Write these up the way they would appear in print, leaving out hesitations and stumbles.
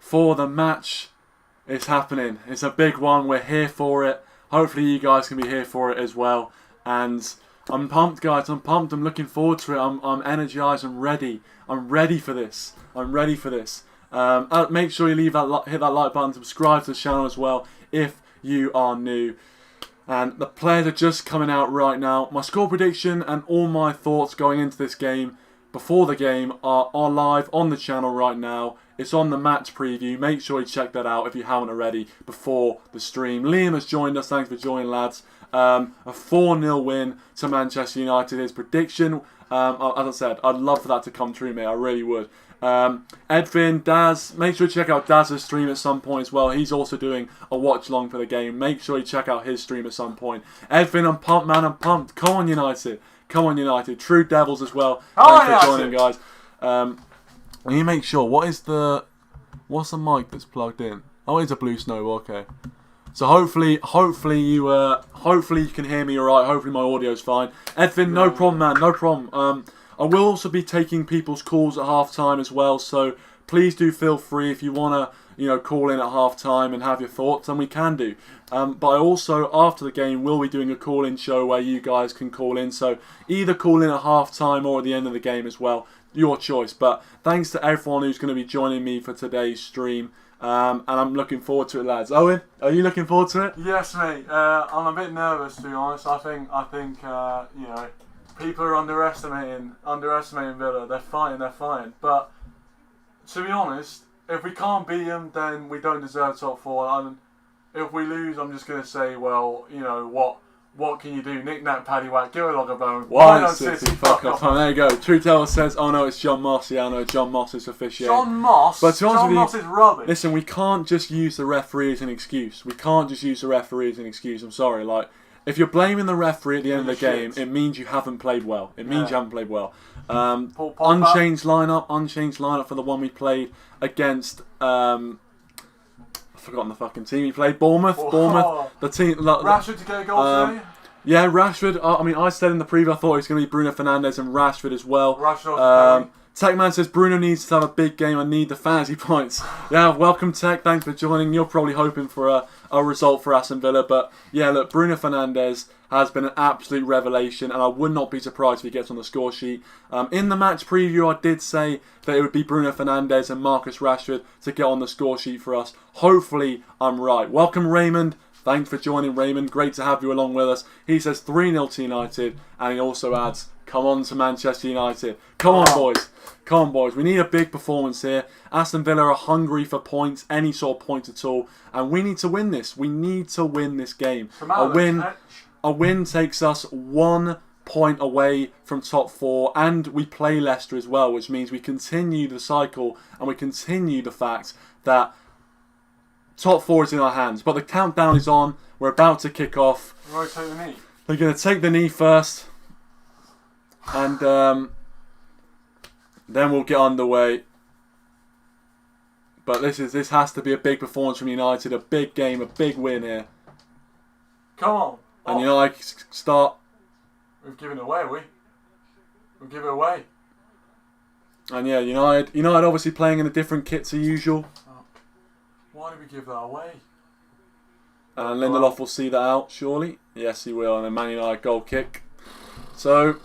for the match is happening. It's a big one. We're here for it. Hopefully you guys can be here for it as well. And I'm pumped, guys. I'm pumped. I'm looking forward to it. I'm energized. I'm ready. I'm ready for this. I'm ready for this. Make sure you hit that like button. Subscribe to the channel as well if you are new. And the players are just coming out right now. My score prediction and all my thoughts going into this game before the game are live on the channel right now. It's on the match preview. Make sure you check that out if you haven't already before the stream. Liam has joined us. Thanks for joining, lads. A 4-0 win to Manchester United. His prediction, as I said, I'd love for that to come true, mate. I really would. Edvin, Daz, make sure you check out Daz's stream at some point as well. He's also doing a watch along for the game. Make sure you check out his stream at some point. Edvin, I'm pumped, man. I'm pumped. Come on, United. Come on, United. True Devils as well. Thanks for joining, guys. Let me make sure. What's the mic that's plugged in? Oh, it's a Blue Snow. Okay. So hopefully you can hear me alright. Hopefully my audio's fine. Edvin, no problem, man. No problem. I will also be taking people's calls at half time as well. So please do feel free if you wanna, call in at half time and have your thoughts, and we can do. But I also, after the game, will be doing a call-in show where you guys can call in. So either call in at half time or at the end of the game as well. Your choice. But thanks to everyone who's going to be joining me for today's stream. And I'm looking forward to it, lads. Owen, are you looking forward to it? Yes, mate. I'm a bit nervous, to be honest. I think people are underestimating Villa. They're fine. But to be honest, if we can't beat them, then we don't deserve top four. And if we lose, I'm just going to say, well, what can you do? Knick-knack, paddywhack, give it like a bone. Why not City? Fuck off. Oh, there you go. True Teller says, oh no, it's John Moss. Yeah, I know, John Moss is officiating. John Moss? But John Moss is rubbish. Listen, we can't just use the referee as an excuse. I'm sorry. Like, if you're blaming the referee at the end of the game, it means you haven't played well. Unchanged lineup for the one we played against... I've forgotten the fucking team. He played Bournemouth. The team. Rashford to get a goal today? Yeah, Rashford. I said in the preview I thought it was going to be Bruno Fernandes and Rashford as well. Techman says Bruno needs to have a big game. I need the fantasy points. Yeah, welcome Tech. Thanks for joining. You're probably hoping for a result for Aston Villa, but yeah, look, Bruno Fernandes has been an absolute revelation, and I would not be surprised if he gets on the score sheet. In the match preview, I did say that it would be Bruno Fernandes and Marcus Rashford to get on the score sheet for us. Hopefully, I'm right. Welcome, Raymond. Thanks for joining, Raymond. Great to have you along with us. He says 3-0 to United, and he also adds, come on to Manchester United. Come on, boys. Come on, boys. We need a big performance here. Aston Villa are hungry for points, any sort of point at all, and we need to win this. We need to win this game. A win takes us 1 point away from top four, and we play Leicester as well, which means we continue the cycle and we continue the fact that top four is in our hands. But the countdown is on. We're about to kick off. We're going to take the knee. They're going to take the knee first, and then we'll get underway. But this has to be a big performance from United, a big game, a big win here. Come on. And United start. We've given it away, We've given it away. And yeah, United obviously playing in a different kit to usual. Why did we give that away? And Lindelof will see that out, surely. Yes, he will. And then Man United goal kick. So,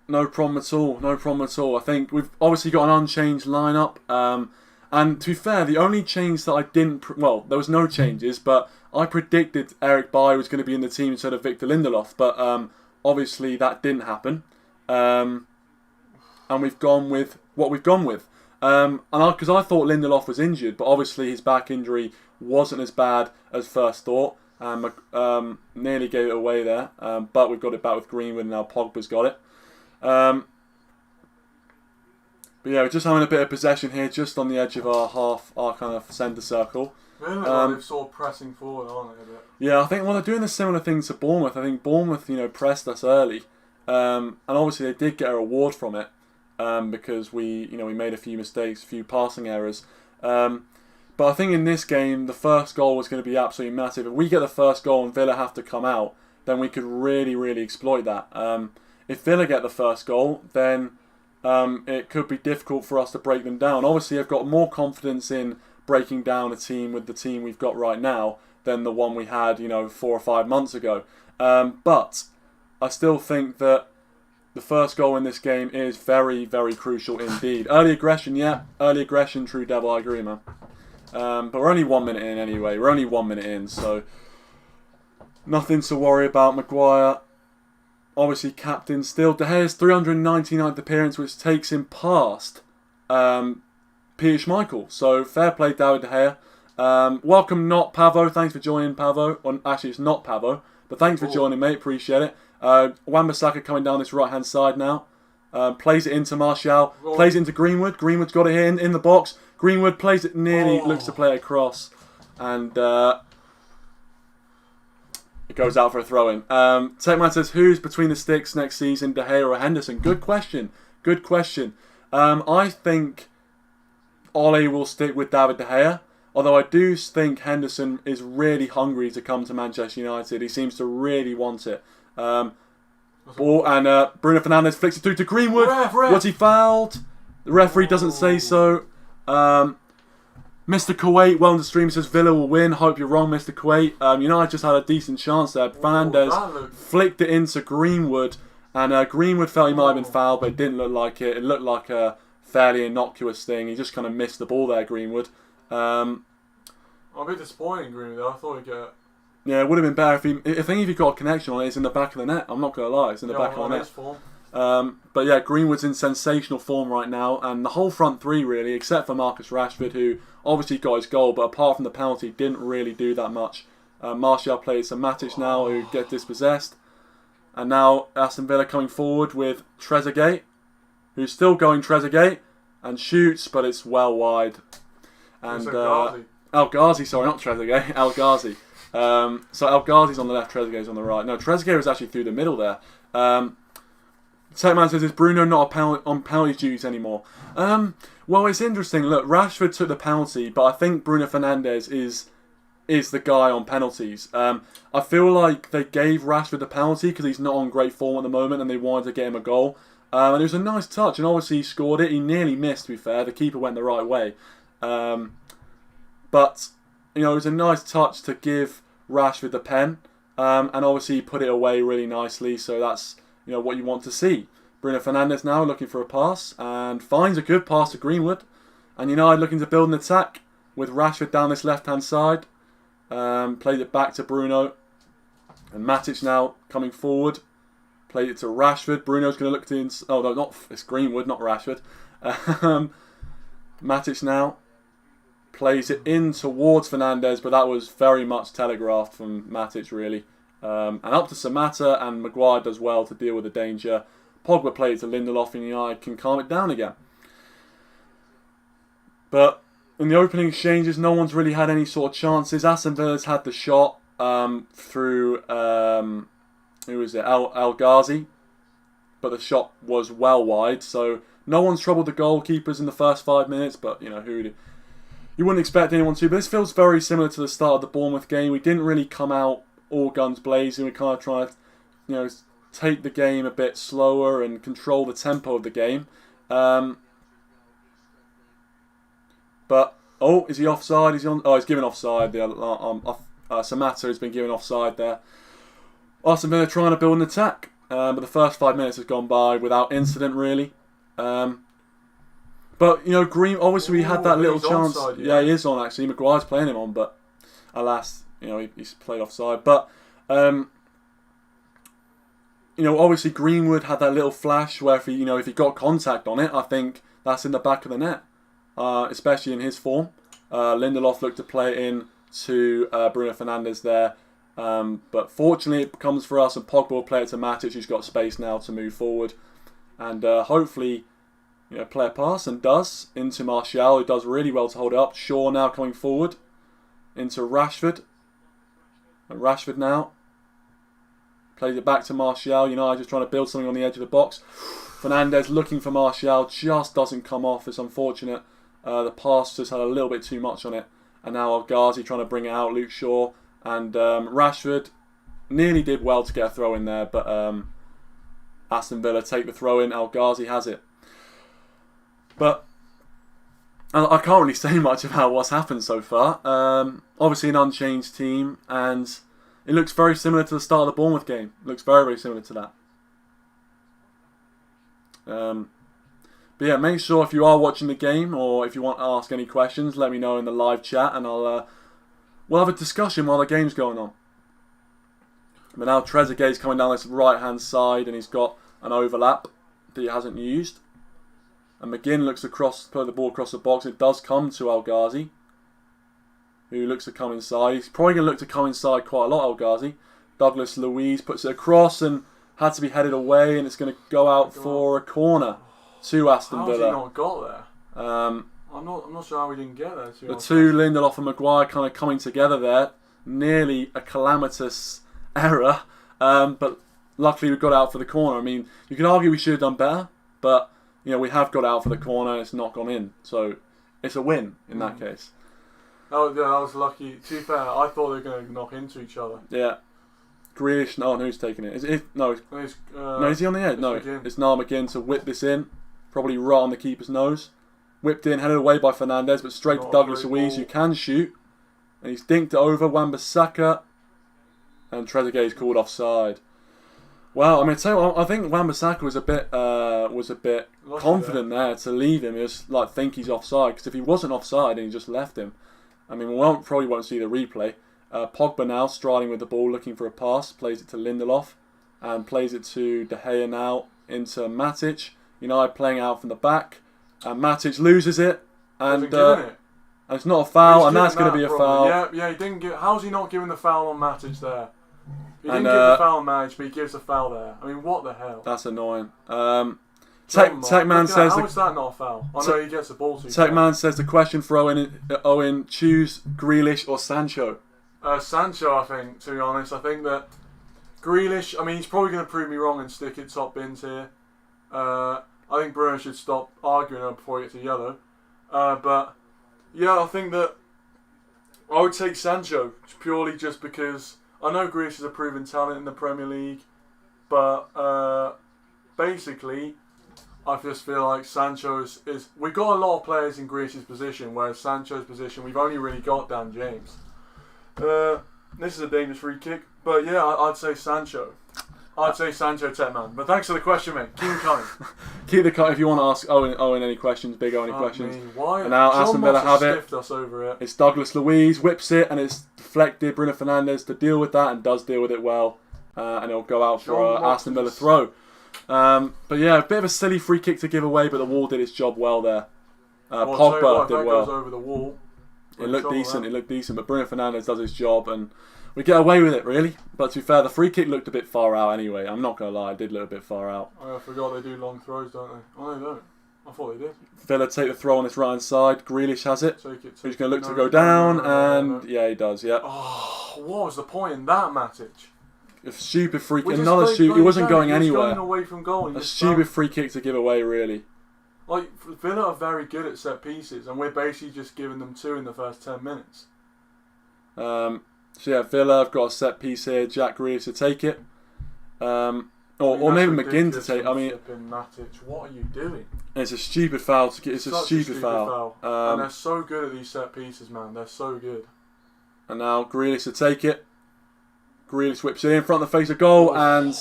no problem at all. No problem at all. I think we've obviously got an unchanged lineup. And to be fair, the only change that I didn't... Well, there was no changes, but I predicted Eric Bailly was going to be in the team instead of Victor Lindelof. But obviously that didn't happen. And we've gone with what we've gone with. Because I thought Lindelof was injured, but obviously his back injury wasn't as bad as first thought. Nearly gave it away there, but we've got it back with Greenwood, and now Pogba's got it. But yeah, we're just having a bit of possession here, just on the edge of our kind of centre circle. They're sort of pressing forward, aren't they, a bit? Yeah, I think they're doing a similar thing to Bournemouth. I think Bournemouth, pressed us early, and obviously they did get a reward from it. Because we made a few mistakes, a few passing errors. But I think in this game, the first goal was going to be absolutely massive. If we get the first goal and Villa have to come out, then we could really, really exploit that. If Villa get the first goal, then it could be difficult for us to break them down. Obviously, I've got more confidence in breaking down a team with the team we've got right now than the one we had, 4 or 5 months ago. But I still think that the first goal in this game is very, very crucial indeed. Early aggression, yeah. Early aggression, true devil, I agree, man. But we're only 1 minute in anyway. We're only 1 minute in, so nothing to worry about. Maguire, obviously captain still. De Gea's 399th appearance, which takes him past Peter Schmeichel. So fair play, David De Gea. Welcome, not Pavo. Thanks for joining, Pavo. Well, actually, it's not Pavo, but thanks for joining, mate. Appreciate it. Wan-Bissaka coming down this right-hand side now. Plays it into Martial. Plays it into Greenwood. Greenwood's got it here in the box. Greenwood plays it nearly, looks to play it across. And it goes out for a throw-in. Techman says, who's between the sticks next season, De Gea or Henderson? Good question. Good question. I think Ole will stick with David De Gea. Although I do think Henderson is really hungry to come to Manchester United. He seems to really want it. Ball and Bruno Fernandes flicks it through to Greenwood. Was he fouled? The referee doesn't say so. Mr. Kuwait, well on the stream, says Villa will win. Hope you're wrong, Mr. Kuwait. United just had a decent chance there. Fernandes flicked it into Greenwood, and Greenwood felt he might have been fouled, but it didn't look like it. It looked like a fairly innocuous thing. He just kind of missed the ball there, Greenwood. A bit disappointing, Greenwood. I thought he'd get. Yeah, it would have been better if he got a connection on it. It's in the back of the net. I'm not gonna lie, it's in the back of the net. But yeah, Greenwood's in sensational form right now, and the whole front three really, except for Marcus Rashford, who obviously got his goal, but apart from the penalty, didn't really do that much. Martial plays to Matic now, who gets dispossessed, and now Aston Villa coming forward with Trezeguet, who's still going Trezeguet, and shoots, but it's well wide. And El Ghazi, sorry, not Trezeguet, El Ghazi. So El Ghazi's on the left, Trezeguet's on the right. No, Trezeguet was actually through the middle there. Techman says, is Bruno not on penalty duties anymore? Well, it's interesting. Look, Rashford took the penalty, but I think Bruno Fernandes is the guy on penalties. I feel like they gave Rashford the penalty because he's not on great form at the moment and they wanted to get him a goal. And it was a nice touch, and obviously he scored it. He nearly missed, to be fair. The keeper went the right way. But, it was a nice touch to give Rashford the pen. And obviously he put it away really nicely, so that's what you want to see. Bruno Fernandes now looking for a pass and finds a good pass to Greenwood. And United looking to build an attack with Rashford down this left-hand side. Played it back to Bruno. And Matic now coming forward. Played it to Rashford. Bruno's going to look to... Oh, no, it's Greenwood, not Rashford. Matic now plays it in towards Fernandes, but that was very much telegraphed from Matic, really. And up to Samatta, and Maguire does well to deal with the danger. Pogba plays to Lindelof, and United can calm it down again. But in the opening exchanges, no one's really had any sort of chances. Aston Villa's had the shot through, who was it, El Ghazi. But the shot was well wide, so no one's troubled the goalkeepers in the first 5 minutes, but, you wouldn't expect anyone to. But this feels very similar to the start of the Bournemouth game. We didn't really come out all guns blazing. We kind of tried to, take the game a bit slower and control the tempo of the game. But is he offside? Is he on? Oh, he's given offside. Samatta has been given offside there. Aston Villa trying to build an attack, but the first 5 minutes has gone by without incident really. But Green obviously we had that little chance. Onside, yeah, he is on actually. Maguire's playing him on, but alas, he's played offside. But obviously Greenwood had that little flash where if he got contact on it, I think that's in the back of the net, especially in his form. Lindelof looked to play it in to Bruno Fernandes there, but fortunately it comes for us, and Pogba will play it to Matic, who's got space now to move forward, and hopefully play a pass, and does, into Martial, who does really well to hold it up. Shaw now coming forward into Rashford. And Rashford now plays it back to Martial. United just trying to build something on the edge of the box. Fernandes looking for Martial, just doesn't come off. It's unfortunate. The pass just had a little bit too much on it. And now El Ghazi trying to bring it out, Luke Shaw. And Rashford nearly did well to get a throw in there, but Aston Villa take the throw in. El Ghazi has it. But I can't really say much about what's happened so far. Obviously an unchanged team, and it looks very similar to the start of the Bournemouth game. It looks very, very similar to that. But yeah, make sure if you are watching the game or if you want to ask any questions, let me know in the live chat, and we'll have a discussion while the game's going on. But now Trezeguet's coming down this right-hand side, and he's got an overlap that he hasn't used. And McGinn looks across, put the ball across the box. It does come to El Ghazi, who looks to come inside. He's probably going to look to come inside quite a lot, El Ghazi. Douglas Luiz puts it across and had to be headed away, and it's going to go out for a corner to Aston Villa. How's he not got there? I'm not sure how we didn't get there. The two, Lindelof and Maguire, kind of coming together there. Nearly a calamitous error, but luckily we got out for the corner. I mean, you could argue we should have done better, but we have got out for the corner. It's not gone in, so it's a win in that case. Oh yeah, that was lucky. To be fair, I thought they were going to knock into each other. Yeah. Grealish, no, who's taking it? Is he on the edge? No, it's Niall McGinn to whip this in, probably right on the keeper's nose. Whipped in, headed away by Fernandes, but straight to Douglas Luiz, who can shoot, and he's dinked it over Wan-Bissaka, and Trezeguet's called offside. Well, I mean, I think Wan-Bissaka was a bit confident there to leave him. He was like, think he's offside, because if he wasn't offside and he just left him, I mean, we probably won't see the replay. Pogba now striding with the ball, looking for a pass, plays it to Lindelof, and plays it to De Gea now into Matic. United playing out from the back, and Matic loses it, and it's not a foul, and that's going to be a foul. Yeah, he didn't give. How's he not giving the foul on Matic there? He didn't give the foul on Matic, but he gives the foul there. I mean, what the hell? That's annoying. Techman says, how is that not a foul? I know he gets the ball too. Techman says the question for Owen, choose Grealish or Sancho. Sancho, I think, to be honest. I think that Grealish, I mean, he's probably going to prove me wrong and stick it top bins here. I think Bruno should stop arguing before he gets a yellow. But, yeah, I think that I would take Sancho, purely just because I know Grealish is a proven talent in the Premier League, but basically, I just feel like Sancho is... We've got a lot of players in Grealish's position, whereas Sancho's position, we've only really got Dan James. This is a dangerous free kick, but yeah, I'd say Sancho. I'd say Sancho, Tetman. But thanks for the question, mate. Keep them coming. Keep the coming if you want to ask Owen any questions, Big O any questions. Why? And now Aston Villa have it. Us over it. It's Douglas Luiz, whips it, and it's deflected. Bruno Fernandes to deal with that, and does deal with it well. And it'll go out for Aston Villa throw. But yeah, a bit of a silly free kick to give away, but the wall did its job well there. Pogba did well. Goes over the wall. It looked decent, but Bruno Fernandes does his job, and we get away with it, really. But to be fair, the free kick looked a bit far out anyway. I'm not going to lie, it did look a bit far out. I forgot they do long throws, don't they? Oh, they don't. I thought they did. Villa take the throw on this right hand side. Grealish has it. He's going to look to go down, and yeah, he does, yeah. Oh, what was the point in that, Matic? A stupid free kick. Another stupid. He wasn't going anywhere. Going away from goal. A stupid free kick to give away, really. Like, Villa are very good at set pieces, and we're basically just giving them two in the first 10 minutes. So yeah, Villa have got a set piece here. Jack Grealish to take it, or maybe McGinn to take. I mean, Matic, what are you doing? It's a stupid foul. It's a stupid foul. And they're so good at these set pieces, man. They're so good. And now Grealish to take it. Grealish whips it in front of the face of goal, and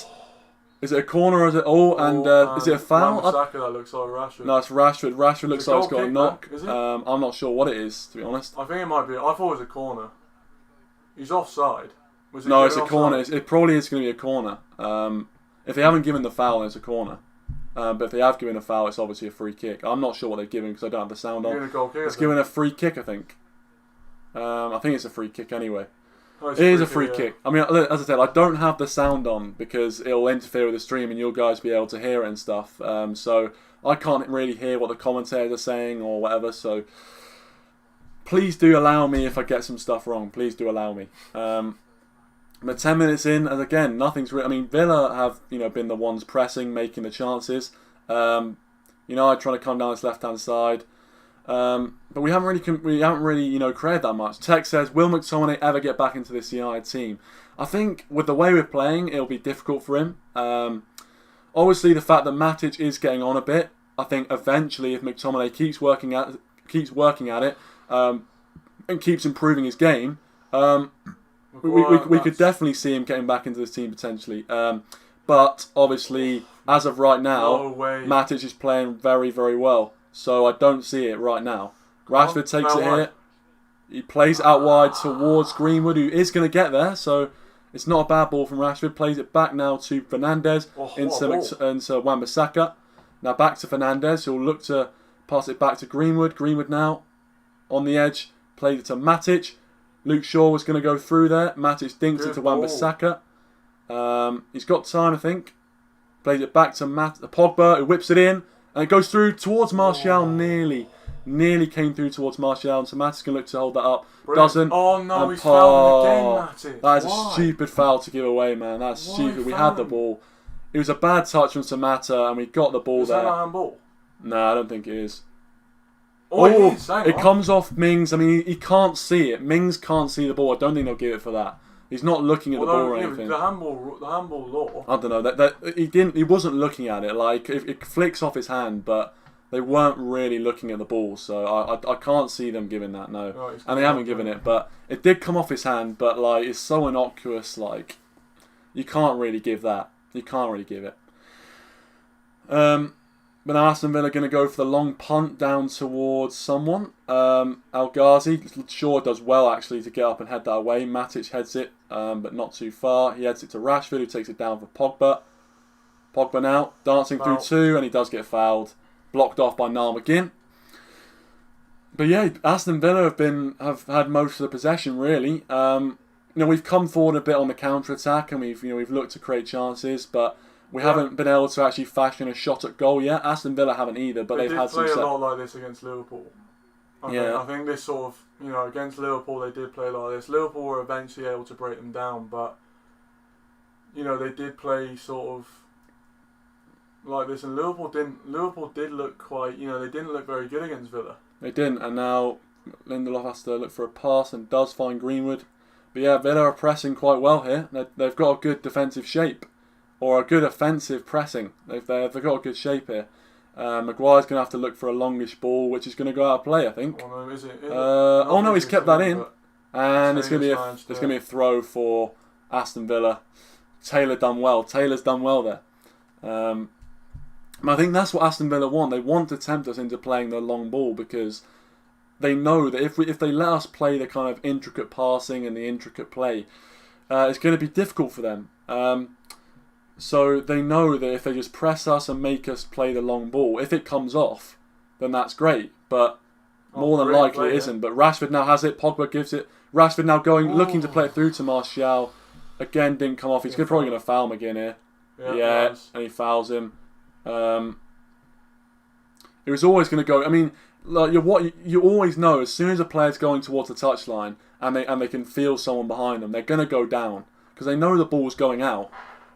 is it a corner or is it is it a foul? That looks like Rashford. No, it's Rashford. Rashford looks like it's got a knock. Is it? I'm not sure what it is, to be honest. I think it might be. I thought it was a corner. He's offside. No, it's a corner. It probably is going to be a corner. If they haven't given the foul, then it's a corner. But if they have given a foul, it's obviously a free kick. I'm not sure what they've given because I don't have the sound on. It's given a free kick, I think. I think it's a free kick anyway. It is a free kick. I mean, as I said, I don't have the sound on because it'll interfere with the stream and you'll guys be able to hear it and stuff. So I can't really hear what the commentators are saying or whatever. So please do allow me if I get some stuff wrong. Please do allow me. But 10 minutes in, and again, nothing's really... I mean, Villa have been the ones pressing, making the chances. Trying to come down this left-hand side. But we haven't really created that much. Tech says, will McTominay ever get back into this United team? I think with the way we're playing, it'll be difficult for him. Obviously, the fact that Matic is getting on a bit I think eventually, if McTominay keeps working at it, and keeps improving his game, we could definitely see him getting back into this team potentially. But obviously, as of right now, Matic is playing very, very well. So I don't see it right now. Rashford takes it here. He plays it out wide towards Greenwood, who is going to get there. So it's not a bad ball from Rashford. Plays it back now to Fernandes into Wan-Bissaka. Now back to Fernandes, who'll look to pass it back to Greenwood. Greenwood now on the edge. Plays it to Matic. Luke Shaw was going to go through there. Matic dinks it to Wan-Bissaka. He's got time, I think. Plays it back to Pogba, who whips it in. And it goes through towards Martial, nearly came through towards Martial. And so Matic's going to look to hold that up. Brilliant. Doesn't. Oh no, he's fouled again, Matic. That is a stupid foul to give away, man. That's stupid. We had the ball. It was a bad touch from Samatta, and we got the ball there. Is that a handball? No, I don't think it is. It comes off Mings. I mean, he can't see it. Mings can't see the ball. I don't think they'll give it for that. He's not looking at the ball or anything. The handball law. I don't know. That he wasn't looking at it. Like it flicks off his hand, but they weren't really looking at the ball. So I can't see them giving that. No, right, and they haven't given it. But it did come off his hand. But like it's so innocuous. Like you can't really give that. You can't really give it. But now Aston Villa are going to go for the long punt down towards someone. El Ghazi. Shaw does well actually to get up and head that away. Matic heads it, but not too far. He heads it to Rashford, who takes it down for Pogba. Pogba now dancing through two, and he does get fouled. Blocked off by Niall McGinn. But yeah, Aston Villa have had most of the possession really. We've come forward a bit on the counter attack, and we've looked to create chances, but we haven't been able to actually fashion a shot at goal yet. Aston Villa haven't either, but they've had some. They did play a lot like this against Liverpool. I think this sort of, against Liverpool they did play like this. Liverpool were eventually able to break them down, but they did play sort of like this, and Liverpool did look quite. They didn't look very good against Villa. They didn't, and now Lindelof has to look for a pass and does find Greenwood. But yeah, Villa are pressing quite well here. They've got a good defensive shape. Or a good offensive pressing. They've got a good shape here. Maguire's going to have to look for a longish ball, which is going to go out of play, I think. Oh no, is it? He's kept that in. And there's going to be a throw for Aston Villa. Taylor's done well there. I think that's what Aston Villa want. They want to tempt us into playing the long ball because they know that if they let us play the kind of intricate passing and the intricate play, it's going to be difficult for them. So they know that if they just press us and make us play the long ball, if it comes off, then that's great. But more than likely it isn't. But Rashford now has it. Pogba gives it. Rashford now looking to play it through to Martial. Again, didn't come off. He's probably going to foul McGinn here. Yeah, and he fouls him. It was always going to go. I mean, like you always know as soon as a player's going towards the touchline and they can feel someone behind them, they're going to go down because they know the ball's going out.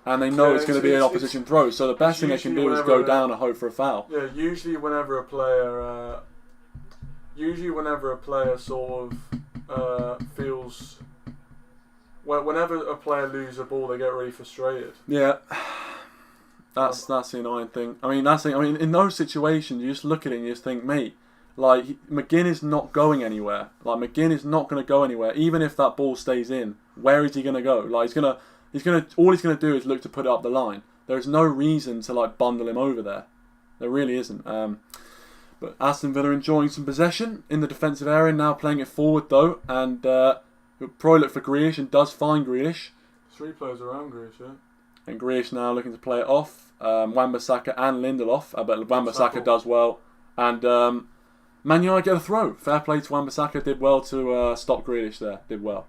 And they know it's going to be an opposition throw, so the best thing they can do is go down and hope for a foul. Yeah, usually whenever a player sort of feels, whenever a player loses a ball, they get really frustrated. Yeah, that's the annoying thing. I mean, in those situations, you just look at it and you just think, mate, like McGinn is not going anywhere. Like McGinn is not going to go anywhere, even if that ball stays in. Where is he going to go? Like all he's gonna do is look to put it up the line. There is no reason to bundle him over there. There really isn't. But Aston Villa enjoying some possession in the defensive area, now playing it forward though, and he'll probably look for Grealish and does find Grealish. 3 players around Grealish, yeah. And Grealish now looking to play it off. Wan-Bissaka and Lindelof, but Wan-Bissaka does well. And Man United get a throw. Fair play to Wan-Bissaka, did well to stop Grealish there, did well.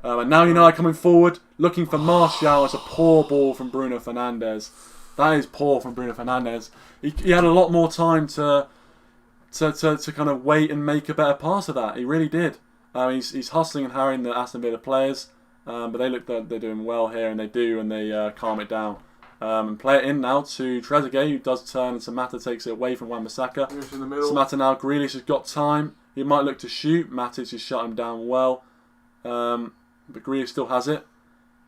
And now United coming forward, looking for Martial. It's a poor ball from Bruno Fernandes. That is poor from Bruno Fernandes. He had a lot more time to kind of wait and make a better pass of that. He really did. He's hustling and harrying the Aston Villa players, but they look they're doing well here, and they calm it down. And play it in now to Trezeguet, who does turn, and Samatta takes it away from Wan-Bissaka. Samatta now, Grealish has got time. He might look to shoot. Matic has shut him down well. But Grealish still has it.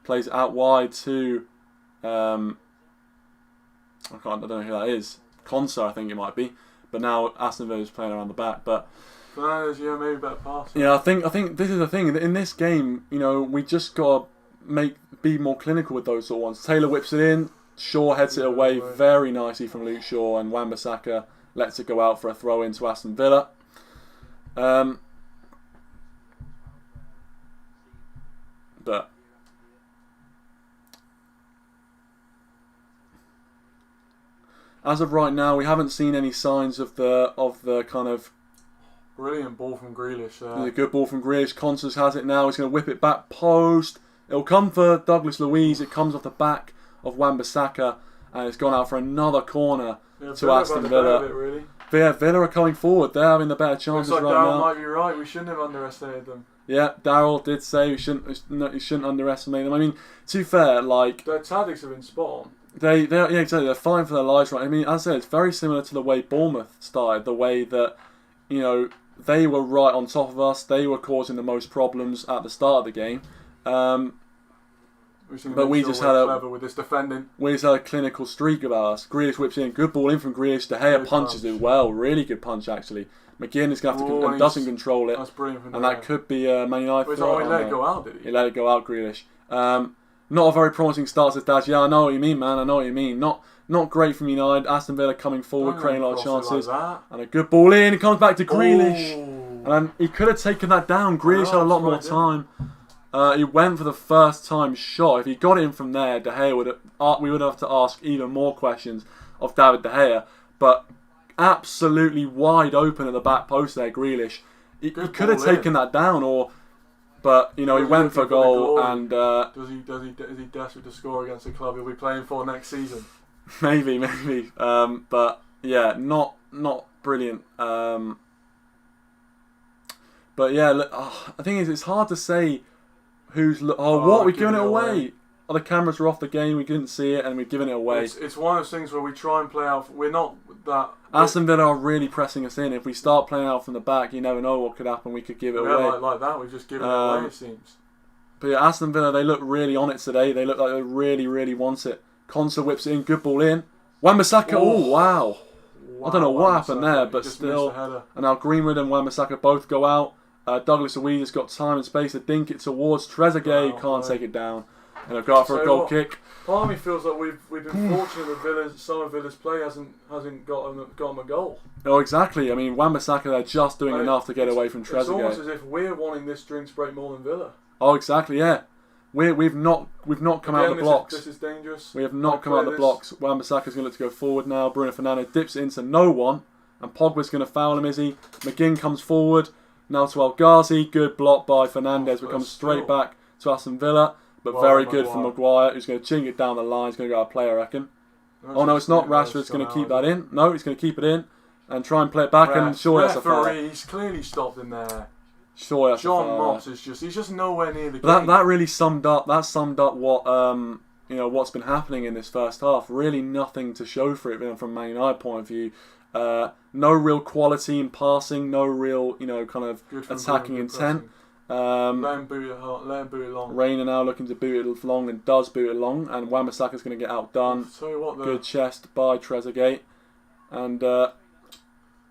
Plays it out wide to I don't know who that is. Conser, I think it might be. But now Aston Villa's playing around the back. But Fernandes, yeah, maybe better pass. yeah, I think this is the thing. In this game, you know, we just got to be more clinical with those sort of ones. Taylor whips it in. Shaw heads it away very nicely from Luke Shaw, and Wan-Bissaka lets it go out for a throw into Aston Villa. But as of right now, we haven't seen any signs of the kind of brilliant ball from Grealish. There's a good ball from Grealish. Constance has it now. He's going to whip it back post. It'll come for Douglas Luiz. It comes off the back of Wan-Bissaka, and it's gone out for another corner to Aston Villa. Really. Villa are coming forward. They're having the better chances right now. Darryl might be right. We shouldn't have underestimated them. Yeah, Darryl did say you shouldn't underestimate them. I mean, to be fair, like their tactics have been spot on. Exactly. They're fighting for their lives, right? I mean, as I said, it's very similar to the way Bournemouth started. The way that, you know, they were right on top of us. They were causing the most problems at the start of the game. But we just had with this defending. We just had a clinical streak about us. Grealish whips in, good ball in from Grealish. De Gea punches it well, really good punch actually. McGinn is going to have to and doesn't control it, that's brilliant from and that could be Man United. He let it go out, did he? He let it go out, Grealish. Not a very promising start, says Dad. Yeah, I know what you mean, man. I know what you mean. Not great from United. Aston Villa coming forward, creating a lot of chances, and a good ball in. It comes back to Grealish, and he could have taken that down. Grealish had a lot more time. He went for the first time shot. If he got it in from there, De Gea we would have to ask even more questions of David De Gea. But absolutely wide open at the back post there, Grealish. He could have taken that down, but you know he went for goal. And is he desperate to score against the club he'll be playing for next season? Maybe. But yeah, not brilliant. But yeah, look, the thing is, it's hard to say. What? We're giving it away. The cameras were off the game. We couldn't see it, and we're giving it away. It's one of those things where we try and play out. We're not that. Aston Villa are really pressing us in. If we start playing out from the back, you never know what could happen. We could give it away. Like that. We've just given it away. It seems. But yeah, Aston Villa, they look really on it today. They look like they really, really want it. Conser whips it in. Good ball in. Wan-Bissaka. Oh wow. I don't know what happened there, but still. And now Greenwood and Wan-Bissaka both go out. Douglas Luiz has got time and space to dink it towards Trezeguet, who can't take it down. And they'll go out for a goal kick. Part of me feels like we've been fortunate that some of Villa's play hasn't got them a goal. Oh, exactly. I mean, Wan-Bissaka, they're just doing enough to get away from Trezeguet. It's almost as if we're wanting this drinks break more than Villa. Oh, exactly. Yeah, we've not come out of the blocks. This is dangerous. We have not come out of the blocks. Wan-Bissaka's going to look to go forward now. Bruno Fernandes dips it into no one, and Pogba's going to foul him. Is he? McGinn comes forward. Now to El Ghazi, good block by Fernandes, but comes straight back to Aston Villa, but very good from Maguire, who's going to ching it down the line. He's going to go out play, I reckon. Oh no, it's not. Rashford's going to keep that in. No, he's going to keep it in and try and play it back, and surely that's a foul. He's clearly stopped in there. Surely that's John a foul. Moss is he's just nowhere near the game. That really summed up what what's been happening in this first half. Really nothing to show for it from Man United point of view. No real quality in passing, no real, kind of attacking intent. Let him boot it long. Reina now looking to boot it long and does boot it long, and Wan-Bissaka's going to get outdone. Good chest by Trezeguet, and we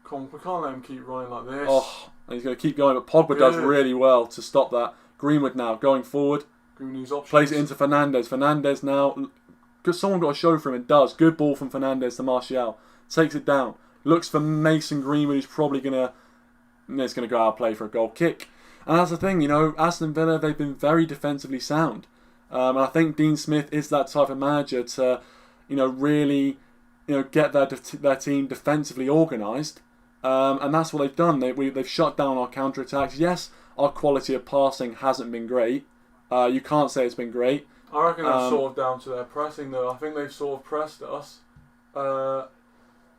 can't let him keep running like this. Oh, and he's going to keep going, but Pogba does really well to stop that. Greenwood now going forward, plays it into Fernandes. Fernandes now, because someone got a show for him, and does. Good ball from Fernandes to Martial, takes it down. Looks for Mason Greenwood, who's probably going to go out play for a goal kick. And that's the thing, Aston Villa, they've been very defensively sound. And I think Dean Smith is that type of manager to, really, get their team defensively organised. And that's what they've done. They've shut down our counter-attacks. Yes, our quality of passing hasn't been great. You can't say it's been great. I reckon that's sort of down to their pressing, though. I think they've sort of pressed us.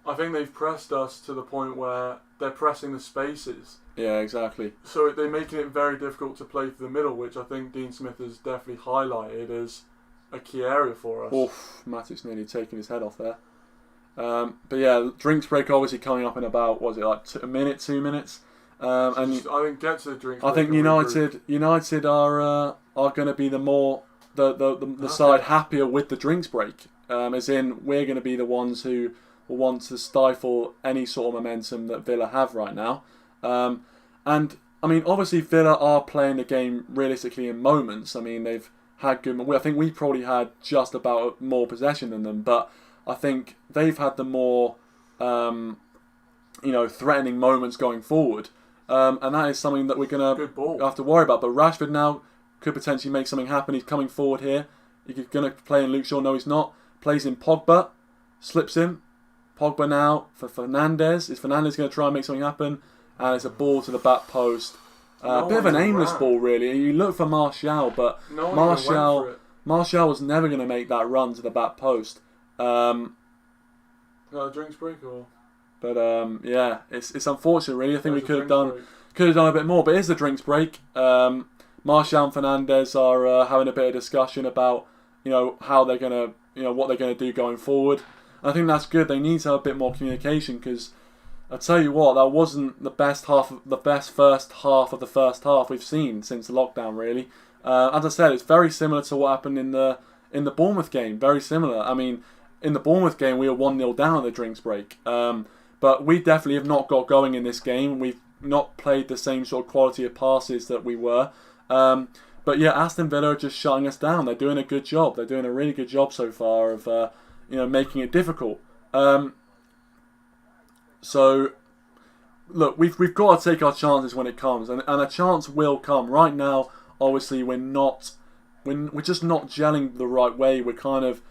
I think they've pressed us to the point where they're pressing the spaces. Yeah, exactly. So they're making it very difficult to play through the middle, which I think Dean Smith has definitely highlighted as a key area for us. Oof, Matic's nearly taking his head off there. But yeah, drinks break obviously coming up in about, was it like 2 minutes? And I think get to the drinks break. I think United are going to be the side happier with the drinks break. As in, we're going to be the ones who will want to stifle any sort of momentum that Villa have right now. And I mean, obviously Villa are playing the game realistically in moments. I mean, they've had good. I think we probably had just about more possession than them, but I think they've had the more, threatening moments going forward. And that is something that we're going to have to worry about. But Rashford now could potentially make something happen. He's coming forward here. He's going to play in Luke Shaw. No, he's not. Plays in Pogba. Slips him. Pogba now for Fernandes. Is Fernandes going to try and make something happen? And it's a ball to the back post. A bit of an aimless ball, really. You look for Martial, but Martial was never going to make that run to the back post. Got a drinks break or? But yeah, it's unfortunate, really. I think we could have done a bit more. But it is the drinks break. Martial and Fernandes are having a bit of discussion about how they're gonna what they're gonna do going forward. I think that's good. They need to have a bit more communication because I tell you what, that wasn't the best first half of the first half we've seen since the lockdown. Really, as I said, it's very similar to what happened in the Bournemouth game. Very similar. I mean, in the Bournemouth game, we were 1-0 down at the drinks break. But we definitely have not got going in this game. We've not played the same sort of quality of passes that we were. But yeah, Aston Villa are just shutting us down. They're doing a good job. They're doing a really good job so far of making it difficult. So look, we've got to take our chances when it comes, and a chance will come. Right now, obviously, we're just not gelling the right way. We're kind of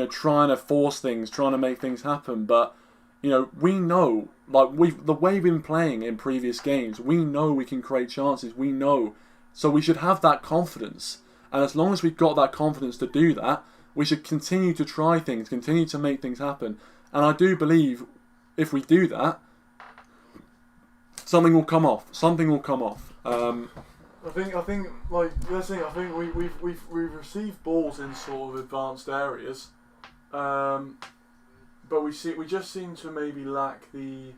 trying to force things, trying to make things happen, but. We know, the way we've been playing in previous games, we know we can create chances, we know. So we should have that confidence. And as long as we've got that confidence to do that, we should continue to try things, continue to make things happen. And I do believe if we do that, something will come off. Something will come off. I think like the thing. I think we've received balls in sort of advanced areas. But we just seem to maybe lack the,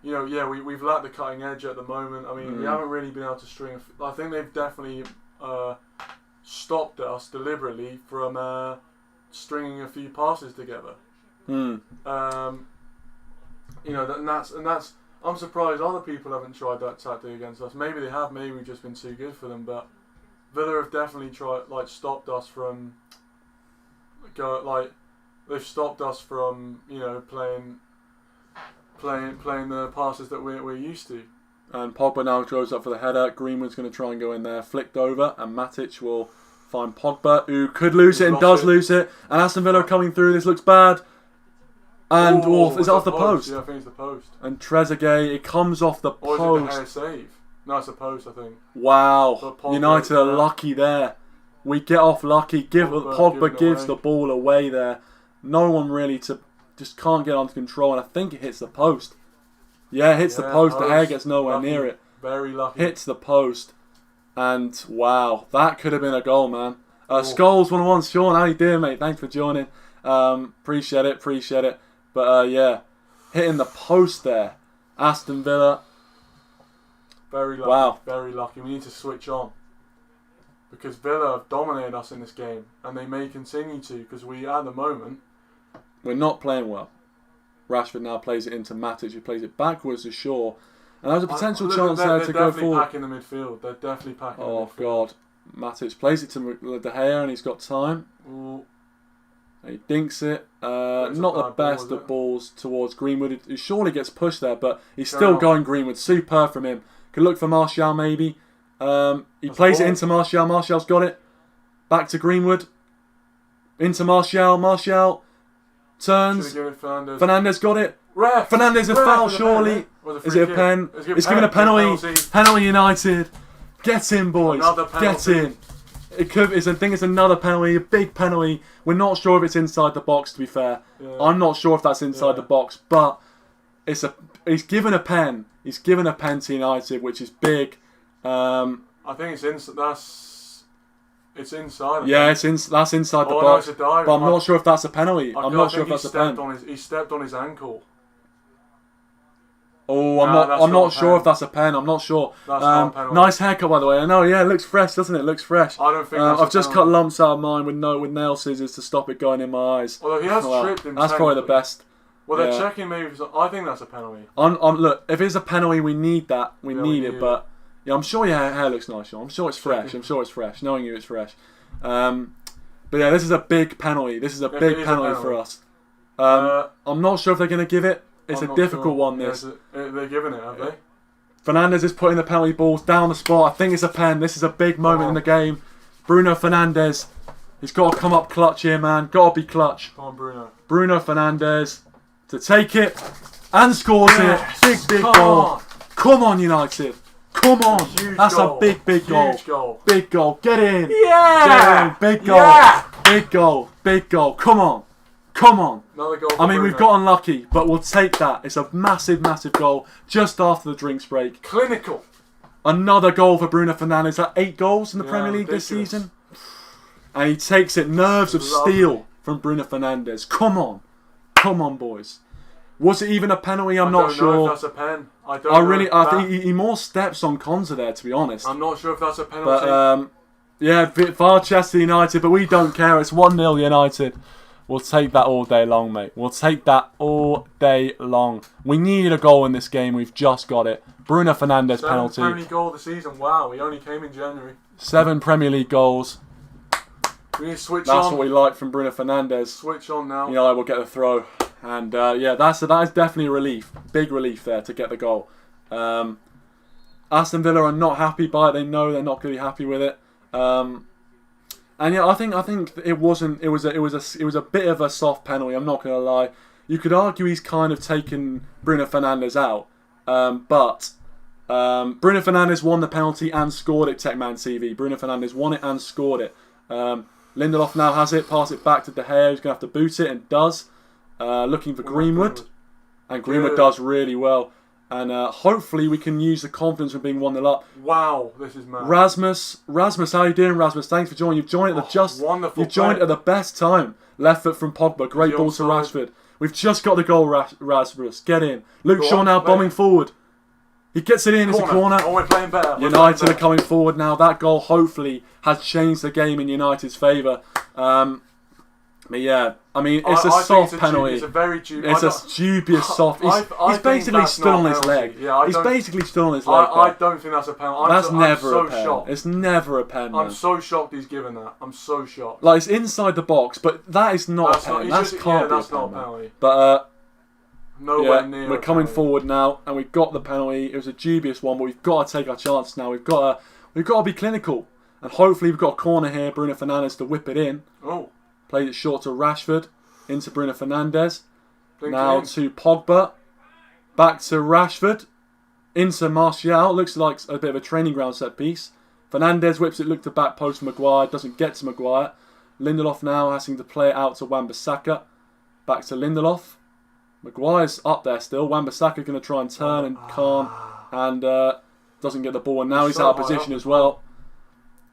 we've lacked the cutting edge at the moment. I mean, we haven't really been able to string. I think they've definitely stopped us deliberately from stringing a few passes together. That's. I'm surprised other people haven't tried that tactic against us. Maybe they have. Maybe we've just been too good for them. But Villa have definitely stopped us from. They've stopped us from playing the passes that we're used to. And Pogba now goes up for the header. Greenwood's going to try and go in there, flicked over, and Matic will find Pogba, who could lose it and does lose it. And Aston Villa coming through. This looks bad. And is it off the post? Yeah, I think it's the post. And Trezeguet, it comes off the post. Or is it the hair save? No, it's the post, I think. Wow, United are lucky there. We get off lucky. Pogba gives the ball away there. No one really just can't get onto control, and I think it hits the post. Yeah, it hits the post. The hair gets nowhere near it. Very lucky. Hits the post, and wow, that could have been a goal, man. Scholes 1-1. Ciaran, how you doing, mate? Thanks for joining. Appreciate it. But yeah, hitting the post there. Aston Villa. Very lucky. Wow. Very lucky. We need to switch on. Because Villa have dominated us in this game, and they may continue to, because at the moment... We're not playing well. Rashford now plays it into Matic, who plays it backwards to Shaw. And there's a potential chance there to go forward. They're definitely packing the midfield. Oh, God. Matic plays it to De Gea, and he's got time. Ooh. He dinks it. Not the best of balls towards Greenwood. He surely gets pushed there, but he's still going Greenwood. Superb from him. Could look for Martial, maybe. He plays it into Martial. Martial's got it. Back to Greenwood. Into Martial. Martial turns. Fernandes got it. Ref. Fernandes a foul, surely. Is it a pen? It's given a penalty. Penalty United. Get in, boys. Get in. I think it's another penalty, a big penalty. We're not sure if it's inside the box, to be fair. Yeah. I'm not sure if that's inside the box, but he's given a pen. He's given a pen to United, which is big. I think it's inside. Yeah, that's inside the box. But I'm not sure if that's a penalty. I'm not sure if that's a pen. He stepped on his ankle. Oh, Nah, I'm not sure if that's a pen. I'm not sure. That's not a penalty. Nice haircut, by the way. I know. Yeah, it looks fresh, doesn't it? It looks fresh. I don't think that's I've a just penalty. cut lumps out of mine with nail scissors to stop it going in my eyes. Although he has tripped him. That's probably the best. Well, they're checking maybe. I think that's a penalty. Look, if it's a penalty, we need that. We need it. it. But yeah, I'm sure your hair looks nice, Sean. I'm sure it's fresh. I'm sure it's fresh. Knowing you, it's fresh. But yeah, this is a big penalty. This is a big penalty for us. I'm not sure if they're going to give it. It's a difficult one, this. They're giving it, have they? Fernandes is putting the penalty balls down the spot. I think it's a pen. This is a big moment in the game. Bruno Fernandes. He's got to come up clutch here, man. Got to be clutch. Come on, Bruno. Bruno Fernandes to take it and scores it. Big goal. Come on, United. Come on. That's goal. A big goal. Huge goal. Big goal. Get in. Yeah. Get in. Big goal. Yeah. Big goal. Big goal. Come on. Come on. Another goal. I mean, we've got unlucky, but we'll take that. It's a massive goal just after the drinks break. Clinical. Another goal for Bruno Fernandes. That 8 goals in the Premier League ridiculous. this season. And he takes it. Nerves of steel from Bruno Fernandes. Come on. Come on, boys. Was it even a penalty? I'm not sure. I don't know if that's a pen. I think he more steps on Konza there, to be honest. I'm not sure if that's a penalty. But, yeah, Varchester United, but we don't care. It's 1-0 United. We'll take that all day long, mate. We'll take that all day long. We needed a goal in this game. We've just got it. Bruno Fernandes penalty. 7th Premier League goal of the season. Wow, he only came in January. 7 Premier League goals. We need to switch on. That's what we like from Bruno Fernandes. Switch on now. We'll get the throw. And yeah, that is definitely a relief. Big relief there to get the goal. Aston Villa are not happy by it. They know they're not going to be happy with it. And yeah, I think it was a bit of a soft penalty. I'm not going to lie. You could argue he's kind of taken Bruno Fernandes out, but Bruno Fernandes won the penalty and scored it. Techman TV. Bruno Fernandes won it and scored it. Lindelof now has it. Pass it back to De Gea. He's going to have to boot it and does. Looking for Greenwood, and Greenwood does really well. And hopefully we can use the confidence of being 1-0 up. Wow, this is mad. Rasmus, how you doing, Rasmus? Thanks for joining. You've joined at the best time. Left foot from Pogba, great ball to Rashford. We've just got the goal, Rasmus. Get in. Luke Shaw now bombing forward. He gets it in. It's a corner. Oh, we're playing better. United are coming forward now. That goal hopefully has changed the game in United's favour. But yeah, I mean, it's a soft penalty. It's a very dubious. It's a dubious soft. He's basically stood on his leg. Yeah, he's basically stood on his leg. I don't think that's a penalty. That's never a pen. Shocked. It's never a pen. I'm so shocked he's given that. I'm so shocked. Like, it's inside the box, but that is not a pen. That's not a penalty. But nowhere near. We're coming forward now, and we've got the penalty. It was a dubious one, but we've got to take our chances now. We've got to be clinical, and hopefully we've got a corner here. Bruno Fernandes to whip it in. Oh. Played it short to Rashford, into Bruno Fernandes, now to Pogba, back to Rashford, into Martial, looks like a bit of a training ground set piece. Fernandes whips it, look to back post Maguire, doesn't get to Maguire. Lindelof now having to play it out to Wan-Bissaka, back to Lindelof. Maguire's up there still, Wan-Bissaka going to try and turn and calm, and doesn't get the ball, and now he's out of position as well.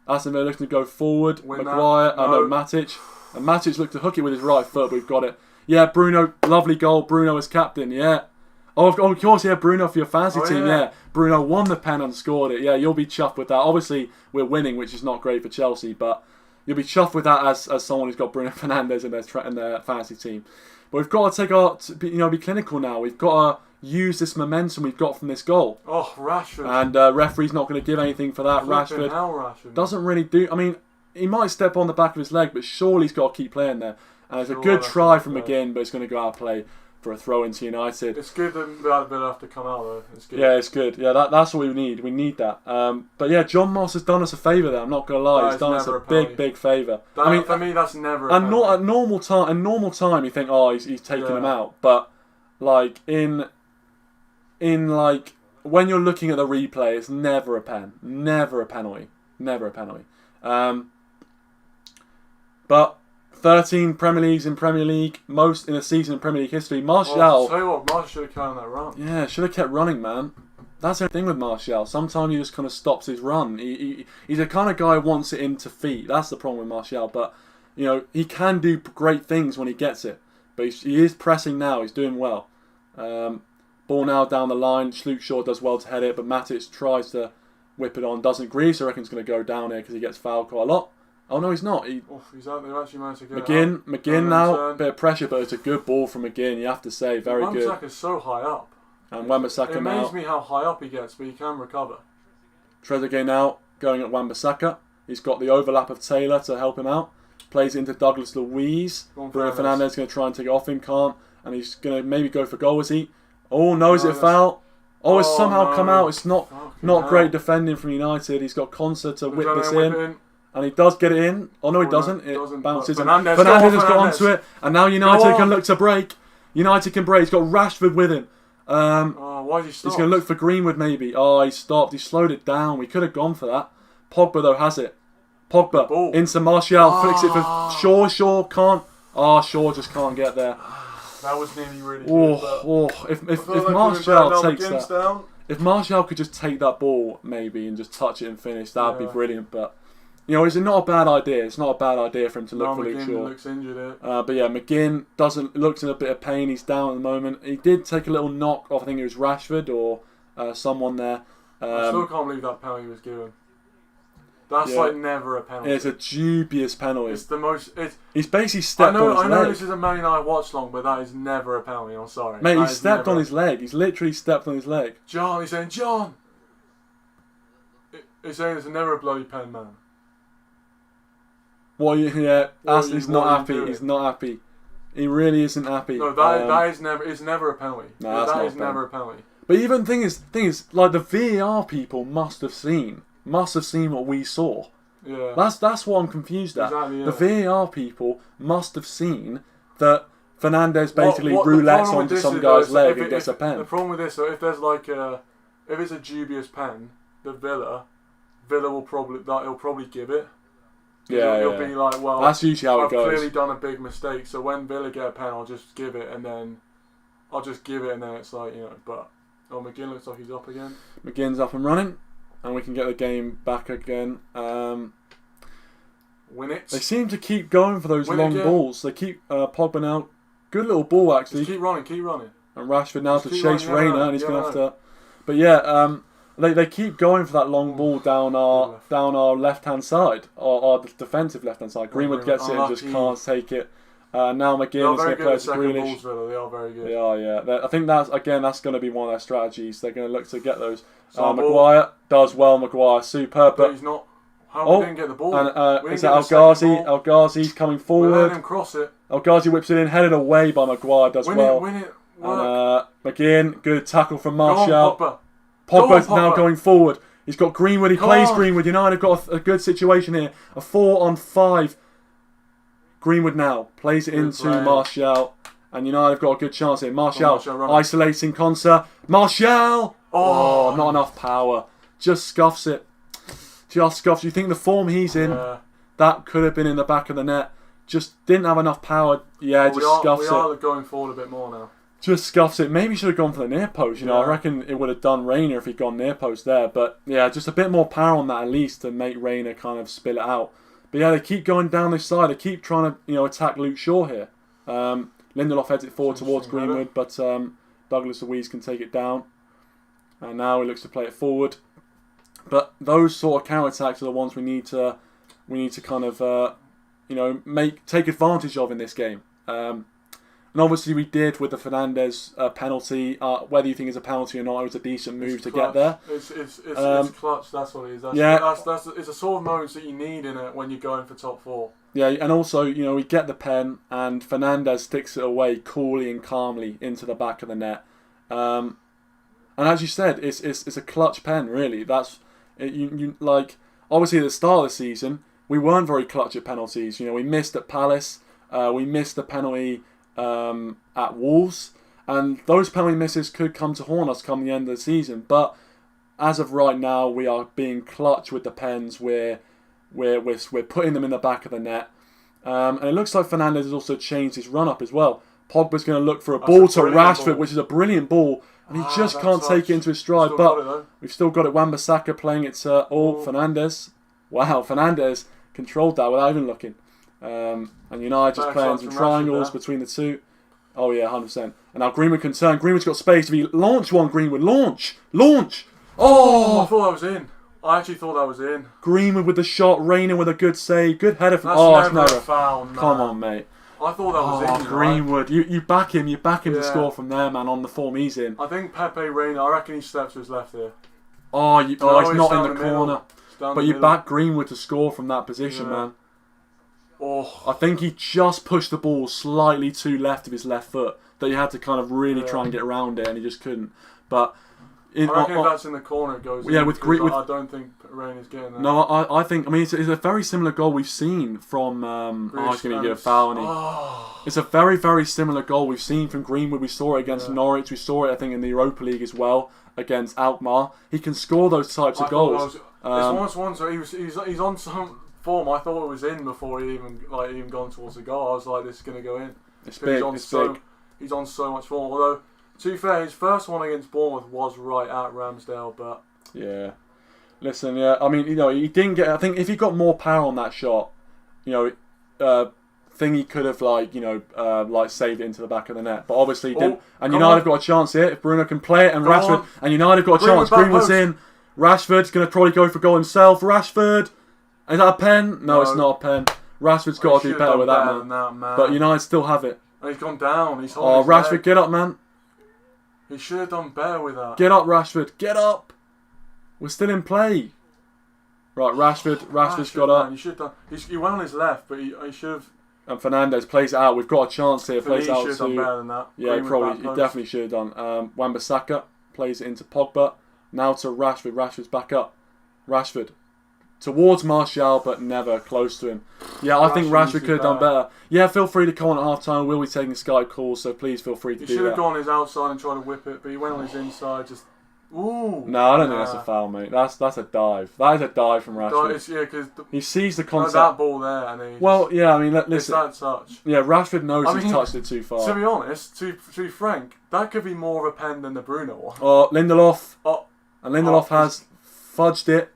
Aston Villa looking to go forward, Maguire, Matic. And Matic looked to hook it with his right foot, but we've got it. Yeah, Bruno, lovely goal. Bruno as captain, yeah. Oh, of course, yeah, Bruno for your fantasy team, yeah. Bruno won the pen and scored it. Yeah, you'll be chuffed with that. Obviously, we're winning, which is not great for Chelsea, but you'll be chuffed with that as someone who's got Bruno Fernandes in their fantasy team. But we've got to be clinical now. We've got to use this momentum we've got from this goal. Oh, Rashford. And referee's not going to give anything for that. Rashford doesn't really do. I mean, he might step on the back of his leg, but surely he's got to keep playing there. And it's a good try from McGinn, but it's going to go out of play for a throw into United. It's good that Villa have to come out though. It's good. Yeah, it's good. Yeah, that's what we need. We need that. But yeah, John Moss has done us a favour there. I'm not going to lie. He's done us a big favour. I mean, for me, that's never a penalty. Not at normal time, you think, oh, he's taking him out. But like in when you're looking at the replay, it's never a pen. Never a penalty. Never a penalty. But 13 Premier Leagues in Premier League, most in a season in Premier League history. Martial. I'll tell you what, Martial should have carried on that run. Yeah, should have kept running, man. That's the thing with Martial. Sometimes he just kind of stops his run. He's the kind of guy who wants it into feet. That's the problem with Martial. But he can do great things when he gets it. But he is pressing now. He's doing well. Ball now down the line. Luke Shaw does well to head it, but Matic tries to whip it on. Doesn't. Greaves, I reckon, is going to go down here because he gets fouled quite a lot. Oh, no, he's not. He's out there. Actually managed to get McGinn now. A bit of pressure, but it's a good ball from McGinn, you have to say. Very good. Wan-Bissaka's so high up. And Wan-Bissaka now. It amazes me how high up he gets, but he can recover. Trezeguet now going at Wan-Bissaka. He's got the overlap of Taylor to help him out. Plays into Douglas Luiz. Bruno Fernandes is going to try and take it off him. Can't. And he's going to maybe go for goal, is he? Oh, no, is it a foul? Oh, it's somehow come out. It's not great defending from United. He's got Konsa to whip this in. And he does get it in. Oh, no, he doesn't. It bounces. Fernandes has got onto it. And now United can look to break. United can break. He's got Rashford with him. Why did he stop? He's going to look for Greenwood maybe. Oh, he stopped. He slowed it down. We could have gone for that. Pogba, though, has it. Pogba into Martial. Flicks it for Shaw. Shaw can't. Shaw just can't get there. That was nearly really good. If Martial takes that. Down. If Martial could just take that ball maybe and just touch it and finish, that would be brilliant. But, you know, it's not a bad idea. It's not a bad idea for him to look for Luke Shaw. McGinn looks injured here. But yeah, McGinn looks in a bit of pain. He's down at the moment. He did take a little knock off, I think it was Rashford or someone there. I still can't believe that penalty was given. That's like never a penalty. It's a dubious penalty. It's the most. He's basically stepped on his leg. I know this is a Man United watch long, but that is never a penalty. I'm sorry. Mate, he stepped on his leg. He's literally stepped on his leg. John, he's saying, John! He's saying it's never a bloody pen, man. Aston's not happy. He's not happy. He really isn't happy. No, that is never. It's never a penalty. No, that is never a penalty. But even thing is, like the VAR people must have seen what we saw. Yeah. That's what I'm confused at. Exactly, yeah. The VAR people must have seen that Fernandes basically roulettes onto some guy's leg and gets a pen. The problem with this, so if there's like if it's a dubious pen, Villa will probably give it. He'll be like, well, that's usually how it goes. I've clearly done a big mistake, so when Villa get a pen, I'll just give it, and then it's like, you know. But McGinn looks like he's up again. McGinn's up and running. And we can get the game back again. Win it. They seem to keep going for those long balls. They keep Pogba now. Good little ball, actually. Just keep running. And Rashford now to chase Reina, and he's going to have to... But yeah, they keep going for that long ball down our left-hand side, our defensive left-hand side. Greenwood gets it and just can't take it. Now McGinn is going to play to Grealish. They are very good. They are, yeah. I think that's going to be one of their strategies. They're going to look to get those. Maguire does well. Maguire, superb. But he's not. How we didn't get the ball? And is it El Ghazi? El Ghazi's coming forward. We let him cross it. El Ghazi whips it in, headed away by Maguire. Does well. Win it. And McGinn, good tackle from Martial. Pogba. Pogba's now going forward. He's got Greenwood. He plays Greenwood. United have got a good situation here. A 4-on-5. Greenwood now plays it into Martial. And United have got a good chance here. Martial isolating Konsa. Martial! Oh, not enough power. Just scuffs it. You think the form he's in, that could have been in the back of the net. Just didn't have enough power. Yeah, scuffs it. We are going forward a bit more now. Just scuffs it. Maybe should have gone for the near post. You know, I reckon it would have done Reina if he'd gone near post there. But yeah, just a bit more power on that at least to make Reina kind of spill it out. But yeah, they keep going down this side. They keep trying to, attack Luke Shaw here. Lindelof heads it forward towards Greenwood, but Douglas Luiz can take it down. And now he looks to play it forward. But those sort of counter-attacks are the ones we need to kind of, take advantage of in this game. And obviously we did with the Fernandes penalty. Whether you think it's a penalty or not, it was a decent move to get there. It's clutch, that's what it is. That's it's a sort of moments that you need in it when you're going for top four. Yeah, and also, we get the pen and Fernandes sticks it away coolly and calmly into the back of the net. And as you said, it's a clutch pen, really. That's obviously at the start of the season, we weren't very clutch at penalties. We missed at Palace. We missed the penalty at Wolves, and those penalty misses could come to haunt us come the end of the season. But as of right now, we are being clutch with the pens. We're putting them in the back of the net, and it looks like Fernandes has also changed his run up as well. Pogba's going to look for a ball to Rashford, which is a brilliant ball, and he just can't take it into his stride. But we've still got it. Wan-Bissaka playing it to Fernandes. Wow, Fernandes controlled that without even looking. And United just playing some triangles between the two. Oh yeah, 100%. And now Greenwood can turn. Greenwood's got space. If he launch one, Greenwood launch. Oh, I Oh, thought that was in. I actually thought that was in. Greenwood with the shot. Raining with a good save. Good header from. That's It's never never. a foul, man. Come on, mate. I thought that was Oh, in. Greenwood. You back him. You back him to Yeah. score from there, man. On the form he's in. I think Pepe Reina. I reckon he steps to his left here. Oh, No, he's it's not in down the the middle. corner. It's down But the you middle. back Greenwood to score from that position, Yeah. man. Oh, I think he just pushed the ball slightly too left of his left foot. That he had to kind of really try and get around it, and he just couldn't. But I reckon if that's in the corner, it goes. Yeah, in, with I don't think Reina's getting that. no, I think. I mean, it's a very similar goal we've seen from. I was going to give a foul, and it's a very, very similar goal we've seen from Greenwood. We saw it against Norwich. We saw it, I think, in the Europa League as well against Alkmaar. He can score those types of goals. It's almost one. So he's on some form. I thought it was in before he even gone towards the goal. I was like, this is going to go in. It's big. Big. He's on so much form. Although, to be fair, his first one against Bournemouth was right at Ramsdale, but Yeah. Listen, yeah. I mean, he didn't get. I think if he got more power on that shot, thing he could have saved it into the back of the net. But obviously he didn't. And United have got a chance here if Bruno can play it, and Rashford and United have got a chance. Greenwood's in. Rashford's going to probably go for goal himself. Rashford, is that a pen? No, it's not a pen. Rashford's got to do better with that, man. But United still have it. And he's gone down. He's Rashford, leg. get up, man. He should have done better with that. Get up, Rashford. Get up. We're still in play. Right, Rashford's got up. Man, he went on his left, but he should have. And Fernandes plays it out. We've got a chance here. Plays he out should have done better than that. Yeah, he definitely should have done. Wan-Bissaka plays it into Pogba. Now to Rashford. Rashford's back up. Rashford towards Martial, but never close to him. Yeah, I think Rashford could have done better. Yeah, feel free to comment at half time. We'll be taking Skype calls, so please feel free to do that. He should have gone his outside and tried to whip it, but he went on his inside. Just ooh. No, I don't think that's a foul, mate. That's a dive. That is a dive from Rashford. Because he sees the concept. that ball there, and he I mean, listen. It's that touch. Yeah, Rashford knows he's touched it too far. To be honest, to be frank, that could be more of a pen than the Bruno one. Oh, Lindelof. Oh, and Lindelof has fudged it.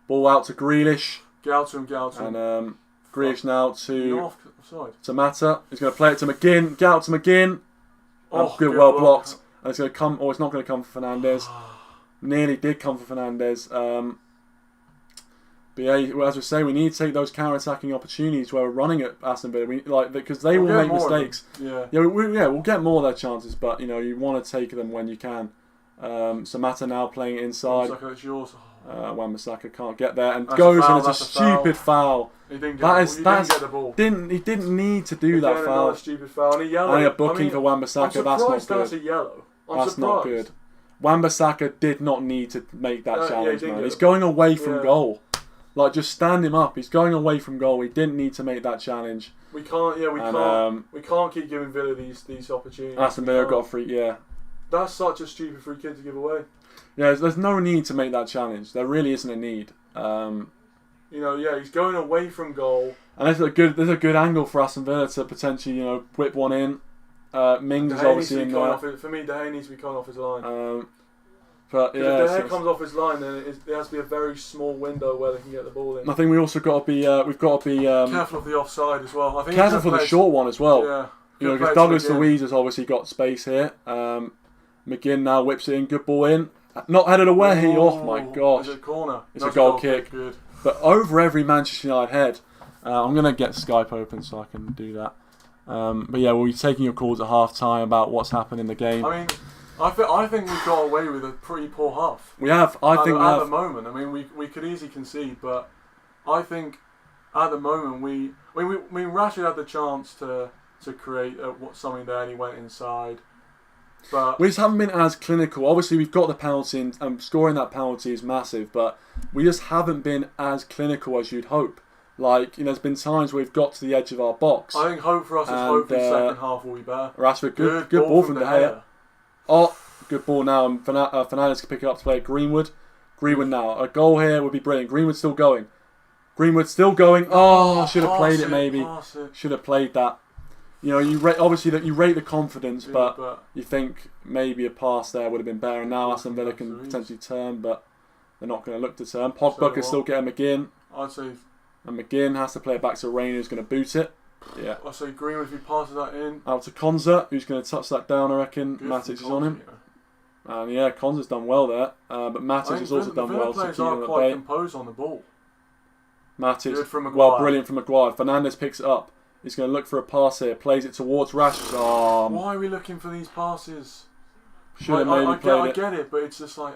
Ball out to Grealish. Get out to him. And Grealish now to Mata. He's going to play it to McGinn. Get out to McGinn. Good, well blocked. And it's going to come. It's not going to come for Fernandes. Nearly did come for Fernandes. But yeah, as we say, we need to take those counter-attacking opportunities where we're running at Aston Villa, because they will make mistakes. We'll get more of their chances, but you want to take them when you can. Samata now playing inside. Wan-Bissaka can't get there and goes, and it's a stupid foul. He didn't get the ball. He didn't need to do that foul. A stupid foul. And a yellow. A booking for Wan-Bissaka. That's not good. That's a yellow. That's not good. Wan-Bissaka did not need to make that challenge, man. He's going away from goal. Just stand him up. He's going away from goal. He didn't need to make that challenge. We can't. We can't keep giving Villa these opportunities. Aston Villa got a free. That's such a stupid free kick to give away. Yeah, there's no need to make that challenge. There really isn't a need. He's going away from goal. And there's a good angle for Aston Villa to potentially, whip one in. Mings is obviously in there. For me, De Gea needs to be coming off his line. But yeah, if De Gea comes off his line, then there has to be a very small window where they can get the ball in. I think we also got to be careful of the offside as well. I think careful for the short one as well. Yeah, because Douglas Luiz has obviously got space here. McGinn now whips it in, good ball in. Not headed away. Oh my gosh! It's a corner. It's a goal kick. Good. But over every Manchester United head. I'm going to get Skype open so I can do that. But yeah, we'll be taking your calls at half time about what's happened in the game. I mean, I think we've got away with a pretty poor half. We have. I think at the moment. I mean, we could easily concede, but I think at the moment Rashford had the chance to create something there, and he went inside. But we just haven't been as clinical. Obviously, we've got the penalty, and scoring that penalty is massive, but we just haven't been as clinical as you'd hope. There's been times where we've got to the edge of our box. I think hope for us is hopefully second half will be better. Rashford, good ball from De Gea. Oh, good ball now, and Fernandes can pick it up to play at Greenwood. Greenwood now. A goal here would be brilliant. Greenwood's still going. Oh, should have played it maybe. Should have played that. You rate the confidence, but you think maybe a pass there would have been better. And now Aston Villa can potentially turn, but they're not going to look to turn. Pogba can still get a McGinn. I'd say. And McGinn has to play it back to Reina, who's going to boot it. Yeah. I say Greenwood if he passes that in. Out to Konza, who's going to touch that down, I reckon. Good Matic is from on him. Konza, And yeah, Konza's done well there. But Matic has also done well to keep him at bay. Composed on the ball. Matic, Good from Maguire. well, brilliant from Maguire. Fernandes picks it up. He's going to look for a pass here. Plays it towards Rashford. Why are we looking for these passes? Should have maybe played it. I get it, but it's just like,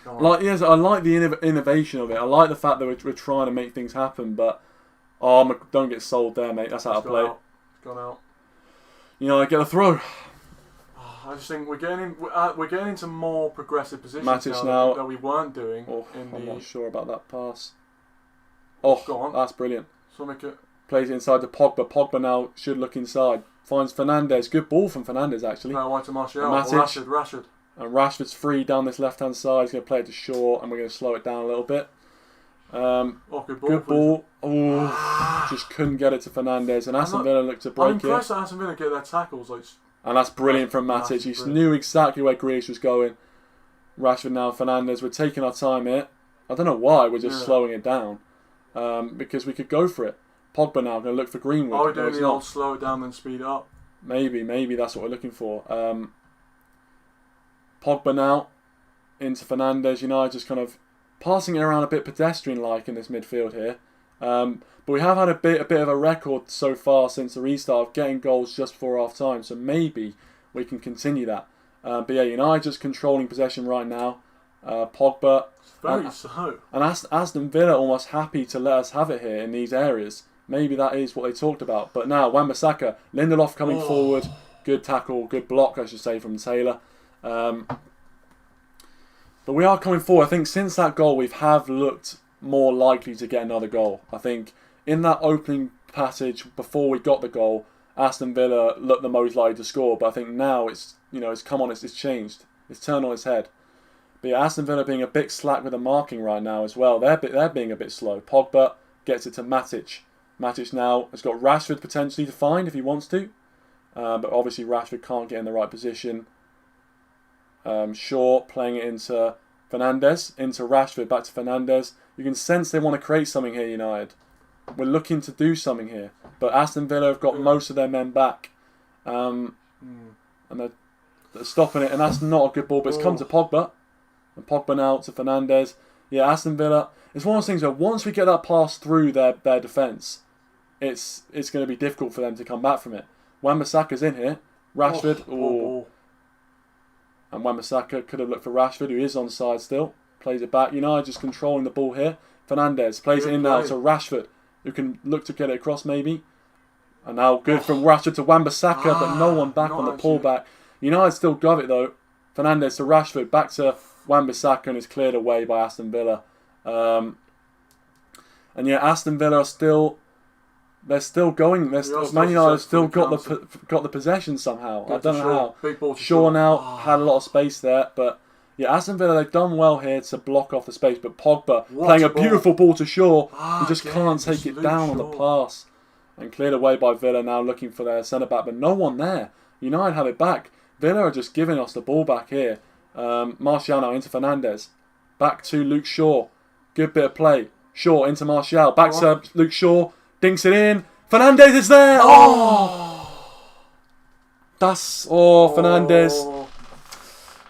come on. Like, yes, I like the innovation of it. I like the fact that we're trying to make things happen, but don't get sold there, mate. That's out of play. It's gone out. You know, I get a throw. I just think we're getting into more progressive positions Matic now that we weren't doing. I'm not sure about that pass. Oh, go on. That's brilliant. So make it. Plays it inside to Pogba. Pogba now should look inside. Finds Fernandes. Good ball from Fernandes, actually. Wide to Martial. Matic. Rashford. And Rashford's free down this left-hand side. He's going to play it to Shaw, and we're going to slow it down a little bit. Good ball. Oh, just couldn't get it to Fernandes. And Aston Villa looked to break it. I'm impressed that Aston Villa get their tackles. And that's brilliant from Matic. He knew exactly where Grealish was going. Rashford now, Fernandes. We're taking our time here. I don't know why. We're just slowing it down. Because we could go for it. Pogba now going to look for Greenwood. Are we doing the old slow it down then speed it up? Maybe that's what we're looking for. Pogba now into Fernandes. United just kind of passing it around a bit pedestrian-like in this midfield here. But we have had a bit of a record so far since the restart of getting goals just before half-time. So maybe we can continue that. But yeah, United just controlling possession right now. Pogba. It's very slow. And Aston Villa almost happy to let us have it here in these areas. Maybe that is what they talked about. But now, Wan-Bissaka, Lindelof coming forward. Good tackle, good block, I should say, from Taylor. But we are coming forward. I think since that goal, we have looked more likely to get another goal. I think in that opening passage, before we got the goal, Aston Villa looked the most likely to score. But I think now it's changed. It's turned on its head. But yeah, Aston Villa being a bit slack with the marking right now as well. They're being a bit slow. Pogba gets it to Matic. Matic now has got Rashford potentially to find if he wants to. But obviously Rashford can't get in the right position. Shaw playing it into Fernandes. Into Rashford, back to Fernandes. You can sense they want to create something here, United. We're looking to do something here. But Aston Villa have got most of their men back. And they're stopping it. And that's not a good ball. But it's come to Pogba. And Pogba now to Fernandes. Yeah, Aston Villa. It's one of those things where once we get that pass through their defence, it's going to be difficult for them to come back from it. Wan-Bissaka's in here. Rashford. And Wan-Bissaka could have looked for Rashford, who is onside still. Plays it back. United just controlling the ball here. Fernandes plays it in now to Rashford, who can look to get it across maybe. And now good from Rashford to Wan-Bissaka, but no one back on the pullback. United still got it though. Fernandes to Rashford, back to Wan-Bissaka, and is cleared away by Aston Villa. And yeah, Aston Villa are still... They're still going. Man United have still got the possession somehow. I don't know how. Shaw now had a lot of space there, but yeah, Aston Villa, they've done well here to block off the space. But Pogba playing a beautiful ball to Shaw, he just can't take it down on the pass, and cleared away by Villa. Now looking for their centre back, but no one there. United have it back. Villa are just giving us the ball back here. Martial now into Fernandes, back to Luke Shaw. Good bit of play. Shaw into Martial, back to Luke Shaw. Dinks it in. Fernandes is there. Fernandes.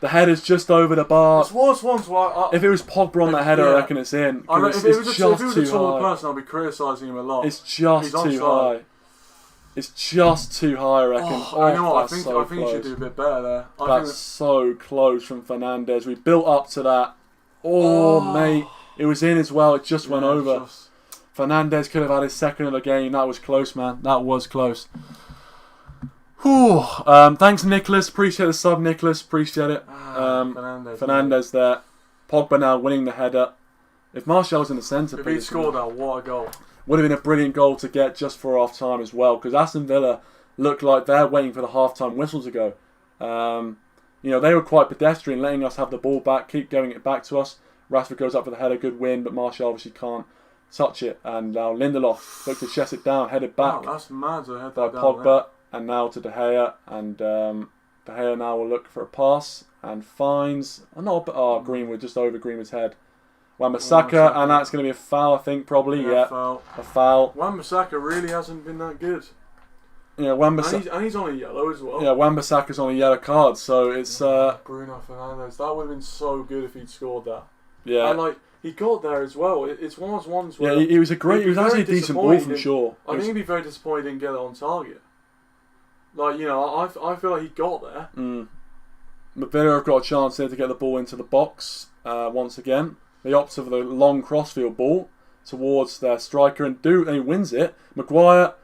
The header's just over the bar. If it was Pogba on that header, I reckon it's in. If it was a taller person, I'd be criticising him a lot. It's just too high. It's just too high, I reckon. You know what? I think you should do a bit better there. That's so close from Fernandes. We built up to that. Mate. It was in as well. It just went over. Fernandes could have had his second of the game. That was close, man. That was close. Whew. Thanks, Nicholas. Appreciate the sub, Nicholas. Appreciate it. Fernandes there. Pogba now winning the header. If Martial was in the centre... If he'd scored that, what a goal. Would have been a brilliant goal to get just for half-time as well. Because Aston Villa look like they're waiting for the half-time whistle to go. They were quite pedestrian, letting us have the ball back, keep going it back to us. Rashford goes up for the header, good win, but Martial obviously can't touch it. And now Lindelof looked to chest it down, headed back. Wow, that's mad to head by that Pogba, down, and now to De Gea. And De Gea now will look for a pass and finds... Greenwood, just over Greenwood's head. Wan-Bissaka, and that's going to be a foul, I think, probably. Yeah, foul. A foul. Wan-Bissaka really hasn't been that good. Yeah, and he's on a yellow as well. Yeah, Wan-Bissaka's on a yellow card, so it's Bruno Fernandes. That would have been so good if he'd scored that. Yeah, and he got there as well. It's one of those ones where he was actually a decent ball from sure. I think he'd be very disappointed he didn't get it on target. I feel like he got there. But Villa have got a chance here to get the ball into the box once again. They opt for the long crossfield ball towards their striker and he wins it. Maguire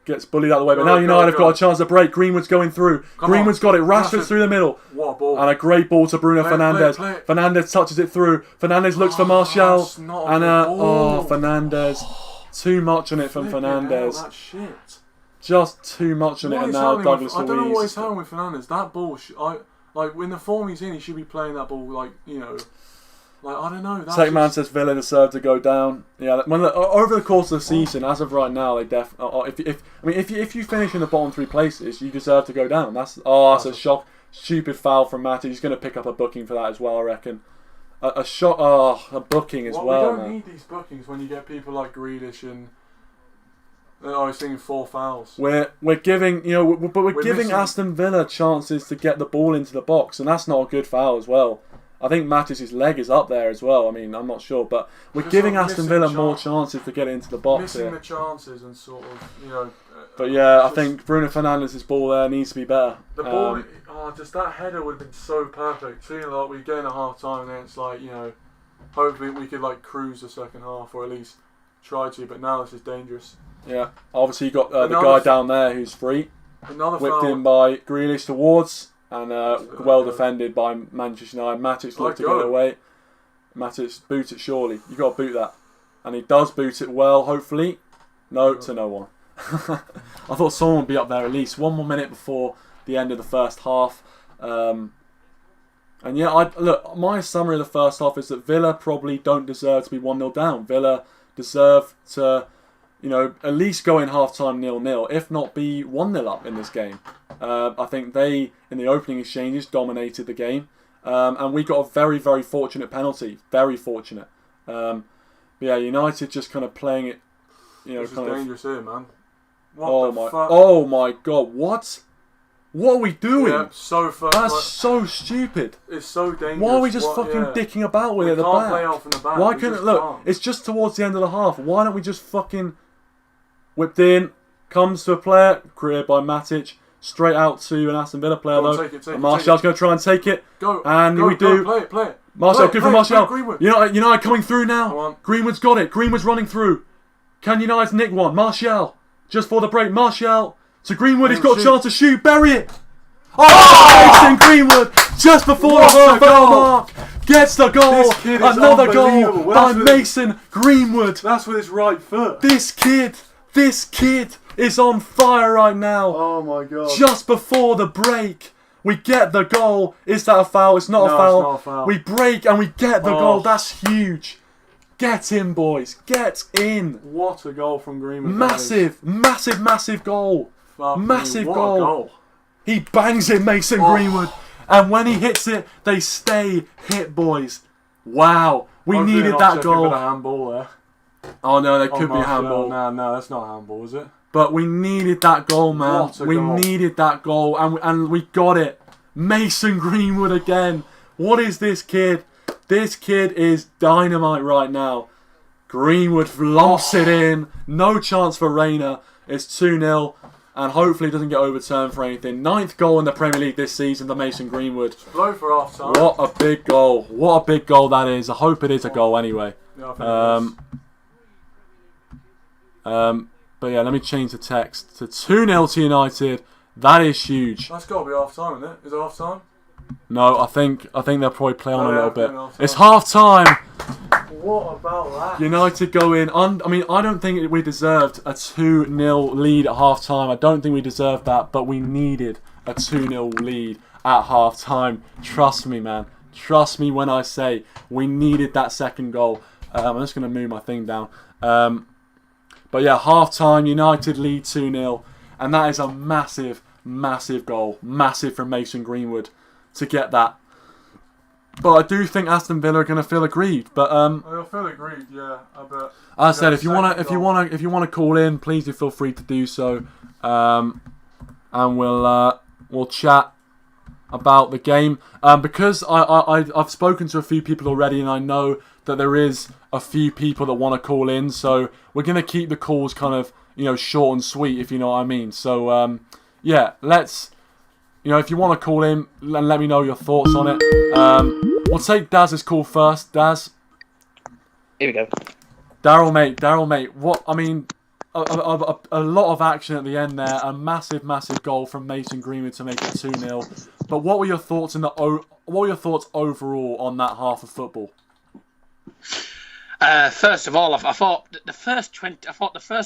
gets bullied out of the way, but now United have got a chance to break. Greenwood's going through. Greenwood's got it. Rashford's through the middle. What a ball. And a great ball to Bruno Fernandes. Play it. Fernandes touches it through. Fernandes looks for Martial. Fernandes. Too much on it from Fernandes. That shit. Just too much on it, and now Douglas Luiz. I don't know what he's having with Fernandes. That ball, in the form he's in, he should be playing that ball I don't know. Second man says Villa deserve to go down. Yeah, over the course of the season, as of right now, they if you finish in the bottom 3 places, you deserve to go down. That's a shock, stupid foul from Matty. He's going to pick up a booking for that as well, I reckon. A booking as well. We don't need these bookings when you get people like Grealish and. I was thinking 4 fouls. We're giving we're giving Aston Villa chances to get the ball into the box, and that's not a good foul as well. I think Mattis' leg is up there as well. I mean, I'm not sure, but we're giving Aston Villa more chances to get it into the box. Missing the chances and sort of But yeah, I think Bruno Fernandes' ball there needs to be better. The ball, just that header would have been so perfect. Seeing like we get in a half time, and then it's like hopefully we could cruise the second half or at least try to. But now this is dangerous. Yeah, obviously you got the guy down there who's free. Another whipped foul. in by Grealish towards, and well defended by Manchester United. Matic looked to get it away. Matic boot it surely. You got to boot that, and he does boot it well. Hopefully, to no one. I thought someone would be up there at least 1 more minute before the end of the first half. And yeah, look. My summary of the first half is that Villa probably don't deserve to be 1-0 down. Villa deserve to. At least go in half-time 0-0, if not be 1-0 up in this game. I think they, in the opening exchanges, dominated the game. And we got a very, very fortunate penalty. Very fortunate. Yeah, United just kind of playing it, This is dangerous here, man. Oh my God, what? What are we doing? Yeah, so far. That's so stupid. It's so dangerous. Why are we just dicking about with it at the back? We can't play out from the back. Why couldn't look? It's just towards the end of the half. Why don't we just fucking whipped in, comes to a player created by Matic, straight out to an Aston Villa player though. And Martial's going to try and take it. We do. Play it. Martial, good for Martial. United coming through now. Greenwood's got it. Greenwood's running through. Can United nick one? Martial, just for the break. Martial to Greenwood. He's got a chance to shoot. Bury it. Mason Greenwood, just before the half-hour mark, gets the goal. Another goal by Mason Greenwood. That's with his right foot. This kid is on fire right now. Oh my God. Just before the break, we get the goal. Is that a foul? It's not a foul. It's not a foul. We break and we get the goal. That's huge. Get in, boys. Get in. What a goal from Greenwood. Massive goal. Massive goal. He bangs it, Mason Greenwood. And when he hits it, they stay hit, boys. Wow. We needed that goal. A handball there. Oh no, there could be a handball. No, that's not a handball, is it? But we needed that goal, man. We needed that goal, and we got it. Mason Greenwood again. What is this kid? This kid is dynamite right now. Greenwood lumps it in. No chance for Reina. It's 2-0. And hopefully it doesn't get overturned for anything. 9th goal in the Premier League this season for Mason Greenwood. Blow for half time. What a big goal. What a big goal that is. I hope it is a goal anyway. Yeah, I think it is. But yeah, let me change the text to 2-0 to United. That is huge. That's got to be half time, isn't it? Is it half time? No, I think they'll probably play on a little bit. It's half time. What about that? United go in. I don't think we deserved a 2-0 lead at half time. I don't think we deserved that, but we needed a 2-0 lead at half time. Trust me, man. Trust me when I say we needed that second goal. I'm just going to move my thing down. But yeah, half time, United lead 2-0. And that is a massive, massive goal. Massive from Mason Greenwood to get that. But I do think Aston Villa are going to feel aggrieved. But I feel aggrieved, yeah. But as I said, if you want to call in, please do feel free to do so. and we'll chat about the game. Because I've spoken to a few people already, and I know that there is a few people that want to call in, so we're going to keep the calls kind of, short and sweet, if you know what I mean. So, let's, if you want to call in and let me know your thoughts on it. We'll take Daz's call first. Daz? Here we go. Daryl, mate, what, I mean, a lot of action at the end there, a massive goal from Mason Greenwood to make it 2-0. But what were your thoughts overall on that half of football? First of all, I thought the first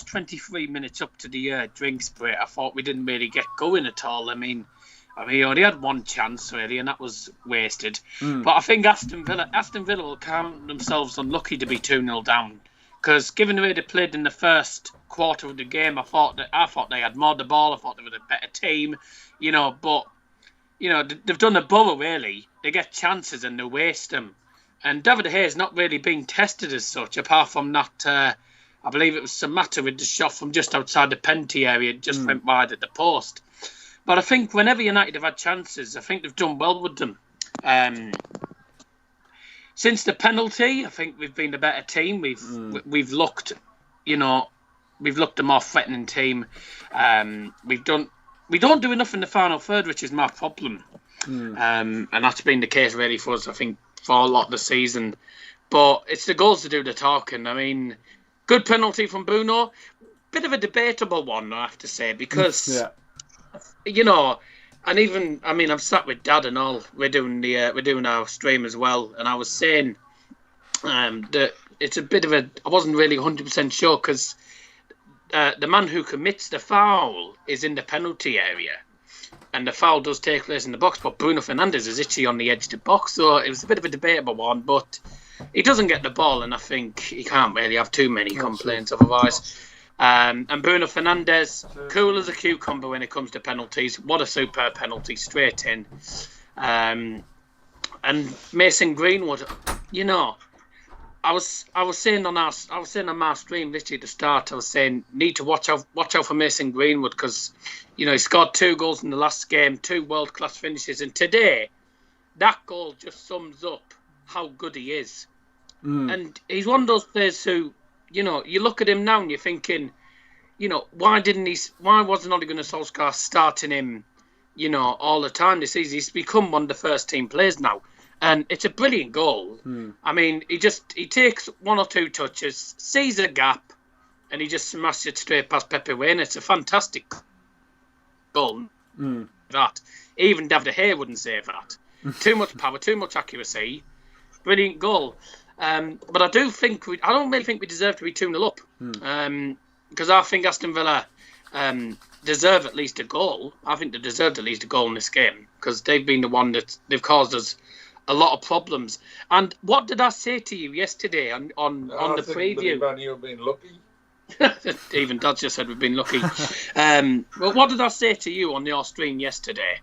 23 minutes up to the drinks break, I thought we didn't really get going at all. I mean, we only had one chance really, and that was wasted. But I think Aston Villa will count themselves unlucky to be 2-0 down, because given the way they played in the first quarter of the game, I thought they had more the ball. I thought they were a better team, But they've done the borough really. They get chances and they waste them. And David De Gea's not really being tested as such, apart from that. I believe it was Samatta with the shot from just outside the penalty area, just went wide at the post. But I think whenever United have had chances, I think they've done well with them. Since the penalty, I think we've been a better team. We've looked, we've looked a more threatening team. We don't do enough in the final third, which is my problem. And that's been the case really for us, I think, for a lot of the season. But it's the goals to do the talking. I mean, good penalty from Bruno. Bit of a debatable one, I have to say, because, and even, I mean, I've sat with Dad and all. We're doing our stream as well, and I was saying that it's a bit of a. I wasn't really 100% sure, because the man who commits the foul is in the penalty area, and the foul does take place in the box. But Bruno Fernandes is itchy on the edge of the box, so it was a bit of a debatable one. But he doesn't get the ball, and I think he can't really have too many complaints otherwise. And Bruno Fernandes, cool as a cucumber when it comes to penalties. What a superb penalty, straight in. And Mason Greenwood, I was saying on my stream literally at the start, I was saying need to watch out for Mason Greenwood, because he scored 2 goals in the last game, 2 world class finishes, and today that goal just sums up how good he is. And he's one of those players who, you look at him now and you're thinking, why wasn't Ole Gunnar Solskjaer starting him, all the time this season? He's become one of the first team players now. And it's a brilliant goal. I mean, he takes 1 or 2 touches, sees a gap, and he just smashes it straight past Pepe Reina. It's a fantastic goal. That even David De Gea wouldn't save that. Too much power, too much accuracy, brilliant goal. But I don't really think we deserve to be 2-0 up. Because I think Aston Villa deserve at least a goal. I think they deserved at least a goal in this game, because they've been the one that they've caused us a lot of problems. And what did I say to you yesterday on the preview? You've been lucky. Even Dad just said we've been lucky. Well, what did I say to you on your stream yesterday?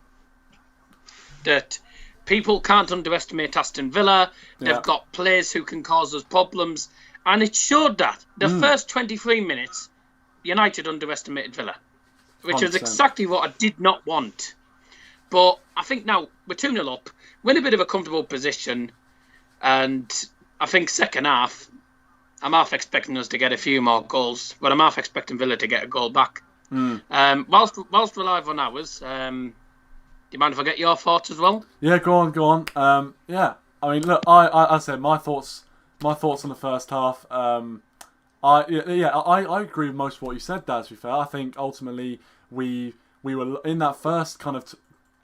That people can't underestimate Aston Villa. They've got players who can cause us problems. And it showed that. The first 23 minutes, United underestimated Villa, which 100%. Was exactly what I did not want. But I think now we're 2-0 up. We're in a bit of a comfortable position. And I think second half, I'm half expecting us to get a few more goals, but I'm half expecting Villa to get a goal back. Whilst we're live on ours, do you mind if I get your thoughts as well? Yeah, go on. I mean, look, I said my thoughts on the first half. I agree with most of what you said, Dad, to be fair. I think ultimately we were in that first kind of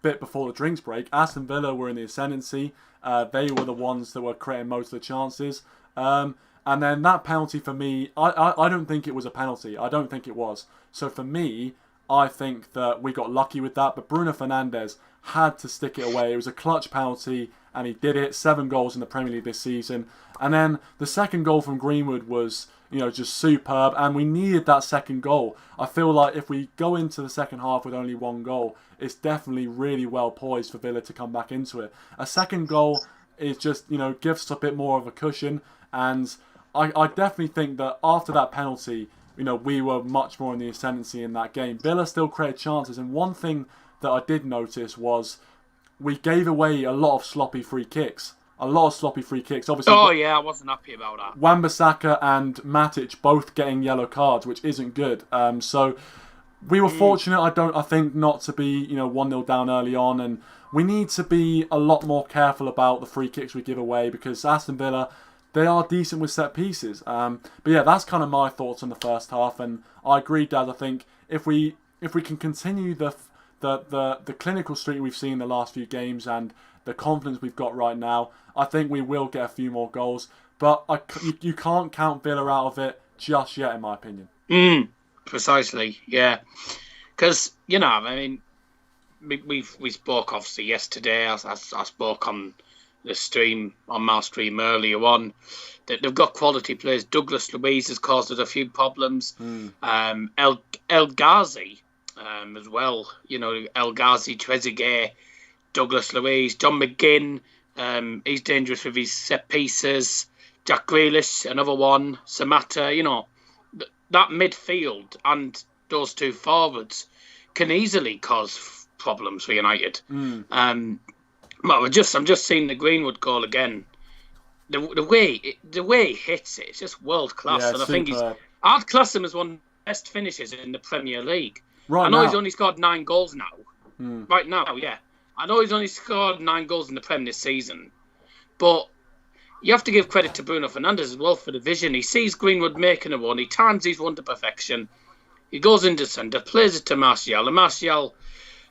bit before the drinks break. Aston Villa were in the ascendancy. They were the ones that were creating most of the chances. And then that penalty for me, I don't think it was a penalty. I don't think it was. So for me, I think that we got lucky with that. But Bruno Fernandes had to stick it away. It was a clutch penalty, and he did it. 7 goals in the Premier League this season. And then the second goal from Greenwood was, just superb. And we needed that second goal. I feel like if we go into the second half with only 1 goal, it's definitely really well poised for Villa to come back into it. A second goal is just, gives us a bit more of a cushion. And I definitely think that after that penalty, we were much more in the ascendancy in that game. Villa still created chances, and one thing that I did notice was we gave away a lot of sloppy free kicks. Obviously. Oh yeah, I wasn't happy about that. Wan-Bissaka and Matic both getting yellow cards, which isn't good. So we were fortunate, I think, not to be 1-0 down early on, and we need to be a lot more careful about the free kicks we give away, because Aston Villa, they are decent with set pieces. But yeah, that's kind of my thoughts on the first half, and I agree, Dad. I think if we can continue the clinical streak we've seen in the last few games and the confidence we've got right now, I think we will get a few more goals. But you can't count Villa out of it just yet, in my opinion. Precisely, yeah. Because, we spoke obviously yesterday. I spoke on the stream, on my stream earlier on, that they've got quality players. Douglas Luiz has caused us a few problems. El Ghazi as well. El Ghazi, Trezeguet, Douglas Luiz, John McGinn. He's dangerous with his set pieces. Jack Grealish, another one. Samatta, that midfield and those two forwards can easily cause problems for United. I'm just seeing the Greenwood goal again. The way he hits it, it's just world class. Yeah, and I think I'd class him as one of the best finishers in the Premier League. Right I know now. he's only scored 9 goals now. Right now, yeah. I know he's only scored 9 goals in the Premier this season, but you have to give credit to Bruno Fernandes as well for the vision. He sees Greenwood making a run. He times his one to perfection. He goes into centre, plays it to Martial. And Martial,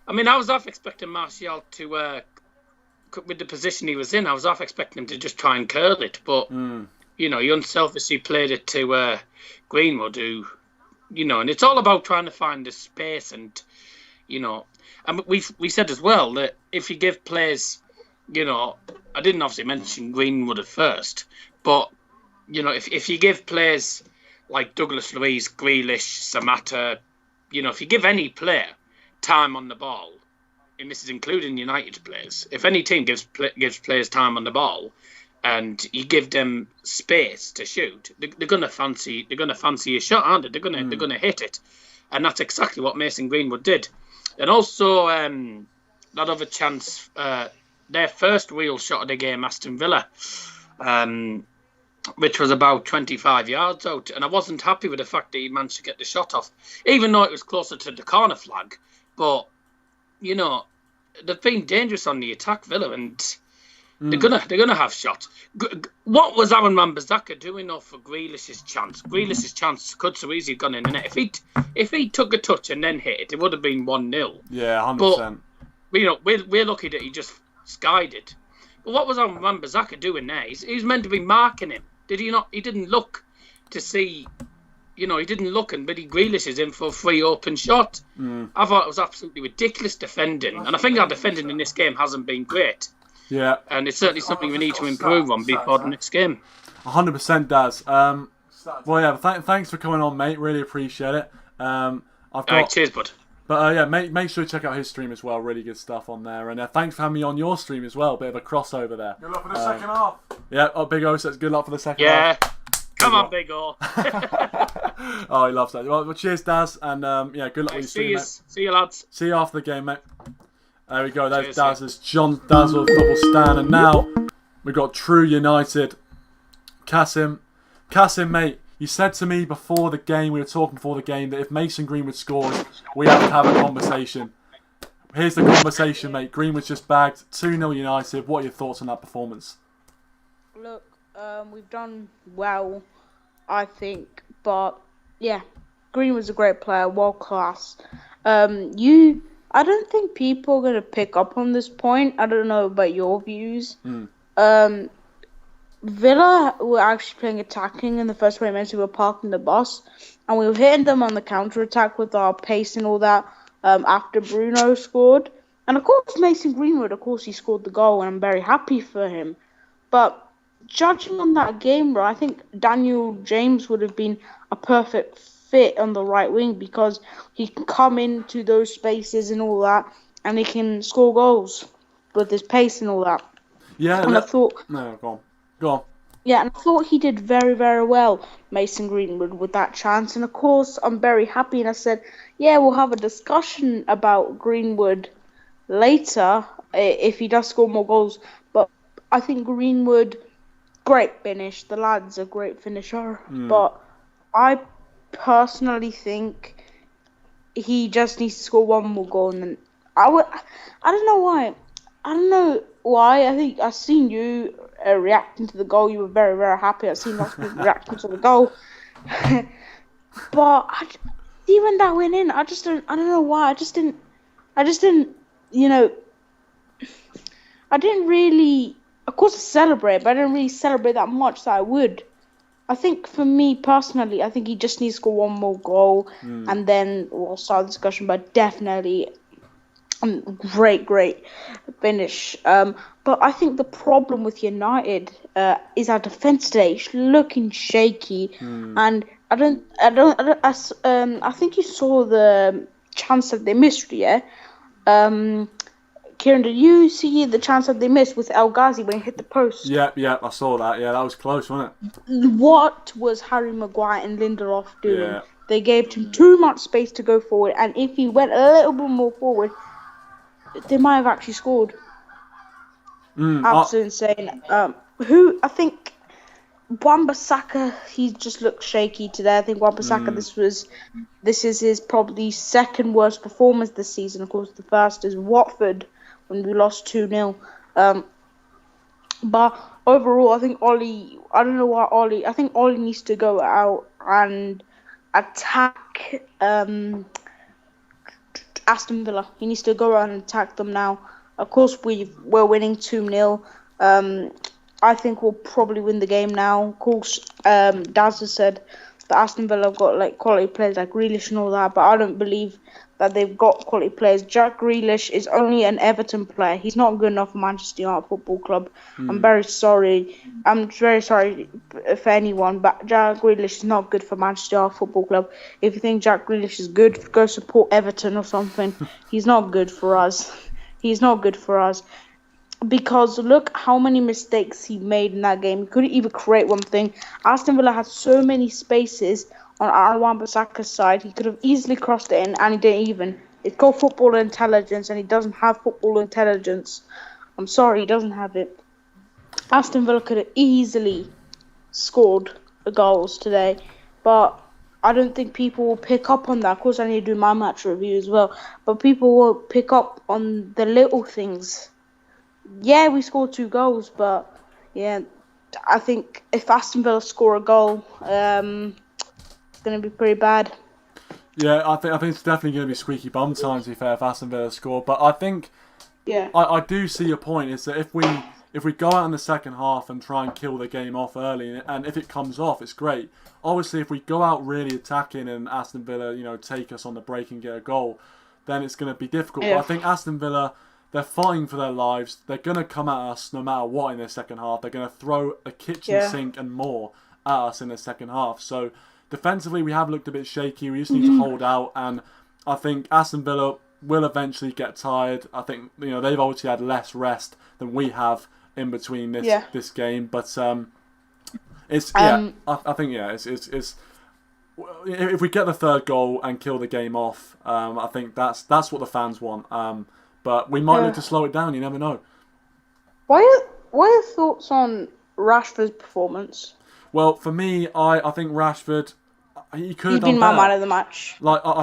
I was half expecting Martial to, with the position he was in, I was half expecting him to just try and curl it. But, he unselfishly played it to Greenwood, who, and it's all about trying to find the space. And, and we said as well that if you give players, I didn't obviously mention Greenwood at first, but, if you give players like Douglas Luiz, Grealish, Samatta, if you give any player time on the ball, and this is including United players, if any team gives players time on the ball and you give them space to shoot, they're gonna fancy a shot, aren't they? They're gonna hit it, and that's exactly what Mason Greenwood did. And also that other chance, their first real shot of the game, Aston Villa, which was about 25 yards out. And I wasn't happy with the fact that he managed to get the shot off, even though it was closer to the corner flag. But, they've been dangerous on the attack, Villa, and they're gonna have shots. What was Aaron Wan-Bissaka doing though for Grealish's chance? Grealish's chance could so easily have gone in the net. If he took a touch and then hit it, it would have been 1-0. Yeah, 100%. But, we're lucky that he just skied it. But what was Wan-Bissaka doing there? He's meant to be marking him. Did he not? He didn't look to see. He didn't look, and Billy Grealish is in for a free open shot. I thought it was absolutely ridiculous defending, and I think our defending in this game hasn't been great. Yeah, and it's certainly something we need to improve on before the next game. 100% Daz. Well, yeah, thanks for coming on, mate. Really appreciate it. Cheers, bud. But make sure to check out his stream as well. Really good stuff on there. And thanks for having me on your stream as well. Bit of a crossover there. Good luck for the second half. Yeah, Big O says good luck for the second half. Yeah, come on, Big O. Oh, he loves that. Well, cheers, Daz. And good luck with your stream, mate. See you, lads. See you after the game, mate. There we go. There's Daz's John Dazzle double stand. And now we've got True United. Kasim, mate. You said to me before the game, we were talking before the game, that if Mason Greenwood scores, we have to have a conversation. Here's the conversation, mate. Greenwood's just bagged 2-0 United. What are your thoughts on that performance? Look, we've done well, I think. But, yeah, Greenwood's a great player, world class. I don't think people are going to pick up on this point. I don't know about your views. Villa were actually playing attacking in the first 20 minutes. We were parking the bus, and we were hitting them on the counter-attack with our pace and all that after Bruno scored. And, of course, Mason Greenwood, he scored the goal, and I'm very happy for him. But judging on that game, I think Daniel James would have been a perfect fit on the right wing because he can come into those spaces and all that, and he can score goals with his pace and all that. Yeah, and I thought... No, go on. Yeah, and I thought he did very, very well, Mason Greenwood, with that chance. And of course, I'm very happy. And I said, yeah, we'll have a discussion about Greenwood later if he does score more goals. But I think Greenwood, great finish. The lad's a great finisher. But I personally think he just needs to score one more goal. And then I don't know why. I don't know why. I think I've seen you reacting to the goal. You were very, very happy. I've seen lots of people reacting to the goal. But see when that went in, I don't know why. I just didn't, you know, I didn't really, of course I celebrate, but I didn't really celebrate that much that I would. I think for me personally, I think he just needs to score one more goal and then we'll start the discussion, but definitely great finish. But I think the problem with United is our defense today. It's looking shaky, and I think you saw the chance that they missed. Yeah. Ciaran, did you see the chance that they missed with El Ghazi when he hit the post? Yep, I saw that. Yeah, that was close, wasn't it? What was Harry Maguire and Lindelof doing? Yeah. They gave him too much space to go forward, and if he went a little bit more forward, they might have actually scored. Absolutely insane. I think Wan-Bissaka, he just looked shaky today. I think Wan-Bissaka, this is his probably second worst performance this season. Of course, the first is Watford when we lost 2-0. But overall, I think Ollie, I don't know why Ollie, I think Ollie needs to go out and attack Aston Villa. He needs to go out and attack them now. Of course, we're winning 2-0. I think we'll probably win the game now. Of course, Daz has said that Aston Villa have got like quality players like Grealish and all that, but I don't believe that they've got quality players. Jack Grealish is only an Everton player. He's not good enough for Manchester United Football Club. I'm very sorry. I'm very sorry for anyone, but Jack Grealish is not good for Manchester United Football Club. If you think Jack Grealish is good, go support Everton or something. He's not good for us. He's not good for us. Because look how many mistakes he made in that game. He couldn't even create one thing. Aston Villa had so many spaces on Wan-Bissaka's side. He could have easily crossed it in, and he didn't even. It's called football intelligence, and he doesn't have football intelligence. I'm sorry, he doesn't have it. Aston Villa could have easily scored the goals today, but I don't think people will pick up on that. Of course, I need to do my match review as well, but people will pick up on the little things. Yeah, we scored 2 goals, but yeah, I think if Aston Villa score a goal, it's going to be pretty bad. Yeah, I think it's definitely going to be squeaky bum time, to be fair, if Aston Villa score. But I think I do see your point. Is that if we go out in the second half and try and kill the game off early, and if it comes off, it's great. Obviously, if we go out really attacking and Aston Villa, take us on the break and get a goal, then it's going to be difficult. Yeah. But I think Aston Villa, they're fighting for their lives. They're going to come at us no matter what in the second half. They're going to throw a kitchen sink and more at us in the second half. So defensively, we have looked a bit shaky. We just need to hold out. And I think Aston Villa will eventually get tired. I think they've obviously had less rest than we have in between this game. But it's I think it's if we get the third goal and kill the game off, I think that's what the fans want. But we might need to slow it down. You never know. What are your thoughts on Rashford's performance? Well, for me, I think Rashford, he could have done better. He's been my man of the match.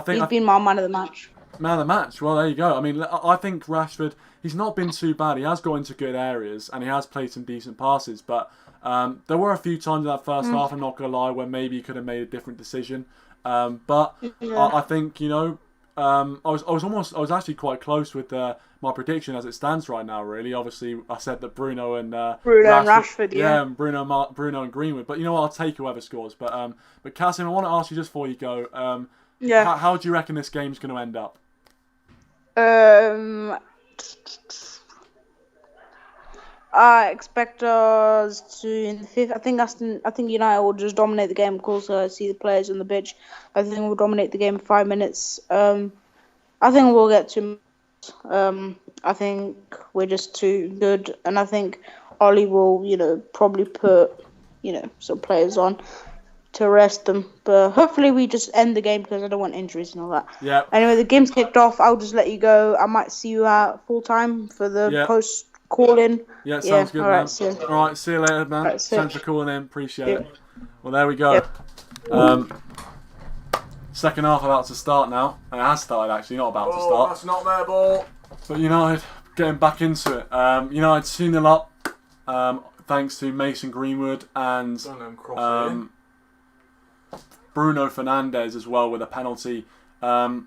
He's been my man of the match. Man of the match. Well, there you go. I mean, I think Rashford, he's not been too bad. He has got into good areas and he has played some decent passes. But there were a few times in that first half, I'm not going to lie, where maybe he could have made a different decision. But I think, I was actually quite close with my prediction as it stands right now. Really, obviously, I said that Bruno and Rashford, and Bruno and Greenwood. But you know what? I'll take whoever scores. But Kasim, I want to ask you just before you go. How do you reckon this game's going to end up? I expect us to in the fifth. I think United will just dominate the game. Of course, I see the players on the pitch. I think we'll dominate the game in 5 minutes. I think we'll get 2. I think we're just too good, and I think Ollie will, probably put some players on to rest them. But hopefully we just end the game because I don't want injuries and all that. Yeah. Anyway, the game's kicked off. I'll just let you go. I might see you at full time for the post call-in. Yeah, sounds good, all man. right, see you. All right, see you later, man. Right, Thanks for calling in. Appreciate it. Well, there we go. Yep. Second half about to start now. It has started, actually, not about to start. That's not their ball. But United getting back into it. United 2-0 up, thanks to Mason Greenwood and Bruno Fernandes as well with a penalty. But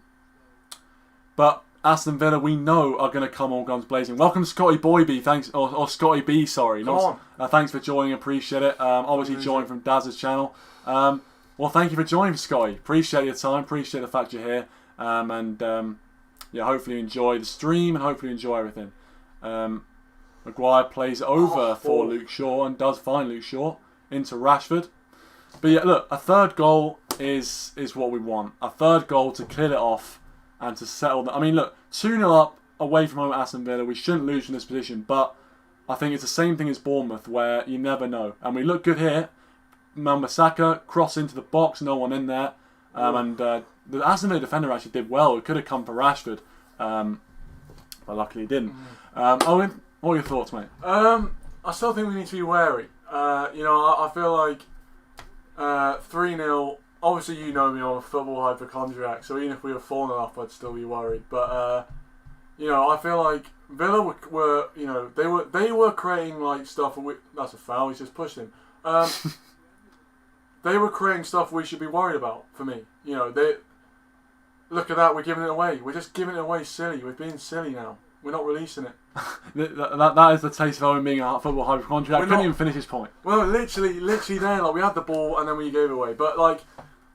Aston Villa, we know, are going to come all guns blazing. Welcome, Scotty Boyby. Thanks, or Scotty B. Sorry. Thanks for joining. Appreciate it. Obviously joining from Daz's channel. Well, thank you for joining, Scotty. Appreciate your time. Appreciate the fact you're here. Hopefully you enjoy the stream and hopefully you enjoy everything. Maguire plays over for Luke Shaw and does find Luke Shaw into Rashford. But yeah, look, a third goal is what we want. A third goal to clear it off and to settle that. I mean, look, 2-0 up away from home at Aston Villa. We shouldn't lose from this position, but I think it's the same thing as Bournemouth where you never know. And we look good here. Wan-Bissaka cross into the box, no one in there. The Aston Villa defender actually did well. It could have come for Rashford, but luckily he didn't. Owen, what are your thoughts, mate? I still think we need to be wary. I feel like 3-0. Obviously, you know me, I'm a football hypochondriac, so even if we were 4-0 up, I'd still be worried. But I feel like Villa were they were creating like stuff. That's a foul. He's just pushed him. They were creating stuff we should be worried about. For me, they look at that. We're giving it away. We're just giving it away silly. We're being silly now. We're not releasing it. that is the taste of Owen being a football hypochondriac. I couldn't even finish his point. Well, literally there. Like we had the ball and then we gave it away. But like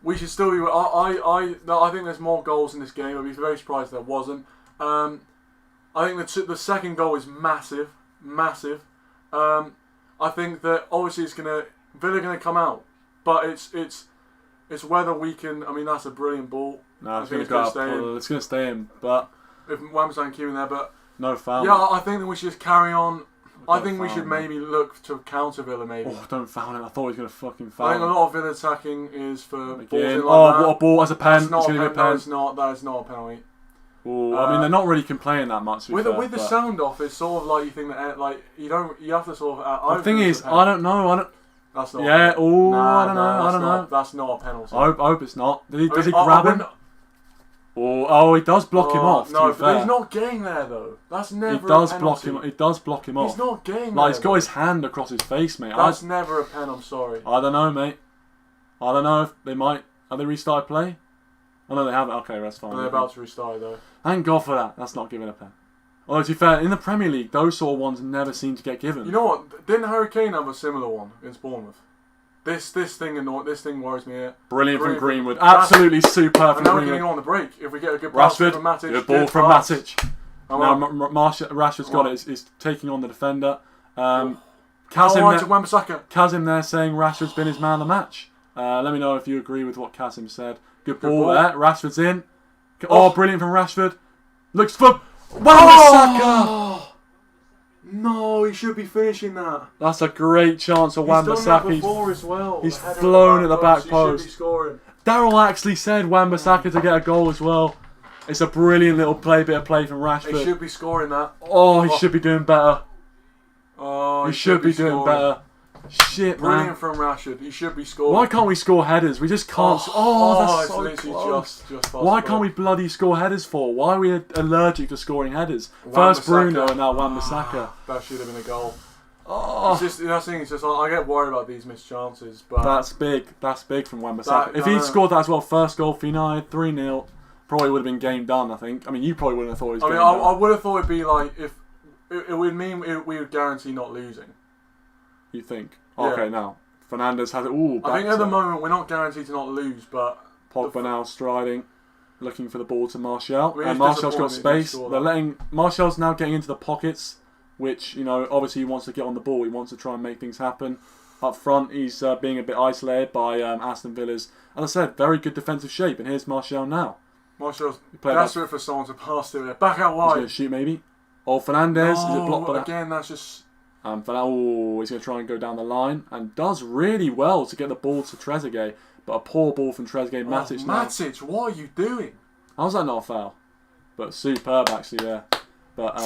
we should still be. I think there's more goals in this game. I'd be very surprised if there wasn't. I think the second goal is massive. I think that obviously Villa gonna come out. But it's whether we can. I mean, that's a brilliant ball. No, it's going to stay in. But if Wan-Bissaka keep in there, but no foul. Yeah, I think that we should just carry on. I think we should maybe look to counter Villa. Maybe. Oh, don't foul him! I thought he was going to fucking foul. I think a lot of Villa attacking is for balls in like what a ball as a pen! It's going to be a pen. No, it's not. That is not a penalty. I mean, they're not really complaining that much. With the sound off, it's sort of like you think that like you have to sort of. The thing is, I don't know. That's not. Yeah. Oh, I don't know. That's not a penalty. I hope it's not. Does he grab him? Oh, he does block him off. No, but he's not getting there though. That's never. He does a block penalty. him. He does block him off. He's not getting there. He's got though. his hand across his face, mate. That's never a pen. I'm sorry. I don't know, mate. I don't know if they might. Have they restarted play? Oh no, they haven't. Okay, that's fine. And they're about to restart though. Thank God for that. That's not giving a pen. Although to be fair, in the Premier League, those sort of ones never seem to get given. You know what? Didn't Harry Kane have a similar one against Bournemouth? This thing worries me here. Brilliant from Greenwood. Absolutely superb from Greenwood. And now we're getting on the break. If we get a good pass from Matic. Good ball from Matic. Now Rashford's got it. He's taking on the defender. Kazim there saying Rashford's been his man of the match. Let me know if you agree with what Kazim said. Good ball there. Rashford's in. Oh, brilliant from Rashford. Looks for Wan-Bissaka. No, he should be finishing that. That's a great chance for Wan-Bissaka. He's done that before as well. He's flown at the back post. He should be scoring. Daryl actually said Wan-Bissaka to get a goal as well. It's a brilliant little bit of play from Rashford. He should be scoring that. Oh, he should be doing better. Oh, he should be doing better. Shit, man. Brilliant from Rashford. He should be scoring. Why can't we score headers? We just can't. That's so literally close. Just Why can't we bloody score headers for? Why are we allergic to scoring headers? First Bruno and now Wan-Bissaka. That should have been a goal. Oh. It's just I get worried about these missed chances. But that's big. That's big from Wan-Bissaka. If he'd scored that as well, first goal for United, 3-0, probably would have been game done, I think. I mean, you probably wouldn't have thought it was game done. I would have thought it'd be like, if it would mean we would guarantee not losing. You think? Yeah. Okay, now Fernandes has it. Ooh, I think at the moment we're not guaranteed to not lose, but Pogba now striding, looking for the ball to Martial, and Martial's got space. They're letting Martial's now getting into the pockets, which obviously he wants to get on the ball. He wants to try and make things happen. Up front, he's being a bit isolated by Aston Villa's, as I said, very good defensive shape. And here's Martial now. Martial's desperate for someone to pass to it. Back out wide. He's going to shoot maybe. Oh, Fernandes. Is it blocked by that? Again, that's just. He's going to try and go down the line and does really well to get the ball to Trezeguet, but a poor ball from Trezeguet. Matic now. Matic, what are you doing? How's that not a foul? But superb actually there. But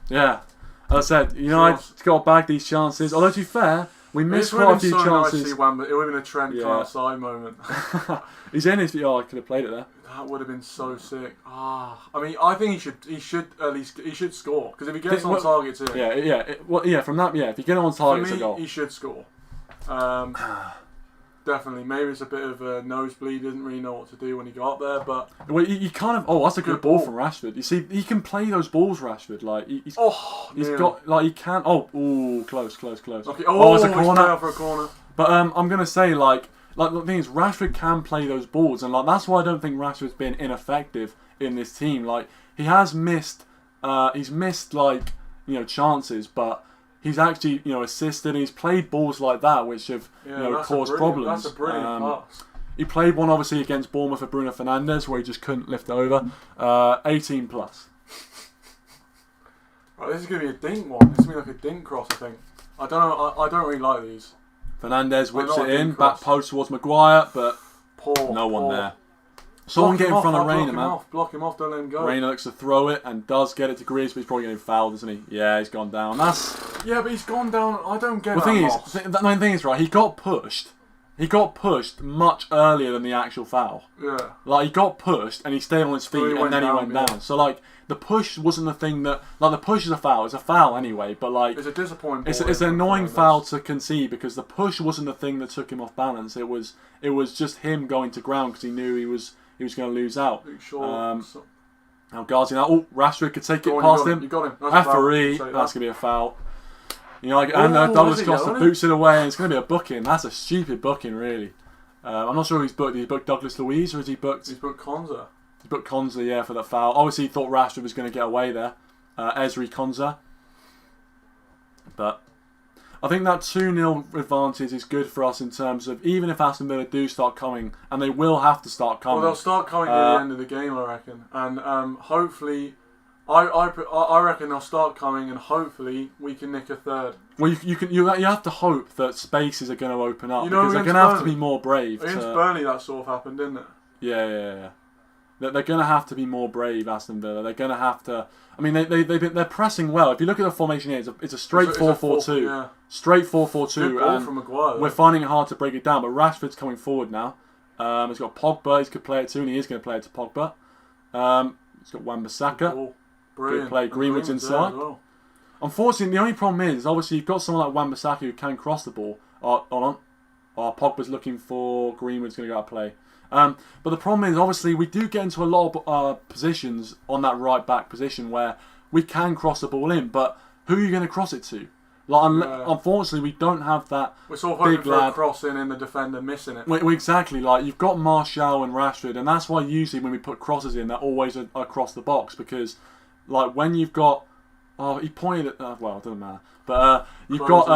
yeah, as I said, United's got to bag these chances. Although to be fair, we missed quite a few chances. Nice to see Wamba. It would have been a Trent side moment. He's in his. I could have played it there. That would have been so sick. I mean, I think he should at least score, because if he gets on target too. From that, if you get on target, it's a goal. He should score. Definitely. Maybe it's a bit of a nosebleed. Didn't really know what to do when he got there, but he kind of. That's a good ball from Rashford. You see, he can play those balls, Rashford. Like he's got like he can. Close. Okay. It's a corner. for a corner. But I'm gonna say like the thing is, Rashford can play those balls, and like that's why I don't think Rashford's been ineffective in this team. Like he has missed, chances, but he's actually assisted. And he's played balls like that, which have caused problems. That's a brilliant pass. He played one obviously against Bournemouth for Bruno Fernandes, where he just couldn't lift over. 18 plus. Right, this is gonna be a dink one. This is gonna be like a dink cross, I think. I don't know. I don't really like these. Fernandes whips it in, back post towards Maguire, but no one there. Someone get in front of Reina, man. Block him off, don't let him go. Reina looks to throw it and does get it to Grealish, but he's probably getting fouled, isn't he? Yeah, he's gone down. Yeah, but he's gone down. I don't get the main thing is, right, he got pushed. He got pushed much earlier than the actual foul. Yeah. Like, he got pushed and he stayed on his feet and then he went down. So, like, the push wasn't the thing that... Like, the push is a foul. It's a foul anyway, but, like... It's a disappointing It's an annoying foul to concede because the push wasn't the thing that took him off balance. It was just him going to ground because he knew he was going to lose out. Now, Ghazi now... Rashford could take it past him. You got him. Referee, that's going to be a foul. Douglas Costa boots it away and it's going to be a booking. That's a stupid booking, really. I'm not sure who he's booked. Did he book Douglas Luiz or has he booked... He's booked Konza. He booked Konza, yeah, for that foul. Obviously, he thought Rashford was going to get away there. Ezri Konza. But I think that 2-0 advantage is good for us in terms of, even if Aston Villa do start coming, and they will have to start coming. Well, they'll start coming at the end of the game, I reckon. And hopefully... I reckon they'll start coming, and hopefully we can nick a third. Well, you have to hope that spaces are going to open up because they're going to have to be more brave. Against Burnley, that sort of happened, didn't it? Yeah. They're going to have to be more brave, Aston Villa. They're going to have to. I mean, they're pressing well. If you look at the formation here, it's a straight 4-4-2, yeah. Straight 4-4-2. Good ball from Maguire. We're finding it hard to break it down, but Rashford's coming forward now. He's got Pogba. He could play it too, and he is going to play it to Pogba. He's got Wan-Bissaka. Good play. Greenwood's inside. Well. Unfortunately, the only problem is obviously you've got someone like Wan-Bissaka who can cross the ball. Pogba's looking for Greenwood's going to go out play. But the problem is obviously we do get into a lot of positions on that right back position where we can cross the ball in, but who are you going to cross it to? Unfortunately, we don't have that. We're sort of hoping for a cross in and the defender missing it. Exactly. Like you've got Martial and Rashford, and that's why usually when we put crosses in, they're always across the box because. Like when you've got, he pointed at. Well, it doesn't matter. But you've got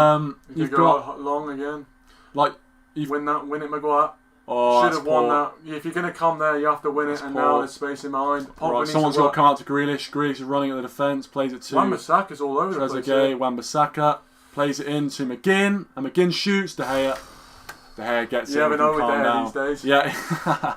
long again. Like win it, Maguire. Should have won that. If you're going to come there, you have to win it. And now there's space in behind. Someone's got to come out to Grealish. Grealish is running at the defence. Plays it to Wan-Bissaka's all over the place. Wan-Bissaka plays it in to McGinn, and McGinn shoots. De Gea gets it. You never know with De Gea these days. Yeah,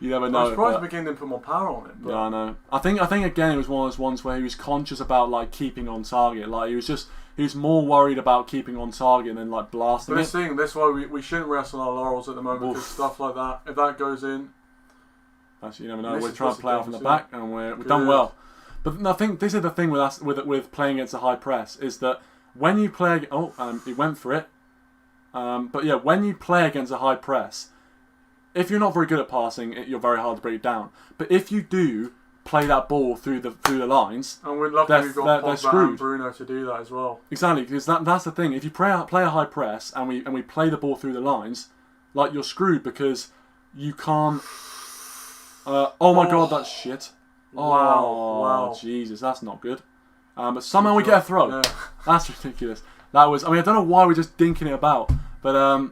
you never know. I'm surprised McGinn didn't put more power on it. But... Yeah, I know. I think again it was one of those ones where he was conscious about like keeping on target. Like he was more worried about keeping on target than like blasting it. But this why we shouldn't rest on our laurels at the moment because stuff like that. If that goes in, actually, you never know. We're trying to play off in the back, and we've done well. But I think this is the thing with us with playing against a high press is that when you play, he went for it. But yeah, when you play against a high press, if you're not very good at passing, you're very hard to break down. But if you do play that ball through the lines, and we'd love we've got Pogba and Bruno to do that as well. Exactly, because that's the thing. If you play a high press and we play the ball through the lines, like you're screwed because you can't. God, that's shit. Wow, Jesus, that's not good. But somehow we get a throw. Yeah. That's ridiculous. That was. I mean, I don't know why we're just dinking it about, but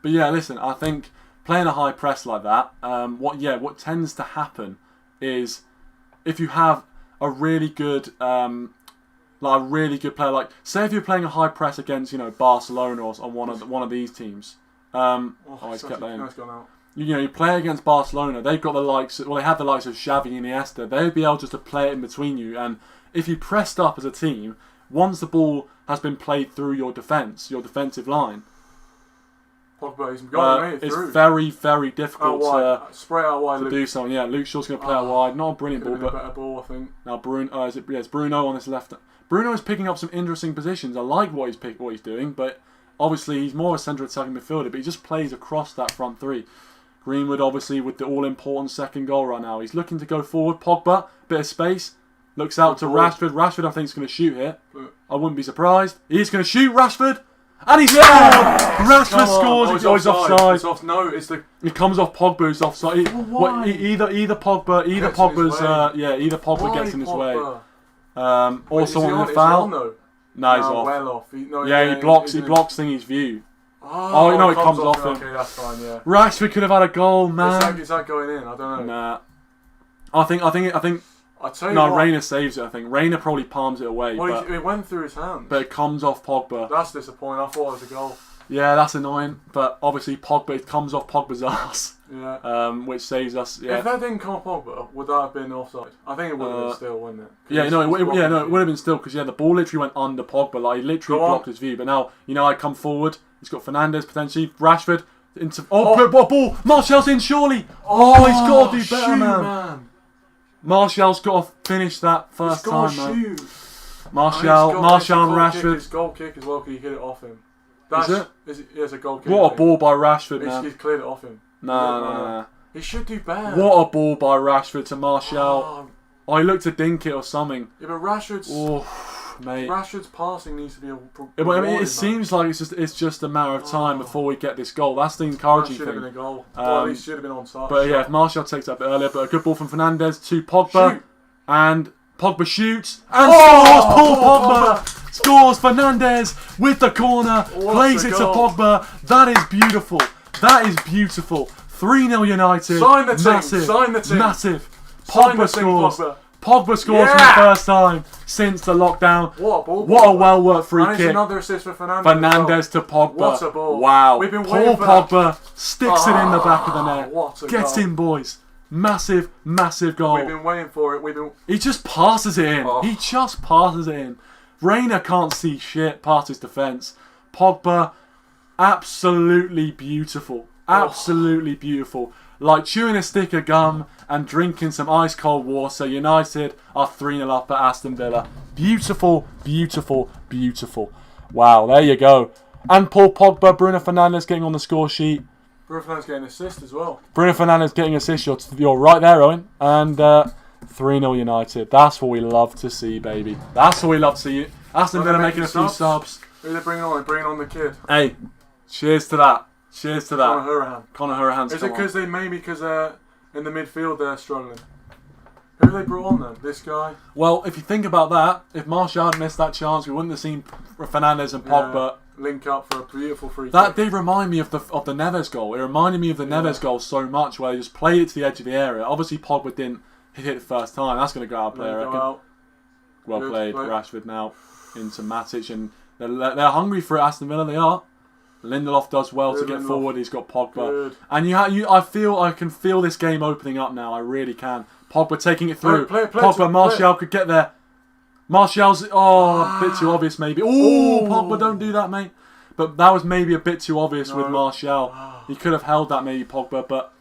yeah. Listen, I think playing a high press like that, what tends to happen is if you have a really good like a really good player. Like, say if you're playing a high press against, Barcelona or on one of these teams. He's kept that in. Nice gone out. You play against Barcelona. They've got they have the likes of Xavi and Iniesta. They'd be able just to play it in between you. And if you pressed up as a team, once the ball has been played through your defensive line, Pogba, he's going it's through. very, very difficult Spray out wide, to do something. Yeah, Luke Shaw's going to play out wide. Not a brilliant ball, but but a better ball, I think. now Bruno. It's Bruno on this left. Bruno is picking up some interesting positions. I like what he's doing, but obviously he's more of a centre attacking midfielder. But he just plays across that front three. Greenwood, obviously, with the all-important second goal right now. He's looking to go forward. Pogba, bit of space. Looks out to Rashford. Rashford, I think, is going to shoot here. I wouldn't be surprised. He's going to shoot, Rashford. And he's scored! Rashford scores. He's offside. No, it's the... It comes off Pogba's offside. Either Pogba gets in his way. Or someone in the foul. No, he's off. Well off. He blocks Thingy's view. Oh, no, it comes off him. Okay, that's fine, yeah. Rashford could have had a goal, man. Is that going in? I don't know. Nah. I think. I tell you what. Rayner saves it. I think Rayner probably palms it away. Well, it went through his hands. But it comes off Pogba. That's disappointing. I thought it was a goal. Yeah, that's annoying. But obviously it comes off Pogba's ass. Yeah. Which saves us. Yeah. If that didn't come off Pogba, would that have been offside? I think it would have been still, wouldn't it? It would have been still because the ball literally went under Pogba. Like he literally blocked his view. But now I come forward. He's got Fernandes potentially. Rashford into what ball? Martial's in surely. He's got to do better, man. Martial's got to finish that first time, man. Martial and Rashford. It's goal kick as well because you hit it off him. It's a goal kick. What a ball by Rashford, man. He's cleared it off him. Nah. He should do better. What a ball by Rashford to Martial. He looked to dink it or something. Yeah, but Rashford's passing needs to be it seems like it's just a matter of time before we get this goal. That's the encouraging thing. Should have been a goal. At least should have been on side. But yeah, if Martial takes that a bit earlier, but a good ball from Fernandes to Pogba. And Pogba shoots and scores. Paul Pogba scores. Fernandes with the corner, plays it to Pogba. That is beautiful. 3-0 United. Sign the team. Massive. Pogba scores. Pogba scores for the first time since the lockdown. What a ball. What a well-worked free kick. Another assist for Fernandes. Fernandes to Pogba. What a ball. Wow. We've been Paul Pogba sticks it in the back of the net. Gets in, boys. Massive goal. We've been waiting for it. He just passes it in. Rayner can't see shit past his defence. Pogba, absolutely beautiful. Absolutely beautiful. Like chewing a stick of gum and drinking some ice cold water. United are 3-0 up at Aston Villa. Beautiful. Wow, there you go. And Paul Pogba, Bruno Fernandes getting on the score sheet. Bruno Fernandes getting an assist as well. Bruno Fernandes getting an assist. You're right there, Owen. And 3-0 United. That's what we love to see, baby. That's what we love to see. Aston Villa making a few subs. Who are they bringing on? They're bringing on the kid. Hey, cheers to that. Conor Hourihan's Is it because in the midfield they're struggling? Who have they brought on then? This guy? Well, if you think about that, if Martial had missed that chance, we wouldn't have seen Fernandes and Pogba link up for a beautiful free kick. That did remind me of the Neves goal. It reminded me of the Neves goal so much, where he just played it to the edge of the area. Obviously, Pogba didn't hit it the first time. That's going to go out of play, I reckon. Well played, Rashford now into Matic, and they're hungry for it. Aston Villa, they are. Lindelof does well to get forward. He's got Pogba, Good. And I can feel this game opening up now. I really can. Pogba taking it through. Pogba, Martial could get there. Martial's a bit too obvious maybe. Pogba, don't do that, mate. But that was maybe a bit too obvious with Martial. He could have held that maybe, Pogba, but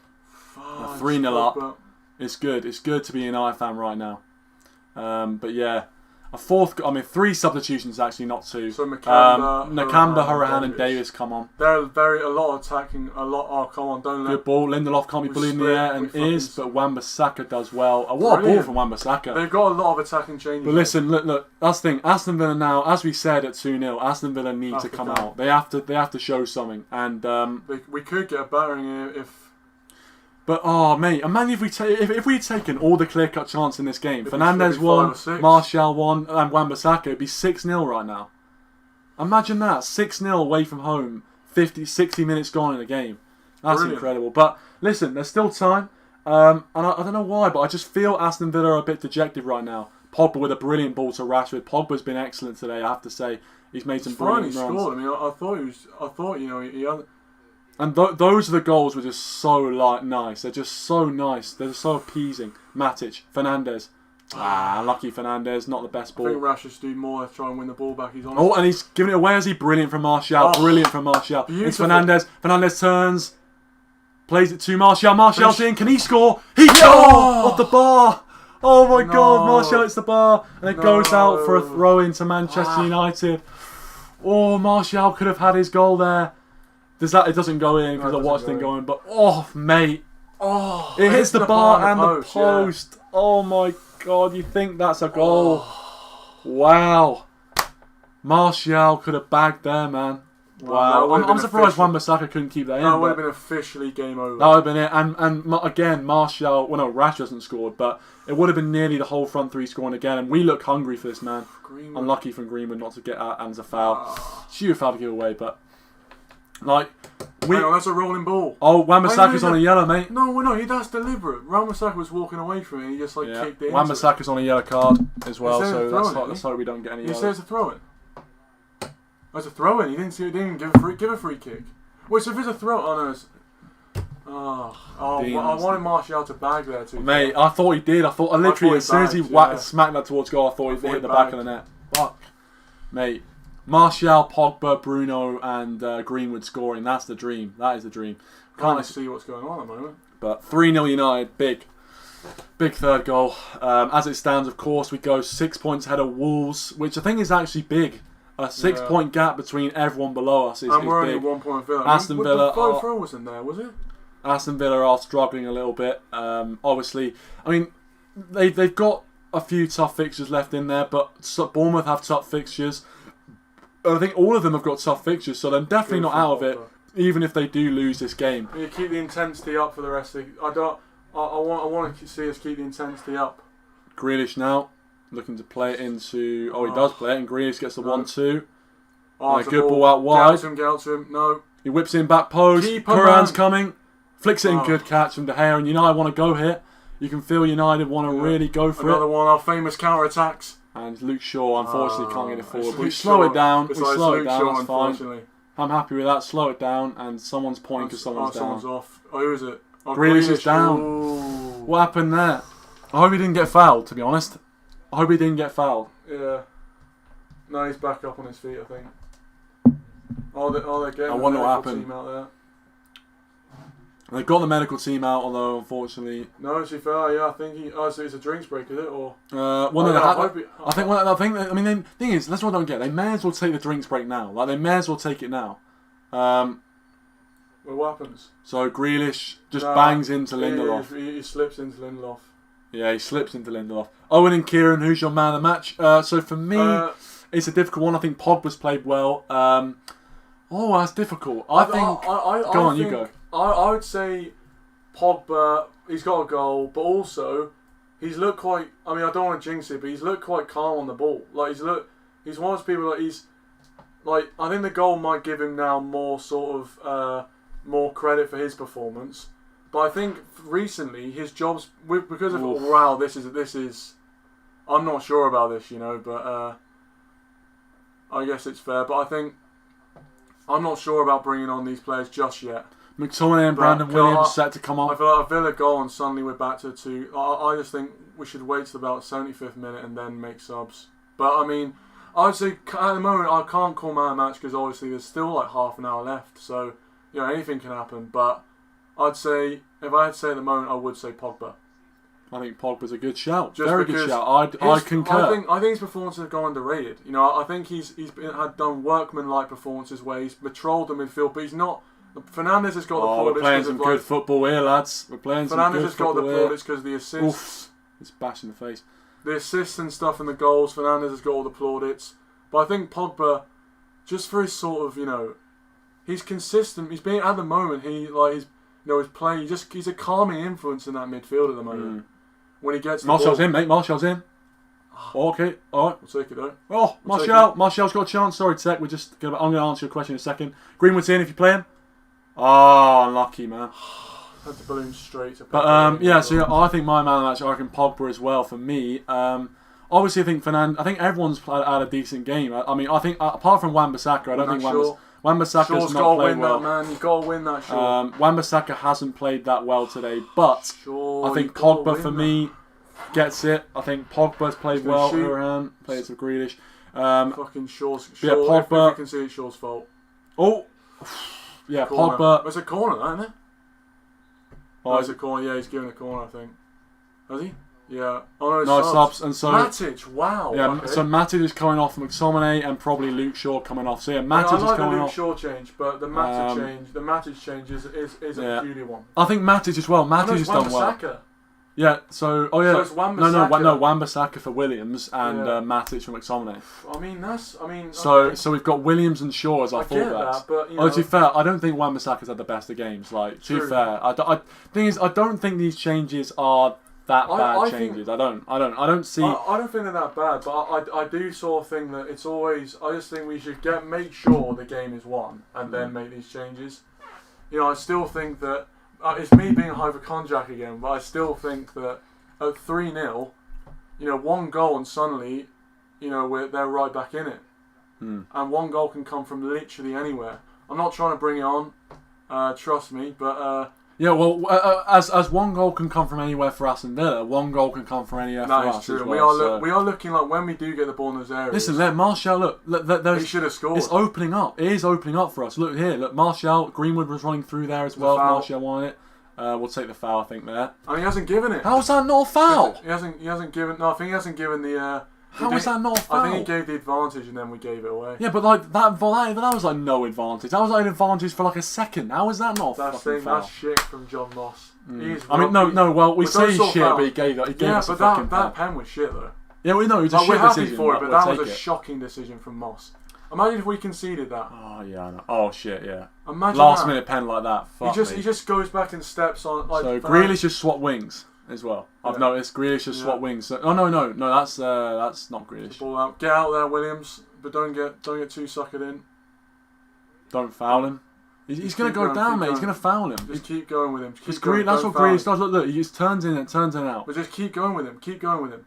3-0 up. It's good. It's good to be an United fan right now. But yeah. Three substitutions actually, not two. So Nakamba, Hourihan and Davis come on. They're a lot attacking, come on, don't let... Good ball. Lindelof can't be bullied in the air and but Wan-Bissaka does well. What a ball from Wan-Bissaka. They've got a lot of attacking changes. But listen, look, that's the thing. Aston Villa now, as we said at 2-0, Aston Villa need to come out. They have to show something. And we could get a battering here if... But mate, imagine if we'd taken all the clear-cut chance in this game. Fernandes won, Martial won, and Wan-Bissaka, it'd be 6-0 right now. Imagine that, 6-0 away from home, 60 minutes gone in the game. That's incredible. But listen, there's still time, and I don't know why, but I just feel Aston Villa are a bit dejected right now. Pogba with a brilliant ball to Rashford. Pogba's been excellent today, I have to say. He's made some brilliant runs. Scored. I mean, I thought he had... And those are the goals were just so nice. They're just so nice. They're just so appeasing. Matic, Fernandes. Lucky Fernandes, not the best ball. I think Rashford should do more to try and win the ball back. He's on. Oh, and he's giving it away as he brilliant from Martial. Brilliant from Martial. Beautiful. It's Fernandes. Fernandes turns. Plays it to Martial. Martial's in. Can he score? He off the bar. Oh my God, Martial hits the bar. And it goes out for a throw into Manchester United. Oh, Martial could have had his goal there. It doesn't go in because I watched it go in. But, mate. It hits the bar and the post. Yeah. Oh my God, you think that's a goal? Wow. Martial could have bagged there, man. Wow. I'm surprised Wan-Bissaka couldn't keep that in. That would have been officially game over. That would have been it. And again, Martial, Rash hasn't scored, but it would have been nearly the whole front three scoring again. And we look hungry for this, man. Greenwood. Unlucky from Greenwood not to get out and a foul. She would foul to give away, but hang on, that's a rolling ball. Oh, Wan-Bissaka's on a yellow, mate. No, that's deliberate. Wan-Bissaka was walking away from it and he just kicked it. Wan-Bissaka's on a yellow card as well, so let's hope we don't get any yellow. He says a throw-in. That's a throw-in. He didn't give a free kick. Wait, so if it's a throw, I wanted Martial to bag there too. Mate, I thought he did. I literally as soon as he smacked that towards goal, I thought he'd hit the back of the net. Fuck, mate. Martial, Pogba, Bruno, and Greenwood scoring. That's the dream. That is the dream. Can't see what's going on at the moment. But 3-0 United, big third goal. As it stands, of course, we go 6 points ahead of Wolves, which I think is actually big. A 6-point gap between everyone below us is big. And we're only 1 point Villa. Aston Villa. The throw was in there, was it? Aston Villa are struggling a little bit. Obviously, I mean, they've got a few tough fixtures left in there, but Bournemouth have tough fixtures. I think all of them have got tough fixtures, so they're definitely not out of it, even if they do lose this game. You keep the intensity up for the rest of the... I want to see us keep the intensity up. Grealish now, looking to play it into... he does play it, and Grealish gets the 1-2. Good ball out wide. Get out to him, no. He whips in back post, Ciaran's coming, flicks it in, good catch from De Gea, and United want to go here. You can feel United want to really go for Another one, our famous counter-attacks. And Luke Shaw, unfortunately, can't get it forward. But we slow it down. We slow it down, that's fine. I'm happy with that. Slow it down, and someone's pointing because someone's down. Someone's off. Who is it? Grealish is down. Ooh. What happened there? I hope he didn't get fouled, to be honest. I hope he didn't get fouled. Yeah. No, he's back up on his feet, I think. They're getting I wonder what happened. Team out there. They've got the medical team out, although unfortunately. No, is he fair? Yeah, I think he. So it's a drinks break, is it? Or. I mean, the thing is, that's what I don't get. They may as well take the drinks break now. Like they may as well take it now. Well, what happens? So Grealish just bangs into Lindelof. He slips into Lindelof. Yeah, he slips into Lindelof. Owen and Ciaran, who's your man of the match? So for me, it's a difficult one. I think Pogba's played well. That's difficult. I think. You go. I would say Pogba, he's got a goal, but also he's looked quite... I mean, I don't want to jinx it, but he's looked quite calm on the ball. Like, he's one of those people that he's... Like, I think the goal might give him now more sort of... more credit for his performance. But I think recently, his job's... Because of... Wow, this is... I'm not sure about this, but... I guess it's fair, but I think... I'm not sure about bringing on these players just yet. McTominay and Brandon Williams set to come on. I feel like a Villa goal and suddenly we're back to 2. I just think we should wait till about 75th minute and then make subs. But I mean, I'd say at the moment I can't call man a match because obviously there's still like half an hour left. So, anything can happen. But I'd say, if I had to say at the moment, I would say Pogba. I think Pogba's a good shout. Very good shout. I concur. I think his performances have gone underrated. I think he's done workmanlike performances where he's patrolled the midfield, but he's not... Fernandes has got the plaudits. We're playing some good football here, lads. Fernandes has got the plaudits because of the assists. Oof. It's bash in the face. The assists and stuff and the goals, Fernandes has got all the plaudits. But I think Pogba, just for his sort of, he's consistent. He's being at the moment. He's playing. He's a calming influence in that midfield at the moment. When he gets Martial's in, mate. Martial's in. Okay, all right. We'll take it though. Oh, Martial's got a chance. Sorry, Tech. I'm going to answer your question in a second. Greenwood's in if you're playing. Oh, unlucky, man. Had the balloon straight. But I think my man of the match, I reckon Pogba as well. For me, I obviously, I think everyone's had a decent game. I mean, I think apart from Wan-Bissaka, I don't think Wan-Bissaka's not played well. That, man. You got to win that, Shaw. Wan-Bissaka hasn't played that well today, but I think Pogba for me gets it. I think Pogba's played well. Played some Grealish. Fucking Shaw's. Yeah, Pogba. If you can see it's Shaw's fault. Oh, yeah, Corner. Pogba. It's a corner, isn't it? Oh, it's a corner. Yeah, he's giving a corner, I think. Has he? Yeah. Oh no, subs. And so Matic. Wow. Yeah. Okay. So Matic is coming off McTominay and probably Luke Shaw coming off. So yeah, Matic I like is coming the Luke off. Shaw change, but the Matic change is a peculiar one. I think Matic as well. Matic has done well. Yeah. So So it's Wan-Bissaka. no, Wan-Bissaka for Williams and Matic for McTominay. So we've got Williams and Shaw as our I get fullbacks. that, but you know, To be fair, I don't think Wan-Bissaka's had the best of games. Like, to be fair, thing is, I don't think these changes are that bad changes. I don't see. I don't think they're that bad, but I do sort of think that it's always. I just think we should make sure the game is won and then make these changes. You know, I still think that it's me being a hypochondriac again, but I still think that at 3-0, you know, one goal and suddenly, you know, they're right back in it, and one goal can come from literally anywhere. I'm not trying to bring it on, trust me, but. Yeah, well, as one goal can come from anywhere for Aston Villa, one goal can come from anywhere for us. That is true. As well, we are looking like when we do get the ball in those areas. Listen, Martial, he should have scored. It's opening up. It is opening up for us. Look here. Look, Martial, Greenwood was running through there as well. Martial won it. We'll take the foul, I think, there. And he hasn't given it. How is that not a foul? He hasn't given. No, I think he hasn't given the. How is that not a foul? I think he gave the advantage and then we gave it away. Yeah, but like that was like no advantage. That was like an advantage for like a second. How is that not a fucking foul? That's shit from John Moss. Well, we say shit, but he gave us a fucking pen. That pen was shit though. Yeah, we know it was a shit we're decision. Happy for it, but that was a shocking decision from Moss. Imagine if we conceded that. Oh yeah, I know. Oh shit, yeah. Imagine last minute pen like that. He just goes back and steps on. Like, so Grealish just swapped wings as well. I've noticed Grealish just swapped wings. So, no, that's not Grealish. Ball out. Get out there, Williams, but don't get too suckered in. Don't foul him. He's going to go down, mate. He's going to foul him. Just keep going with him. That's what Grealish does. Look, he just turns in and turns in out. But just keep going with him. Keep going with him.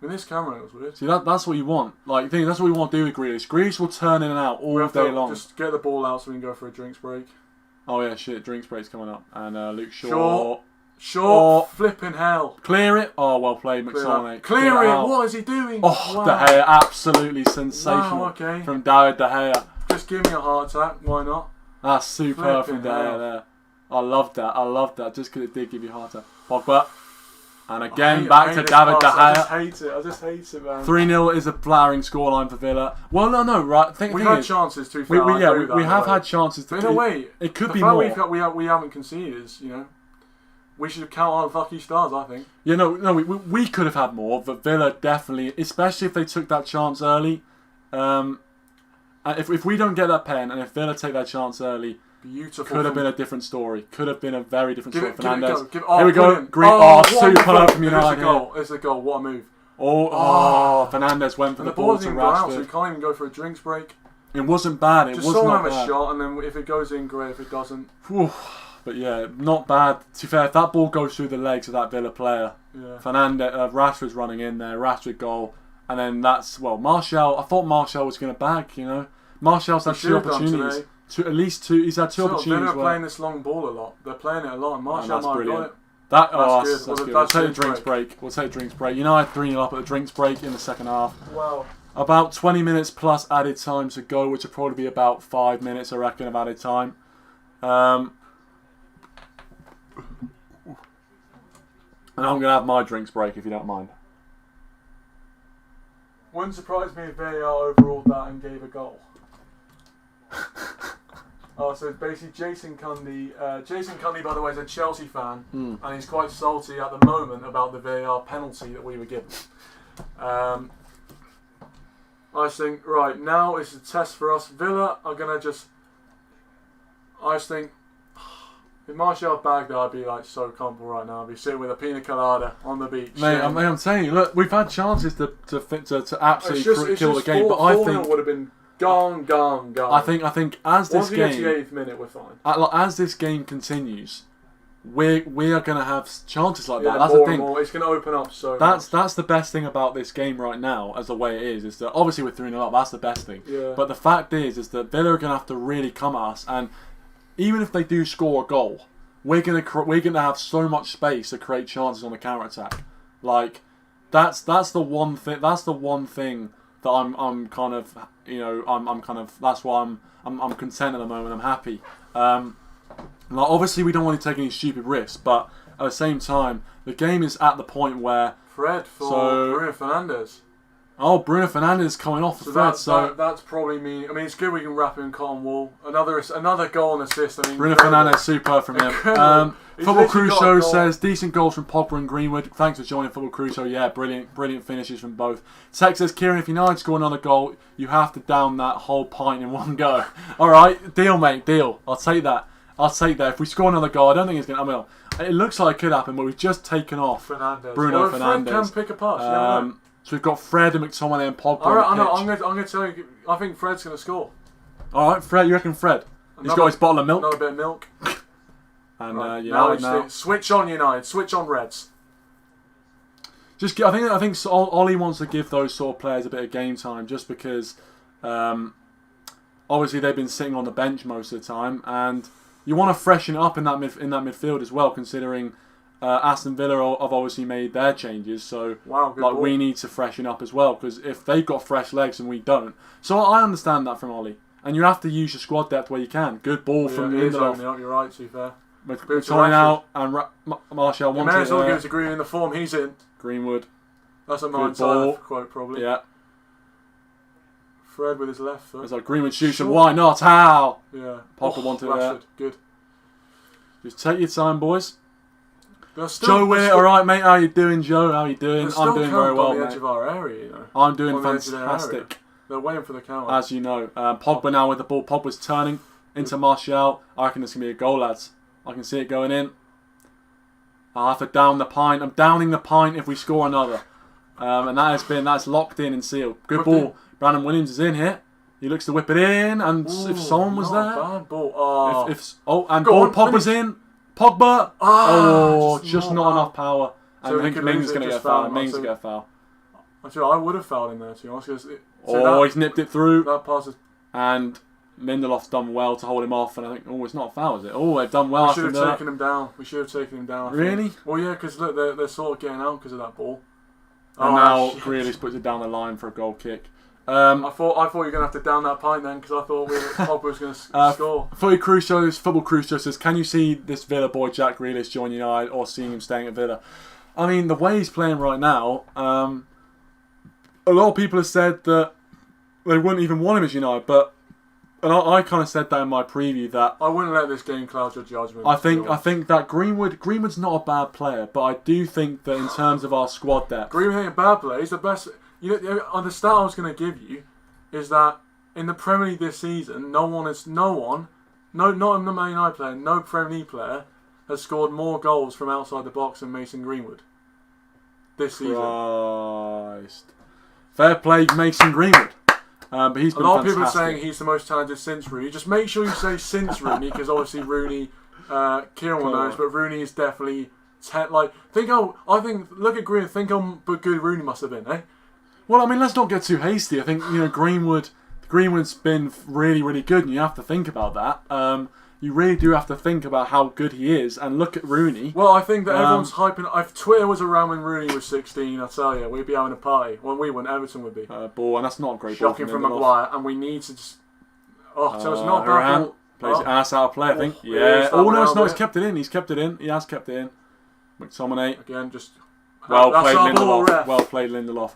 With this camera angle's weird. See, that's what you want. Like, that's what we want to do with Grealish. Grealish will turn in and out all day long. Just get the ball out so we can go for a drinks break. Oh yeah, shit. Drinks break's coming up. And Luke Shaw. Short, flipping hell. Clear it. Oh, well played, McTominay. Clear it. What is he doing? Oh, wow. De Gea, absolutely sensational. Wow, okay. From David De Gea. Just give me a heart attack. Why not? That's superb from De Gea there. I loved that. Just because it did give you a heart attack. Pogba. And again, back to David De Gea. I just hate it, man. 3-0 is a flowering scoreline for Villa. Well, no, right. We've had chances to. We have had chances. But in a way, it could be more. We haven't conceded. You know, we should count our lucky stars. I think. Yeah, no, we could have had more, but Villa definitely, especially if they took that chance early. If we don't get that pen, and if Villa take that chance early. Beautiful. Could have been a different story. Could have been a very different story. Fernandes. Here we go. Green. Superb from United. It's a goal. What a move. Fernandes went for the ball to Rashford. So we can't even go for a drinks break. It wasn't bad. Just have a shot, and then if it goes in, great. If it doesn't. But yeah, not bad. To be fair, if that ball goes through the legs of that Villa player, Fernandes, Rashford's running in there. Rashford goal. And then Martial. I thought Martial was going to bag, you know. Martial's had 2 opportunities. At least 2. He's had 2 opportunities. They're playing this long ball a lot. They're playing it a lot, and Martial might have got it. That's good. We'll take the drinks break. United 3-0 up at the drinks break in the second half. Wow. About 20 minutes plus added time to go, which will probably be about 5 minutes, I reckon, of added time. And I'm going to have my drinks break, if you don't mind. Wouldn't surprise me if VAR overruled that and gave a goal. So it's basically Jason Cundy. Jason Cundy, by the way, is a Chelsea fan, and he's quite salty at the moment about the VAR penalty that we were given. I think, right, now it's a test for us. Villa are going to just... I just think... If Martial bagged that, I'd be like so comfortable right now. I'd be sitting with a pina colada on the beach. Mate, I'm telling you, look, we've had chances to absolutely kill the game, but I think... would have been... Gone. I think as this game... Once we get to the 8th minute, we're fine. As this game continues, we are going to have chances like that. Yeah, That's more the and thing. more. It's going to open up so much. That's the best thing about this game right now, as the way it is that obviously we're 3-0 up. That's the best thing. Yeah. But the fact is that Villa are going to have to really come at us, and even if they do score a goal, we're gonna have so much space to create chances on the counter attack. Like that's the one thing. That's the one thing that I'm kind of I'm kind of that's why I'm content at the moment. I'm happy. Like obviously we don't want to take any stupid risks, but at the same time the game is at the point where Fred for Bruno Fernandes. Oh, Bruno Fernandes is coming off the Fred, so that's probably me. I mean, it's good we can wrap in cotton wool. Another goal and assist. I mean, Bruno Fernandes, superb from him. Football Crusoe says decent goals from Pogba and Greenwood. Thanks for joining, Football Crusoe. Yeah, brilliant finishes from both. Tex says, Ciaran, if United score another goal, you have to down that whole pint in one go. All right, deal, mate, deal. I'll take that. If we score another goal, I don't think it's going to. I mean, it looks like it could happen, but we've just taken off Bruno Fernandes. Fred can pick a pass. So we've got Fred and McTominay and Pogba. All right, on the pitch. I'm going to tell you. I think Fred's going to score. All right, Fred. You reckon Fred? He's got his bottle of milk. Another bit of milk. And right, now switch on United. Switch on Reds. I think Ollie wants to give those sort of players a bit of game time, just because obviously they've been sitting on the bench most of the time, and you want to freshen it up in that midfield as well, considering. Aston Villa have obviously made their changes, so we need to freshen up as well, because if they've got fresh legs and we don't, so I understand that from Ollie, and you have to use your squad depth where you can. Good ball from Lindelof. You're right, to be fair. McTominay out and Martial wanted. May as well give it to Green in the form he's in. Greenwood. That's a nine-side quote, probably. Yeah. Fred with his left foot. It's like Greenwood shoots and why not? How? Yeah. Pogba wanted it. Good. Just take your time, boys. Joe Witt, all right, mate. How you doing, Joe? How you doing? I'm doing very well, mate. On the edge of our area, you know. I'm doing fantastic. They're waiting for the counter. As you know, Pogba now with the ball. Pogba's turning into Martial. I reckon this can be a goal, lads. I can see it going in. I have to down the pint. I'm downing the pint if we score another, and that's locked in and sealed. Good ball. Brandon Williams is in here. He looks to whip it in, and if someone was there, bad ball. Pogba's in. Pogba! Just not enough power. And So I think Ming's going to get a foul. Ming's going to get a foul. Actually, I would have fouled him there, to be honest. He's nipped it through. That pass is... And Lindelof's done well to hold him off. And I think, it's not a foul, is it? They've done well. We should have taken him down. Really? Well, yeah, because look, they're sort of getting out because of that ball. And now Grealish puts it down the line for a goal kick. I thought you were going to have to down that pint then, because I thought Pogba was going to score. Football Crusoe says, can you see this Villa boy Jack Grealish join United or seeing him staying at Villa? I mean, the way he's playing right now, a lot of people have said that they wouldn't even want him as United, and I kind of said that in my preview that I wouldn't let this game cloud your judgment. I think that Greenwood's not a bad player, but I do think that in terms of our squad depth, Greenwood ain't a bad player. He's the best. The stat I was going to give you is that in the Premier League this season, not even the Man United player, no Premier League player has scored more goals from outside the box than Mason Greenwood this season. Christ. Fair play, Mason Greenwood. But he's been fantastic. A lot of people are saying he's the most talented since Rooney. Just make sure you say since Rooney, because obviously Rooney, Ciaran will know, but Rooney is definitely look at Greenwood. Think how good Rooney must have been, eh? Well, I mean, let's not get too hasty. I think Greenwood's been really, really good, and you have to think about that. You really do have to think about how good he is, and look at Rooney. Well, I think that everyone's hyping. If Twitter was around when Rooney was 16, I tell you, we'd be having a party. When Everton would be. Ball, and that's not a great shocking ball from Maguire, and we need to just. So it's not bad ball. Plays it ass out of play, I think. Yeah. No, he's kept it in. He has kept it in. McTominay again, just. Well played, Lindelof.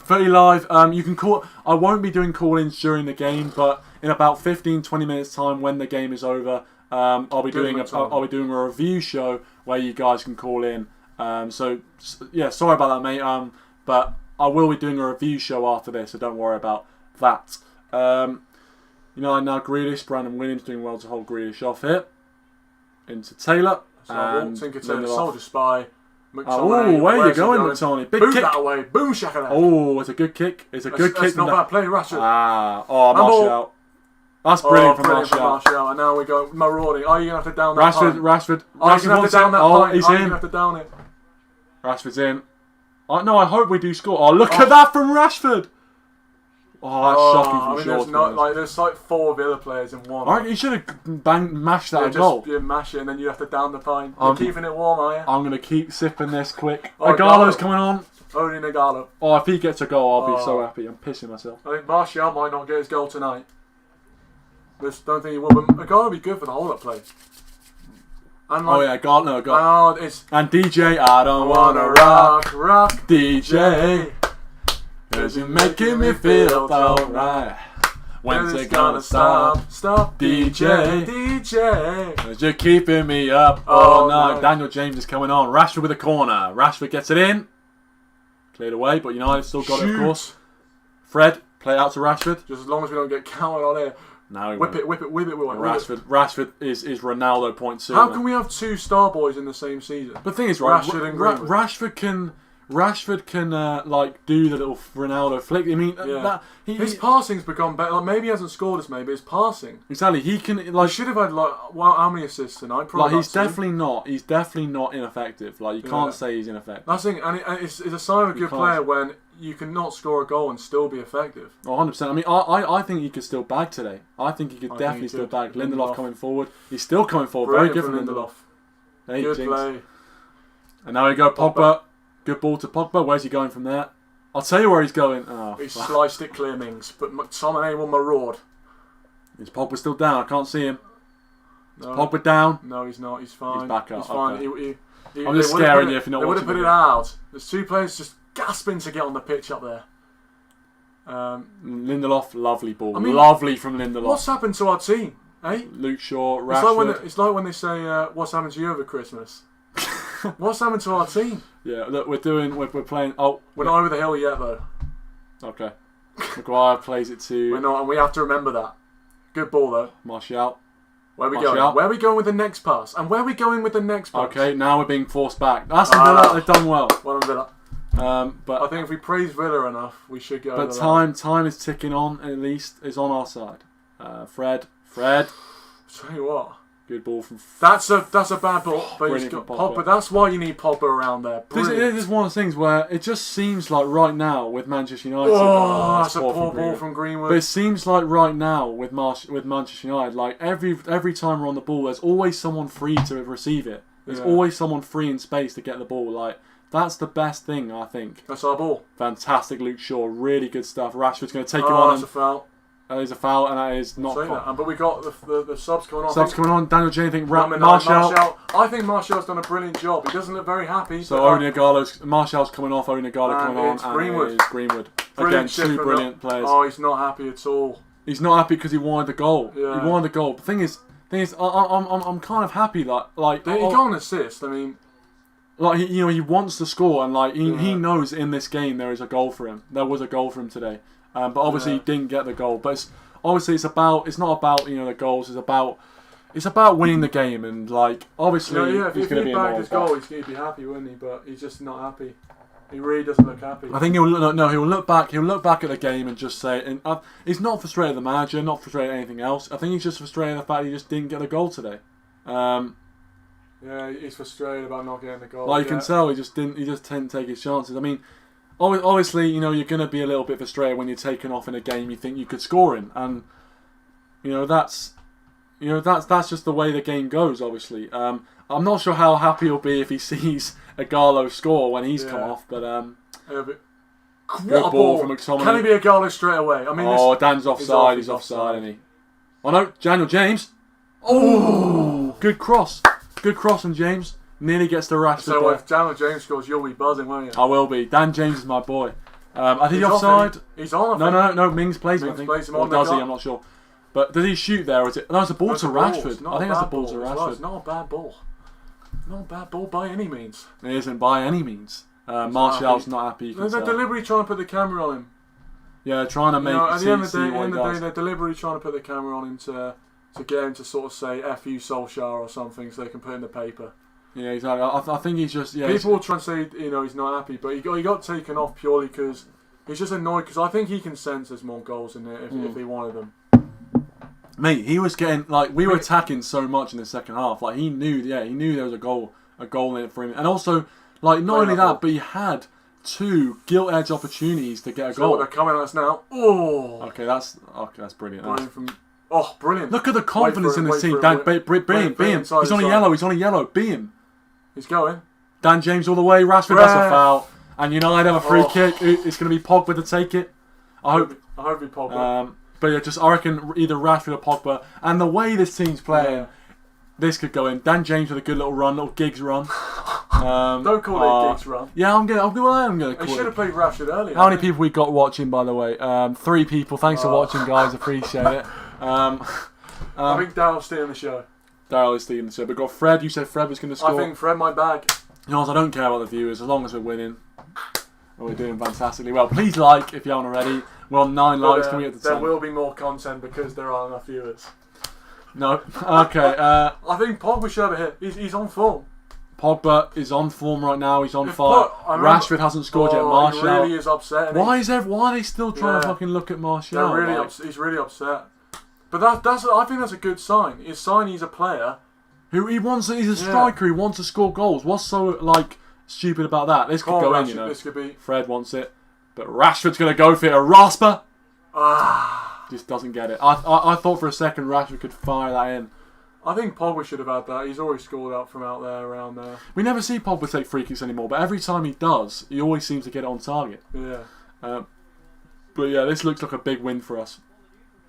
30 live. You can call. I won't be doing call-ins during the game, but in about 15-20 minutes time, when the game is over, I'll be doing a review show where you guys can call in. Sorry about that, mate. But I will be doing a review show after this, so don't worry about that. Now Grealish, Brandon Williams doing well to hold Grealish off here. Into Taylor. Tinker Taylor, Soldier Spy. Where are you going, McTominay? Big Boot kick. That way. Boom shaka. It's a good kick. It's a good kick. That's not bad play, Rashford. Martial. That's brilliant from Martial. Martial. And now we go marauding. Are you going to have to down that Rashford. pint? Rashford Are you going to have to down that pint? He's Are you in. going to have to down it? Rashford's in. No, I hope we do score. Oh, look at that from Rashford. Oh, that's shocking from short. There's like 4 of the other players in one. Right, you should have mashed that goal. You mash it and then you have to down the pint. You're keeping it warm, are you? I'm going to keep sipping this quick. Oh, Igalo's coming on. Only Igalo. Oh, if he gets a goal, I'll be so happy. I'm pissing myself. I think Martial might not get his goal tonight. Don't think he will, but Igalo will be good for the hold-up play. And Igalo. It's And DJ, I don't wanna rock DJ. Cause you're making me feel alright. When's it gonna stop? Stop DJ. DJ. Cause you're keeping me up all night. night. Daniel James is coming on. Rashford with a corner. Rashford gets it in. Cleared away, but United still got it, of course. Fred, play it out to Rashford. Just as long as we don't get counted on here. No, Whip it. Rashford is Ronaldo point two. How can we have 2 star boys in the same season? But the thing is, right, Rashford and Greenwood. Rashford can like do the little Ronaldo flick. I mean, his passing's become better. Like, maybe he hasn't scored us. Maybe his passing. Exactly. He can He like. should have had how many assists tonight? Probably Like he's definitely not. He's definitely not ineffective. Like you can't say he's ineffective. That's the thing, and it's a sign of a good player when you can not score a goal and still be effective. 100%. I mean, I think he could still bag today. I think he could definitely still bag. Lindelof coming forward. He's still coming forward. Brilliant Very good from Lindelof. Hey, Good Jinx. play. And now we go Pogba. Good ball to Pogba. Where's he going from there? I'll tell you where he's going. Oh, He sliced it clear, Mings. But McTominay will maraud. Is Pogba still down? I can't see him. No. Pogba down. No, he's not. He's fine. He's back up. He's fine. Okay. He, I'm just scaring you if you're not They would have watching put it out. There's 2 players just gasping to get on the pitch up there. Lindelof, lovely ball. I mean, lovely from Lindelof. What's happened to our team? Eh? Luke Shaw, Rashford. It's like when they say, "What's happened to you over Christmas?" What's happened to our team? Yeah, look, we're playing. Oh, We're not over the hill yet, though. okay. Maguire plays it to We're not, and we have to remember that. Good ball, though. Martial. Where are we Martial. going? Where are we going with the next pass? And where are we going with the next pass? Okay, now we're being forced back. Aston Villa, they've done well. Well done, Villa. But I think if we praise Villa enough, we should go. But time is ticking on. At least is on our side. Fred. Tell you what. Good ball from. That's a bad ball, but he's got Pogba. Pogba. That's why you need Pogba around there. This is one of the things where it just seems like right now with Manchester United. That's a poor ball from Greenwood. But it seems like right now with Manchester United, like every time we're on the ball, there's always someone free to receive it. There's always someone free in space to get the ball. Like that's the best thing, I think. That's our ball. Fantastic, Luke Shaw. Really good stuff. Rashford's going to take him on. That's a foul. That is a foul, and that is not. But we got the subs coming on. Subs coming on. Daniel James, Martial. I think Martial's done a brilliant job. He doesn't look very happy. So Martial's coming off. Onigalo coming on. Greenwood. And Greenwood. Again, 2 brilliant players. Oh, he's not happy at all. He's not happy because he wanted the goal. Yeah. He wanted the goal. The thing is, I'm kind of happy. He got an assist. I mean, he wants to score, and he knows in this game there is a goal for him. There was a goal for him today. But obviously he didn't get the goal. But it's not about the goals. It's about winning the game, and obviously he's going to be bagged his goal, he's going to be happy, wouldn't he? But he's just not happy. He really doesn't look happy. I think he'll look back at the game and just say, and he's not frustrated at the manager, not frustrated at anything else. I think he's just frustrated at the fact he just didn't get the goal today. Yeah, he's frustrated about not getting the goal. You can tell he just didn't take his chances. I mean, obviously, you're going to be a little bit frustrated when you're taken off in a game you think you could score in, and that's just the way the game goes. Obviously, I'm not sure how happy he'll be if he sees Igalo score when he's come off, but what good ball from McTominay. Can he be Igalo straight away? I mean, Dan's offside. He's offside, isn't he? Oh no, Daniel James. Oh, good cross from James. Nearly gets the Rashford. So if Daniel James scores, you'll be buzzing, won't you? I will be. Dan James is my boy. I think he's offside. He's on. No. Mings plays him. I think. Plays him or does he? I'm not sure. But does he shoot there? Or is it? No, it's a ball to Rashford. I think that's a ball to Rashford. It's not a bad ball. Not a bad ball by any means. It isn't by any means. Martial's not happy. They're deliberately trying to put the camera on him. Yeah, trying to make. At the end of the day, they're deliberately trying to put the camera on him to get him to sort of say "F you, Solskjaer" or something, so they can put it in the paper. Yeah, exactly. I think he's just. Yeah, people will try and say he's not happy, but he got taken off purely because he's just annoyed because I think he can sense there's more goals in there if he wanted them. Mate, he was getting like we were attacking so much in the second half. Like he knew there was a goal in it for him, and also like not only that, but he had 2 gilt edge opportunities to get a goal. They're coming at us now. Oh, okay, that's brilliant. Brilliant! Look at the confidence in this team. Dan, beat him. He's on a yellow. Beat him. He's going. Dan James all the way. Rashford, that's a foul. And United have a free kick. It's going to be Pogba to take it. I hope he Pogba. But yeah, I reckon either Rashford or Pogba. And the way this team's playing, this could go in. Dan James with a good little Giggs run. Don't call it a Giggs run. Yeah, I'm going to call it. They should have played Rashford earlier. How many people we got watching, by the way? 3 people. Thanks for watching, guys. Appreciate it. I think Daryl's stealing the show. Daryl is stealing the show. But got Fred. You said Fred was going to score. I think Fred my bag. You know, I don't care about the viewers as long as we're winning. We're doing fantastically well. Please like if you haven't already. We're on 9 likes. Can we get to 10? There will be more content because there aren't enough viewers. No. Okay. I think Pogba should have a hit. He's on form. Pogba is on form right now. He's on fire. Rashford hasn't scored yet. Martial. He really is upset. Why are they still trying to fucking look at Martial? He's really upset. But I think that's a good sign. It's a sign he's a player. He's a striker. He wants to score goals. What's so stupid about that? This could go in, This could be. Fred wants it, but Rashford's gonna go for it. A rasper. Just doesn't get it. I thought for a second Rashford could fire that in. I think Pogba should have had that. He's always scored out from out there, around there. We never see Pogba take free kicks anymore, but every time he does, he always seems to get it on target. Yeah. But yeah, this looks like a big win for us.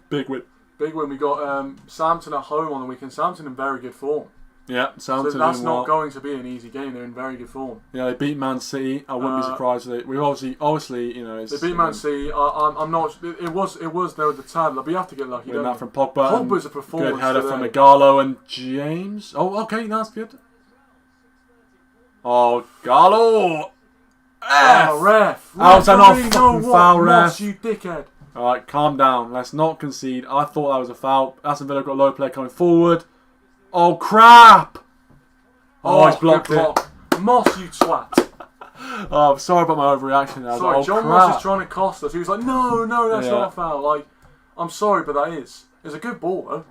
Big win. Big win. We got Southampton at home on the weekend. Southampton in very good form. Yeah, Southampton. So that's not going to be an easy game. They're in very good form. Yeah, they beat Man City. I wouldn't be surprised. We obviously, they beat Man City. I'm not. It was they were the tad. But you have to get lucky. That from Pogba. Pogba's a performance. Good header from Igalo and James. Oh, okay, that's good. Oh, Gallo. Ref. Out and off. Fucking foul, ref. You dickhead. All right, calm down. Let's not concede. I thought that was a foul. Aston Villa got a low player coming forward. Oh, crap! He's blocked it. Moss, you twat. I'm sorry about my overreaction there. Sorry, John Moss is trying to cost us. He was like, no, that's not a foul. I'm sorry, but that is. It's a good ball, though.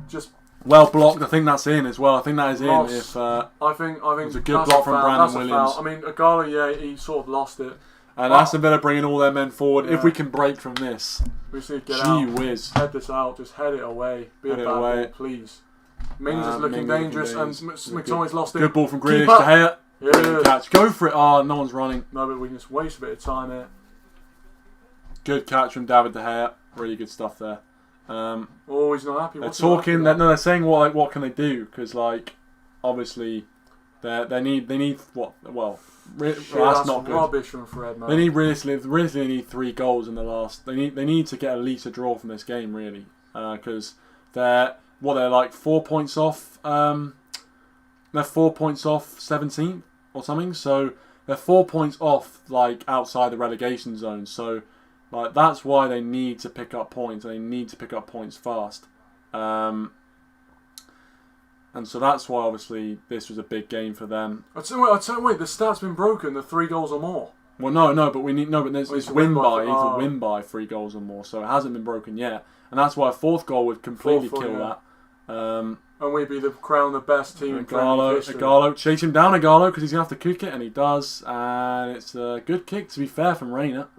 Just well blocked. I think that's in as well. I think that is Moss, in. If I think it's a good block from Brandon Williams. I mean, Igalo, he sort of lost it. And Aston Villa bringing all their men forward. Yeah. If we can break from this, we just need to get out. Whiz. Head this out. Just head it away. Be a bad ball, please. Mings is looking dangerous, and McTominay's lost it. Good ball from Grealish to Haya. Good catch. Go for it. Oh, no one's running. No, but we can just waste a bit of time here. Good catch from David De Gea. Really good stuff there. He's not happy. They're saying what can they do? Because obviously they need what? Well, that's not good. Rubbish from Fred, man. They need realistically need 3 goals in the last. They need to get at least a draw from this game, really, because they're 4 points off. They're 4 points off 17th or something. So they're 4 points off outside the relegation zone. So that's why they need to pick up points. They need to pick up points fast. And so that's why obviously this was a big game for them. I tell you, wait, the stat's been broken. The 3 goals or more. Well, no, but we need but it's win by 3 goals or more. So it hasn't been broken yet, and that's why a 4th goal would completely kill that. And we'd be the best team in Premier League history. Igalo, chase him down, Igalo, because he's going to have to kick it, and he does. And it's a good kick, to be fair, from Reina.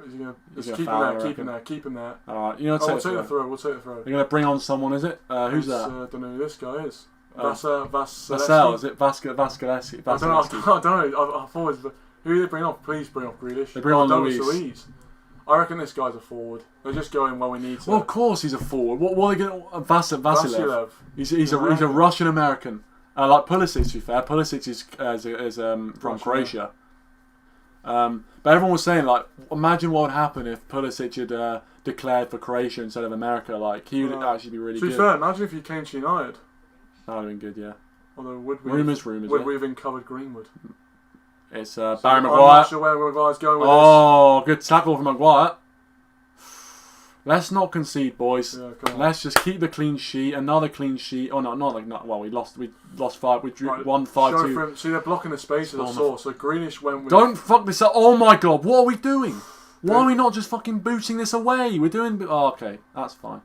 Keep him there. Alright, we'll take the throw. They're going to bring on someone, is it? Who's that? I don't know who this guy is. Vassell, is it? Vaskaleski? I don't know. I've always... Who do they bring off? Please bring off Grealish. They bring on Luis. I reckon this guy's a forward. They're just going we need to. Well, of course he's a forward. What are they going to... Vasilev. He's a Russian American. Like Pulisic, to be fair. Pulisic is from Croatia. But everyone was saying, imagine what would happen if Pulisic had declared for Croatia instead of America. He would actually be really good. To be fair, imagine if he came to United. That would have been good, yeah. Although, would we have uncovered Greenwood? It's Barry Maguire. I'm not sure where Maguire's going with this. Good tackle from Maguire. Let's not concede, boys. Yeah, let's just keep the clean sheet. Another clean sheet. Oh no, well, we lost 5. We drew 1-5-2. See, they're blocking the space of the source. So Grealish went with... Don't fuck this up. Oh my god, what are we doing? Why are we not just fucking booting this away? We're doing... Oh, okay, that's fine.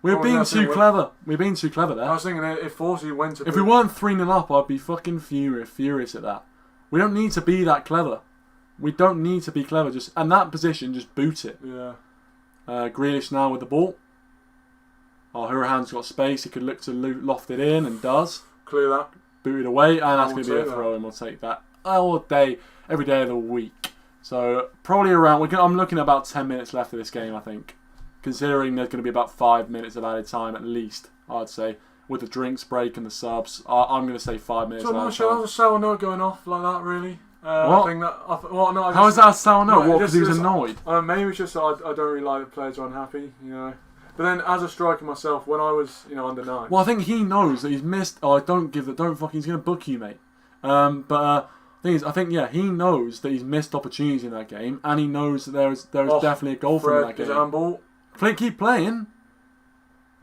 We've been too clever. We've been too clever there. I was thinking if Forsey went to... If we weren't 3-0 up, I'd be fucking furious at that. We don't need to be that clever. We don't need to be clever. Just in that position, just boot it. Yeah. Grealish now with the ball. Oh, Hurahan's got space. He could look to loft it in and does. Clear that. Boot it away, and that's going to be a throw, and we'll take that all day, every day of the week. So probably around. I'm looking at about 10 minutes left of this game, I think. Considering there's going to be about 5 minutes of added time at least, I'd say, with the drinks break and the subs. I'm going to say 5 minutes. So of added should I time. have a sour note going off like that, really? What? I think that. No, How is that a sour note? No, What? Because he was annoyed. Maybe it's just that I don't really like the players are unhappy, you know. But then, as a striker myself, when I was, under 9. Well, I think he knows that he's missed. Oh, don't fucking. He's going to book you, mate. Thing is, I think he knows that he's missed opportunities in that game, and he knows that there is definitely a goal from that game. Is it handball? Keep playing.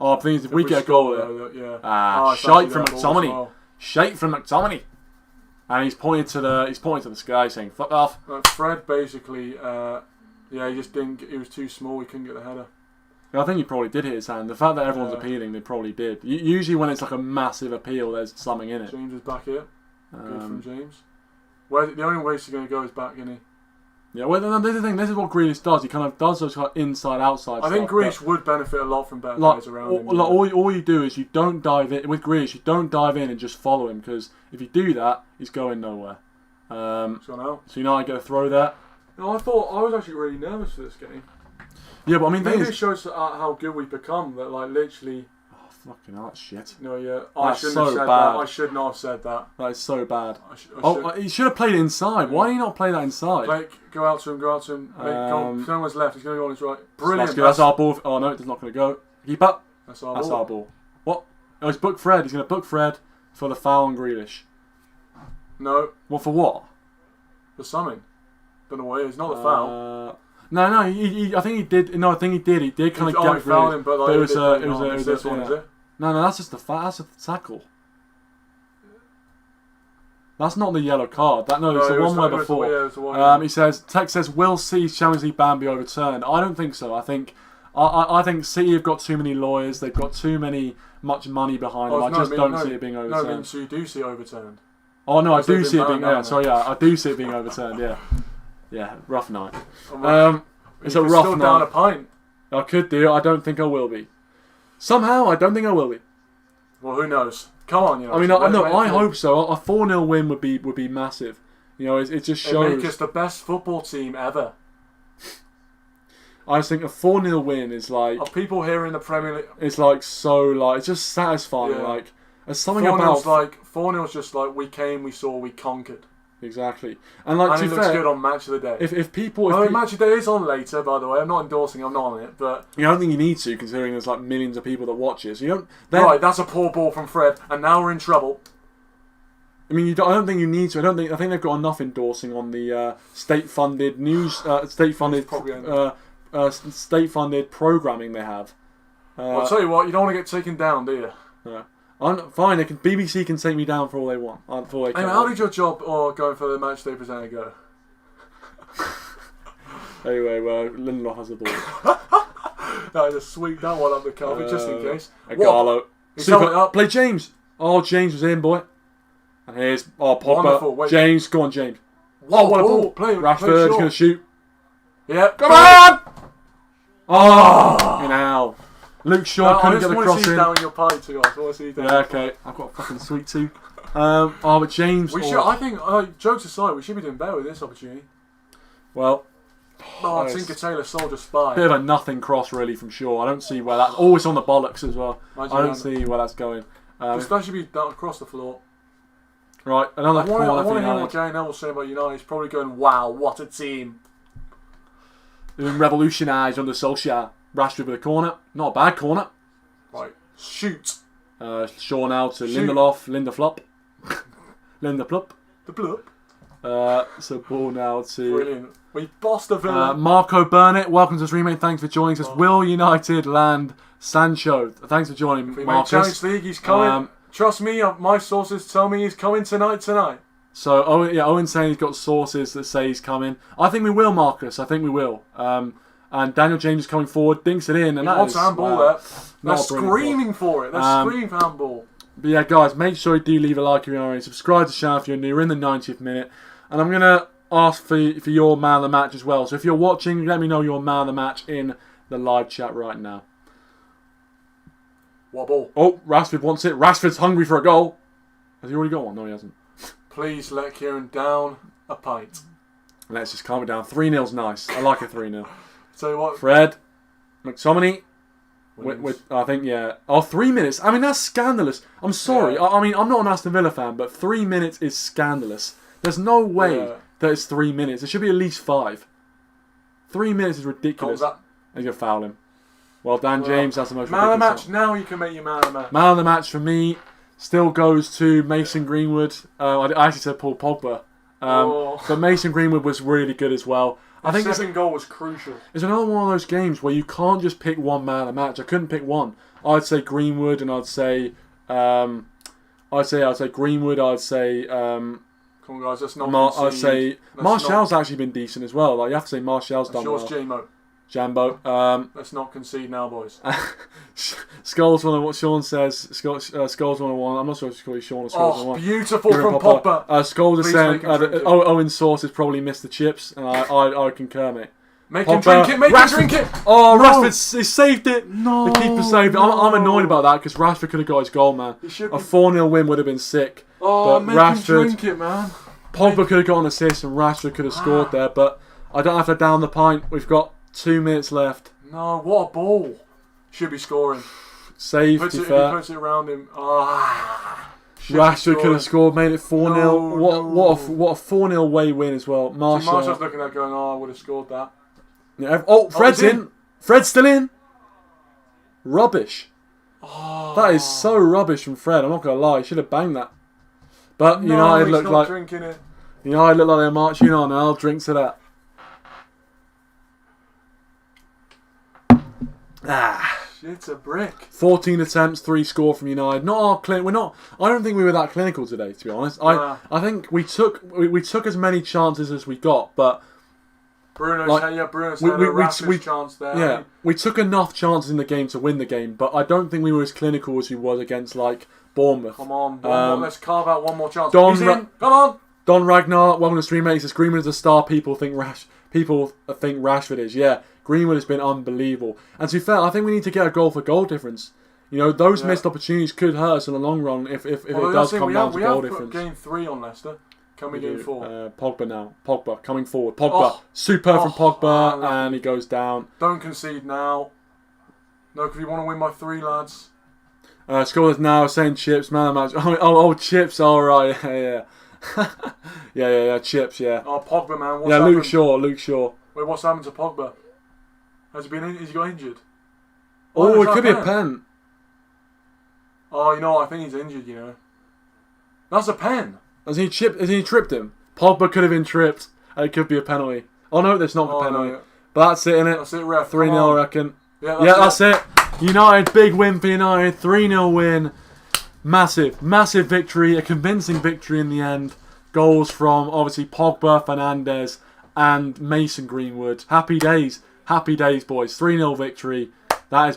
Oh, the thing is, if we get a goal there, shite from McTominay. Well. Shite from McTominay. And he's pointed to the sky, saying "fuck off." Fred basically, he just didn't. He was too small. He couldn't get the header. I think he probably did hit his hand. The fact that everyone's appealing, they probably did. Usually, when it's like a massive appeal, there's something in it. James is back here. Good from James. The only way he's going to go is back, isn't he? Yeah, well, this is the thing. This is what Grealish does. He kind of does those kind of inside-outside I think Grealish would benefit a lot from better players around him. All you do is you don't dive in. With Grealish, you don't dive in and just follow him, because if you do that, he's going nowhere. So United get a throw there. No, I was actually really nervous for this game. Yeah, but I mean, maybe it shows how good we've become. That literally. Oh, fucking hell, that's shit. No, yeah, I shouldn't have said that. I should not have said that. That is so bad. He should have played it inside. Why did he not play that inside? Go out to him. Someone's left. He's going to go on his right. Brilliant. That's our ball. Oh no, it's not going to go. Keep up. That's our ball. What? Oh, he's booked Fred. He's going to book Fred for the foul on Grealish. No. What for? What? For something. Don't know what it is. Not the foul. No. I think he did. No, I think he did. He did kind of get fouled him, but it was this one, is it? No, that's just the that's a tackle. That's not the yellow card. It's the one where before. He says, Tech says, will see Champions League ban be overturned? I don't think so. I think City have got too many lawyers. They've got too much money behind them. I just don't see it being overturned. So you do see it overturned. Oh no, I do see it being. I do see it being overturned. Yeah, rough night. It's a rough night. Down a pint. I could do. I don't think I will be. Somehow, I don't think I will be. Well, who knows? Come on, I hope so. A 4-0 win would be massive. It just shows. It'd make us the best football team ever. I just think a 4-0 win is like. Are people here in the Premier League? It's like so it's just satisfying. Yeah. Like there's something about 4-0's just like we came, we saw, we conquered. Exactly, and it looks good on Match of the Day. If people, Match of the Day is on later, by the way. I'm not endorsing. I'm not on it, but I don't think you need to, considering there's like millions of people that watch it. So you don't. Right, that's a poor ball from Fred, and now we're in trouble. I mean, I don't think you need to. I think they've got enough endorsing on the state-funded news, state-funded programming they have. I'll tell you what, you don't want to get taken down, do you? Yeah. I'm fine. BBC can take me down for all they want. How did your job going for the match day presenter go? Anyway, Lindelof has the ball. Just sweep that one up the carpet just in case. Agallo. Play James. Oh, James was in, boy. And here's Pogba. James, go on, James. What a ball! Rashford is going to shoot. Yep. Come on! Oh, now. Luke Shaw couldn't get the cross in. Down your pie to us. Yeah, okay. I've got a fucking sweet tooth. But James. I think, jokes aside, we should be doing better with this opportunity. Well. Tinker Tailor Soldier Spy. Bit of a nothing cross, really, from Shaw. I don't see where that's. Always on the bollocks as well. I don't see where that's going. That should be down across the floor. Right, another corner. I want to hear what Gary Neville's saying about United. He's probably going, wow, what a team. They've been revolutionised under Solskjaer. Rashford with a corner. Not a bad corner. Right. Shoot. Shaw now to Lindelof. Linda Plup. The Plup. So ball now to... Brilliant. We bossed the villain. Marco Burnett. Welcome to Stream, mate. Thanks for joining us. Will United land Sancho? Thanks for joining, if we Marcus. Make Champions League, he's coming. Trust me, my sources tell me he's coming tonight. Owen's saying he's got sources that say he's coming. I think we will, Marcus. I think we will. And Daniel James is coming forward, dinks it in, and that is handball there. They're not a brilliant screaming for it. They're screaming for handball. But yeah, guys, make sure you do leave a like if you're already. Subscribe to the channel if you're new. We're in the 90th minute. And I'm going to ask for your man of the match as well. So if you're watching, let me know your man of the match in the live chat right now. What ball? Oh, Rashford wants it. Rashford's hungry for a goal. Has he already got one? No, he hasn't. Please let Ciaran down a pint. Let's just calm it down. 3-0's nice. I like a 3-0. Tell you what. Fred, McTominay. I think, yeah. Oh, 3 minutes. I mean, that's scandalous. I'm sorry. Yeah. I mean, I'm not an Aston Villa fan, but 3 minutes is scandalous. There's no way that it's 3 minutes. It should be at least 5. 3 minutes is ridiculous. That? And you're going to foul him. Well, Dan James, that's the most man of the ridiculous match. Now you can make your man of the match. Man of the match for me still goes to Mason Greenwood. I actually said Paul Pogba. But Mason Greenwood was really good as well. I think the second goal was crucial. It's another one of those games where you can't just pick one man of the match. I couldn't pick one. I'd say Greenwood, and I'd say Greenwood. I'd say come on, guys, let's not. I'd say Martial's actually been decent as well. Like you have to say Martial's done well. J-Mo. Jambo. Let's not concede now, boys. Skulls 101. Sean says Skulls 101. I'm not sure if it's called Sean or Skulls 101. Beautiful from Pogba. Skulls is saying Owen Sauce has probably missed the chips, and I concur, mate. Make him drink it. Make him drink it. Oh, no. Rashford, he saved it. No, the keeper saved it. I'm annoyed about that because Rashford could have got his goal, man. A 4-0 win would have been sick. Oh, but make Rashford, him drink it, man. Pogba could have got an assist, and Rashford could have scored there. But I don't have to down the pint. We've got 2 minutes left. No, what a ball. Should be scoring. Save, If he puts it around him. Rashford could have scored, made it 4-0. What a 4-0 away win as well. Martial's looking at going, I would have scored that. Yeah. Oh, Fred's in. Fred's still in. Rubbish. That is so rubbish from Fred. I'm not going to lie. He should have banged that. But United look like drinking it. United look like they're marching on, and I'll drink to that. It's a brick. 14 attempts, 3 score from United. Not our clinic. We're not. I don't think we were that clinical today, to be honest. I think we took as many chances as we got, but Bruno's had a chance there. Yeah, we took enough chances in the game to win the game, but I don't think we were as clinical as we was against like Bournemouth. Come on, let's carve out one more chance. Come on. Don Ragnar, welcome to stream, mate. He says Greenwood is a star. People think Rashford is. Yeah. Greenwood has been unbelievable. And to be fair, I think we need to get a goal for goal difference. Those missed opportunities could hurt us in the long run if it does come down to goal difference. We have game 3 on Leicester. Can we game 4? Pogba now. Pogba coming forward. Pogba. Superb from Pogba, and he goes down. Don't concede now. No, because we want to win by 3, lads. Scorers now saying Chips, man of the match. Oh, Chips, alright. Yeah. yeah, Chips, yeah. Oh, Pogba, man. What's happened? Luke Shaw. Wait, what's happened to Pogba? Has he got injured? Oh, it could be a pen. Oh, I think he's injured, That's a pen. Has he tripped him? Pogba could have been tripped. It could be a penalty. Oh, no, that's not a penalty. No. But that's it, innit? That's it, ref. 3-0, I reckon. Yeah, that's it. United, big win for United. 3-0 win. Massive victory. A convincing victory in the end. Goals from, obviously, Pogba, Fernandes, and Mason Greenwood. Happy days, boys. 3-0 victory. That is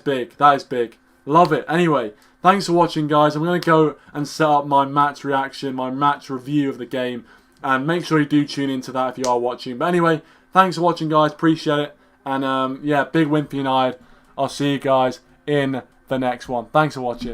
big. Love it. Anyway, thanks for watching, guys. I'm going to go and set up my match reaction, my match review of the game. And make sure you do tune into that if you are watching. But anyway, thanks for watching, guys. Appreciate it. And, big win for United. I'll see you guys in the next one. Thanks for watching.